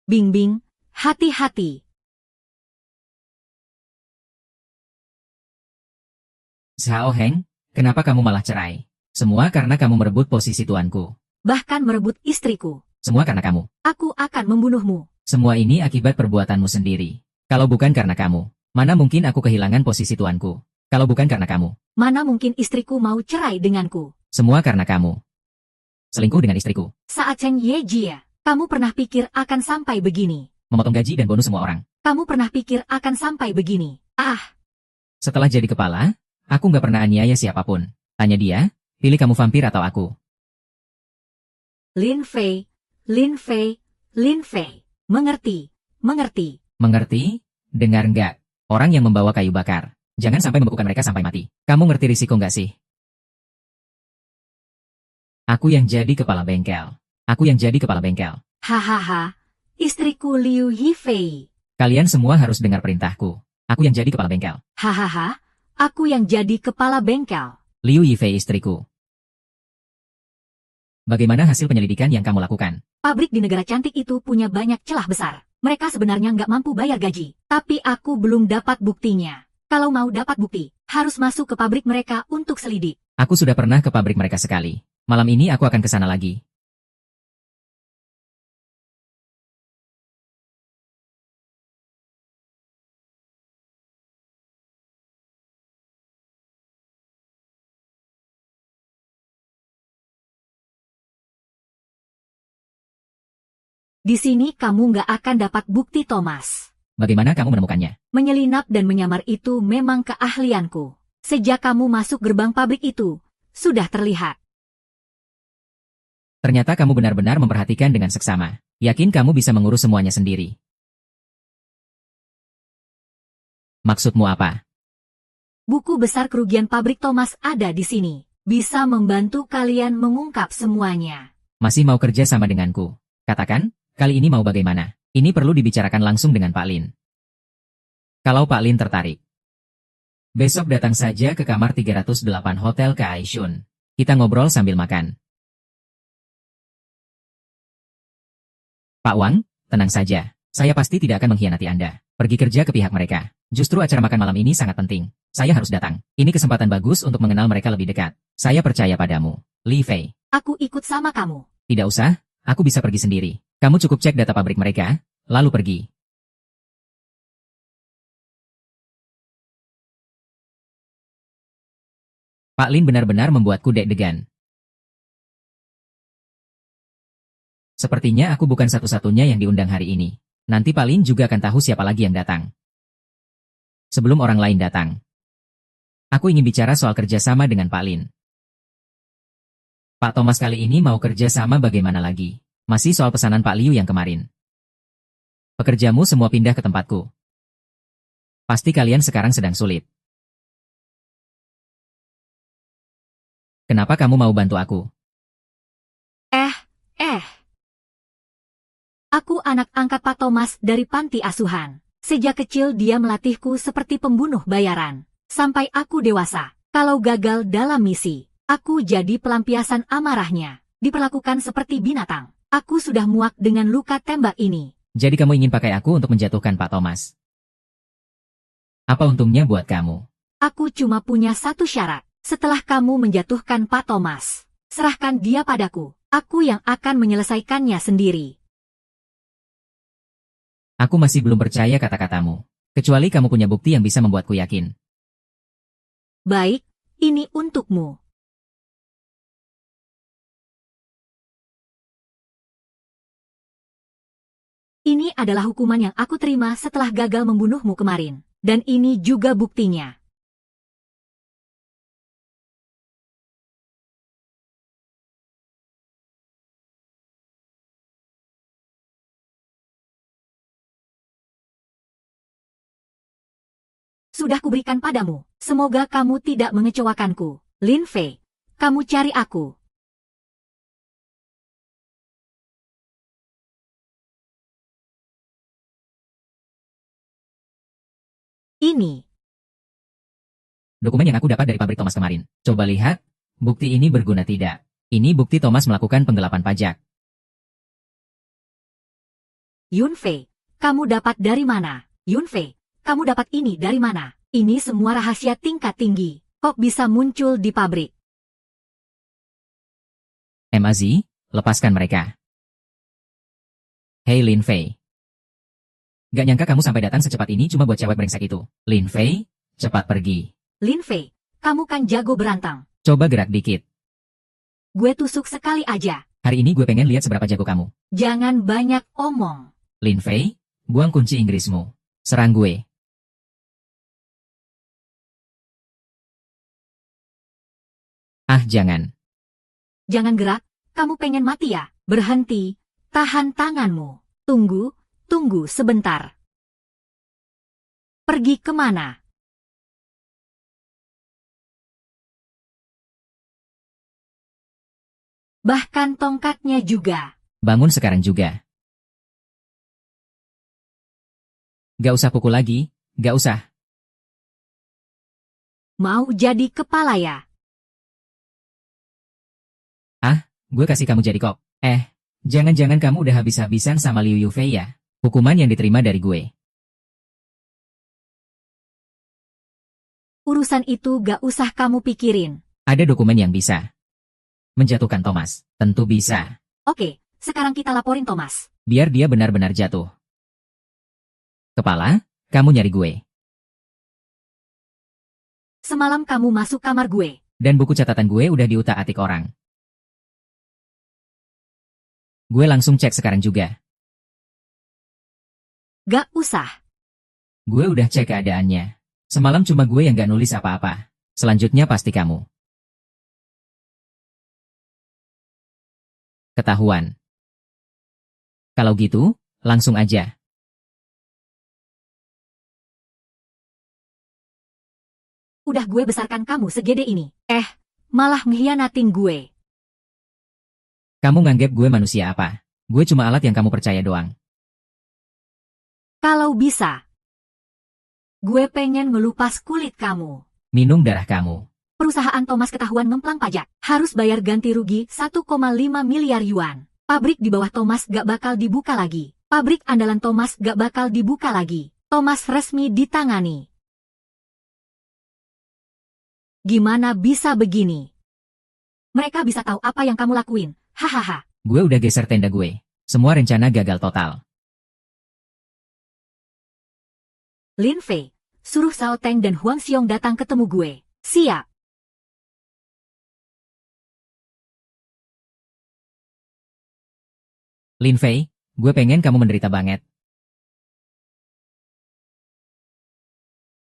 Bingbing, hati-hati. Xiao Heng, kenapa kamu malah cerai? Semua karena kamu merebut posisi tuanku. Bahkan merebut istriku. Semua karena kamu. Aku akan membunuhmu. Semua ini akibat perbuatanmu sendiri. Kalau bukan karena kamu, mana mungkin aku kehilangan posisi tuanku? Kalau bukan karena kamu, Mana mungkin istriku mau cerai denganku? semua karena kamu. Selingkuh dengan istriku, Saat Cheng Yejia, kamu pernah pikir akan sampai begini? memotong gaji dan bonus semua orang. Kamu pernah pikir akan sampai begini? Ah, Setelah jadi kepala, aku nggak pernah aniaya siapapun. Tanya dia, pilih kamu vampir atau aku. Lin Fei, Lin Fei, Lin Fei. Mengerti, mengerti. Mengerti? Dengar nggak? Orang yang membawa kayu bakar. Jangan sampai membekukan mereka sampai mati. Kamu ngerti risiko nggak sih? Aku yang jadi kepala bengkel. Aku yang jadi kepala bengkel. Hahaha, istriku Liu Yifei. Kalian semua harus dengar perintahku. Aku yang jadi kepala bengkel. Hahaha, aku yang jadi kepala bengkel. Liu Yifei istriku. Bagaimana hasil penyelidikan yang kamu lakukan? Pabrik di negara cantik itu punya banyak celah besar. Mereka sebenarnya nggak mampu bayar gaji. Tapi aku belum dapat buktinya. Kalau mau dapat bukti, harus masuk ke pabrik mereka untuk selidik. Aku sudah pernah ke pabrik mereka sekali. Malam ini aku akan ke sana lagi. Di sini kamu nggak akan dapat bukti, Thomas. Bagaimana kamu menemukannya? Menyelinap dan menyamar itu memang keahlianku. Sejak kamu masuk gerbang pabrik itu, sudah terlihat. Ternyata kamu benar-benar memperhatikan dengan seksama. Yakin kamu bisa mengurus semuanya sendiri. Maksudmu apa? Buku besar kerugian pabrik Thomas ada di sini. Bisa membantu kalian mengungkap semuanya. Masih mau kerja sama denganku? Katakan, kali ini mau bagaimana? Ini perlu dibicarakan langsung dengan Pak Lin. Kalau Pak Lin tertarik. Besok datang saja ke kamar 308 Hotel Kaishun. Kita ngobrol sambil makan. Pak Wang, tenang saja. Saya pasti tidak akan mengkhianati Anda. Pergi kerja ke pihak mereka. Justru acara makan malam ini sangat penting. Saya harus datang. Ini kesempatan bagus untuk mengenal mereka lebih dekat. Saya percaya padamu. Li Fei. Aku ikut sama kamu. Tidak usah, aku bisa pergi sendiri. Kamu cukup cek data pabrik mereka, lalu pergi. Pak Lin benar-benar membuatku deg-degan. Sepertinya aku bukan satu-satunya yang diundang hari ini. Nanti Pak Lin juga akan tahu siapa lagi yang datang. Sebelum orang lain datang. Aku ingin bicara soal kerjasama dengan Pak Lin. Pak Thomas kali ini mau kerjasama bagaimana lagi? Masih soal pesanan Pak Liu yang kemarin. Pekerjamu semua pindah ke tempatku. Pasti kalian sekarang sedang sulit. Kenapa kamu mau bantu aku? Aku anak angkat Pak Thomas dari panti asuhan. Sejak kecil dia melatihku seperti pembunuh bayaran. Sampai aku dewasa. Kalau gagal dalam misi, aku jadi pelampiasan amarahnya. Diperlakukan seperti binatang. Aku sudah muak dengan luka tembak ini. Jadi kamu ingin pakai aku untuk menjatuhkan Pak Thomas? Apa untungnya buat kamu? Aku cuma punya satu syarat. Setelah kamu menjatuhkan Pak Thomas, serahkan dia padaku. Aku yang akan menyelesaikannya sendiri. Aku masih belum percaya kata-katamu. Kecuali kamu punya bukti yang bisa membuatku yakin. Baik, ini untukmu. Ini adalah hukuman yang aku terima setelah gagal membunuhmu kemarin. Dan ini juga buktinya. Sudah kuberikan padamu. Semoga kamu tidak mengecewakanku. Lin Fei, kamu cari aku. Ini. Dokumen yang aku dapat dari pabrik Thomas kemarin. Coba lihat, bukti ini berguna tidak? Ini bukti Thomas melakukan penggelapan pajak. Yunfei, kamu dapat dari mana? Yunfei, kamu dapat ini dari mana? Ini semua rahasia tingkat tinggi. Kok bisa muncul di pabrik? Mazi, lepaskan mereka. Hei Lin Fei. Gak nyangka kamu sampai datang secepat ini cuma buat cewek brengsek itu. Lin Fei, cepat pergi. Lin Fei, kamu kan jago berantang. Coba gerak dikit. Gue tusuk sekali aja. Hari ini gue pengen lihat seberapa jago kamu. Jangan banyak omong. Lin Fei, buang kunci Inggrismu. Serang gue. Ah, jangan. Jangan gerak, kamu pengen mati ya? Berhenti, tahan tanganmu. Tunggu sebentar. Pergi kemana? Bahkan tongkatnya juga. Bangun sekarang juga. Gak usah pukul lagi, gak usah. Mau jadi kepala ya? Gue kasih kamu jadi kok. Jangan-jangan kamu udah habis-habisan sama Liu Yufei ya? Hukuman yang diterima dari gue. Urusan itu gak usah kamu pikirin. Ada dokumen yang bisa menjatuhkan Thomas. Tentu bisa. Oke, sekarang kita laporin Thomas. Biar dia benar-benar jatuh. Kepala, kamu nyari gue. Semalam kamu masuk kamar gue. Dan buku catatan gue udah diutak-atik orang. Gue langsung cek sekarang juga. Gak usah. Gue udah cek keadaannya. Semalam cuma gue yang gak nulis apa-apa. Selanjutnya pasti kamu. Ketahuan. Kalau gitu, langsung aja. Udah gue besarkan kamu segede ini. Malah ngehianatin gue. Kamu nganggep gue manusia apa? Gue cuma alat yang kamu percaya doang. Kalau bisa. Gue pengen ngelupas kulit kamu. Minum darah kamu. Perusahaan Thomas ketahuan ngemplang pajak. Harus bayar ganti rugi 1,5 miliar yuan. Pabrik di bawah Thomas gak bakal dibuka lagi. Pabrik andalan Thomas gak bakal dibuka lagi. Thomas resmi ditangani. Gimana bisa begini? Mereka bisa tahu apa yang kamu lakuin. Hahaha. Gue udah geser tenda gue. Semua rencana gagal total. Lin Fei, suruh Sao Teng dan Huang Xiong datang ketemu gue. Siap. Lin Fei, gue pengen kamu menderita banget.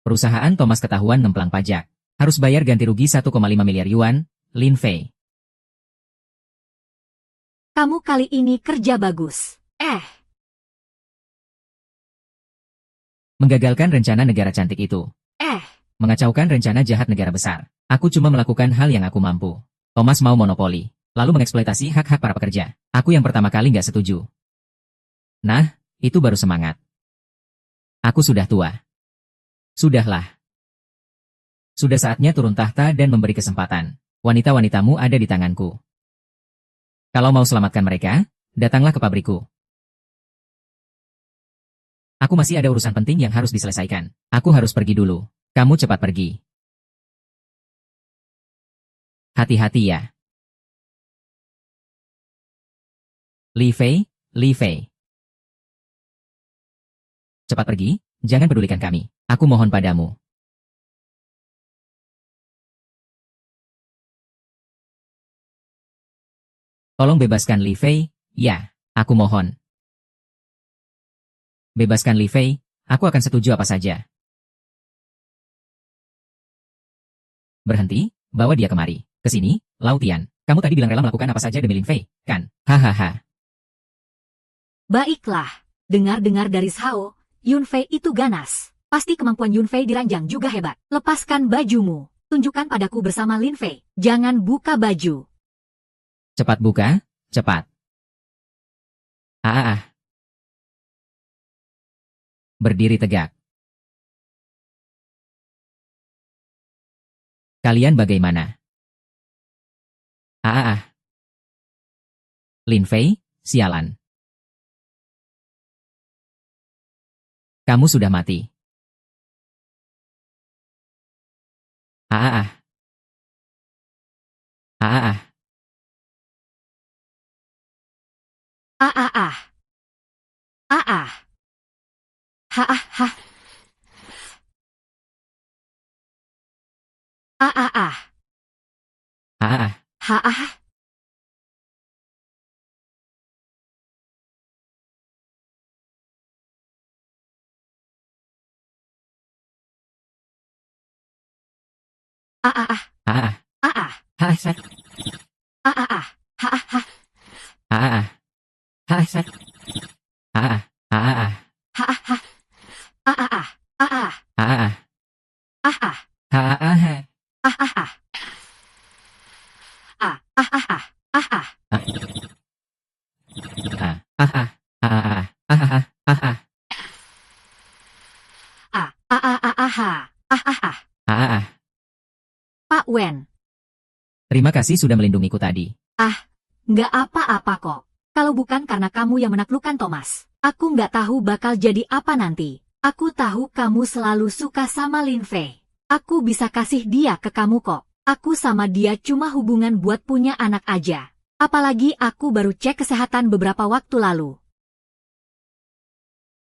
Perusahaan Thomas ketahuan ngemplang pajak. Harus bayar ganti rugi 1,5 miliar yuan, Lin Fei. Kamu kali ini kerja bagus. Menggagalkan rencana negara cantik itu. Mengacaukan rencana jahat negara besar. Aku cuma melakukan hal yang aku mampu. Thomas mau monopoli, lalu mengeksploitasi hak-hak para pekerja. Aku yang pertama kali nggak setuju. Nah, itu baru semangat. Aku sudah tua. Sudahlah. Sudah saatnya turun tahta dan memberi kesempatan. Wanita-wanitamu ada di tanganku. Kalau mau selamatkan mereka, datanglah ke pabrikku. Aku masih ada urusan penting yang harus diselesaikan. Aku harus pergi dulu. Kamu cepat pergi. Hati-hati ya. Li Fei, Li Fei. Cepat pergi, jangan pedulikan kami. Aku mohon padamu. Tolong bebaskan Li Fei, ya, aku mohon. Bebaskan Li Fei, aku akan setuju apa saja. Berhenti, bawa dia kemari. Ke sini, Lautian. Kamu tadi bilang rela melakukan apa saja demi Lin Fei, kan? Hahaha. Baiklah. Dengar-dengar dari Sao, Yunfei itu ganas. Pasti kemampuan Yunfei diranjang juga hebat. Lepaskan bajumu. Tunjukkan padaku bersama Lin Fei. Jangan buka baju. Cepat buka, cepat. Berdiri tegak. Kalian bagaimana? Lin Fei, sialan. Kamu sudah mati. Ah. Ah. Ha. Pak Wen. Terima kasih sudah melindungiku tadi. Nggak apa-apa kok. Kalau bukan karena kamu yang menaklukkan Thomas, aku nggak tahu bakal jadi apa nanti. Aku tahu kamu selalu suka sama Lin Fei. Aku bisa kasih dia ke kamu kok. Aku sama dia cuma hubungan buat punya anak aja. Apalagi aku baru cek kesehatan beberapa waktu lalu.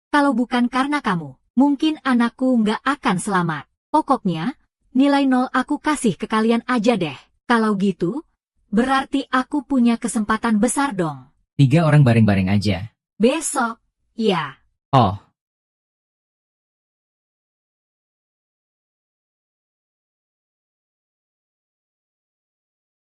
Kalau bukan karena kamu, mungkin anakku nggak akan selamat. Pokoknya, nilai 0 aku kasih ke kalian aja deh. Kalau gitu, berarti aku punya kesempatan besar dong. 3 orang bareng-bareng aja. Besok, ya. Oh.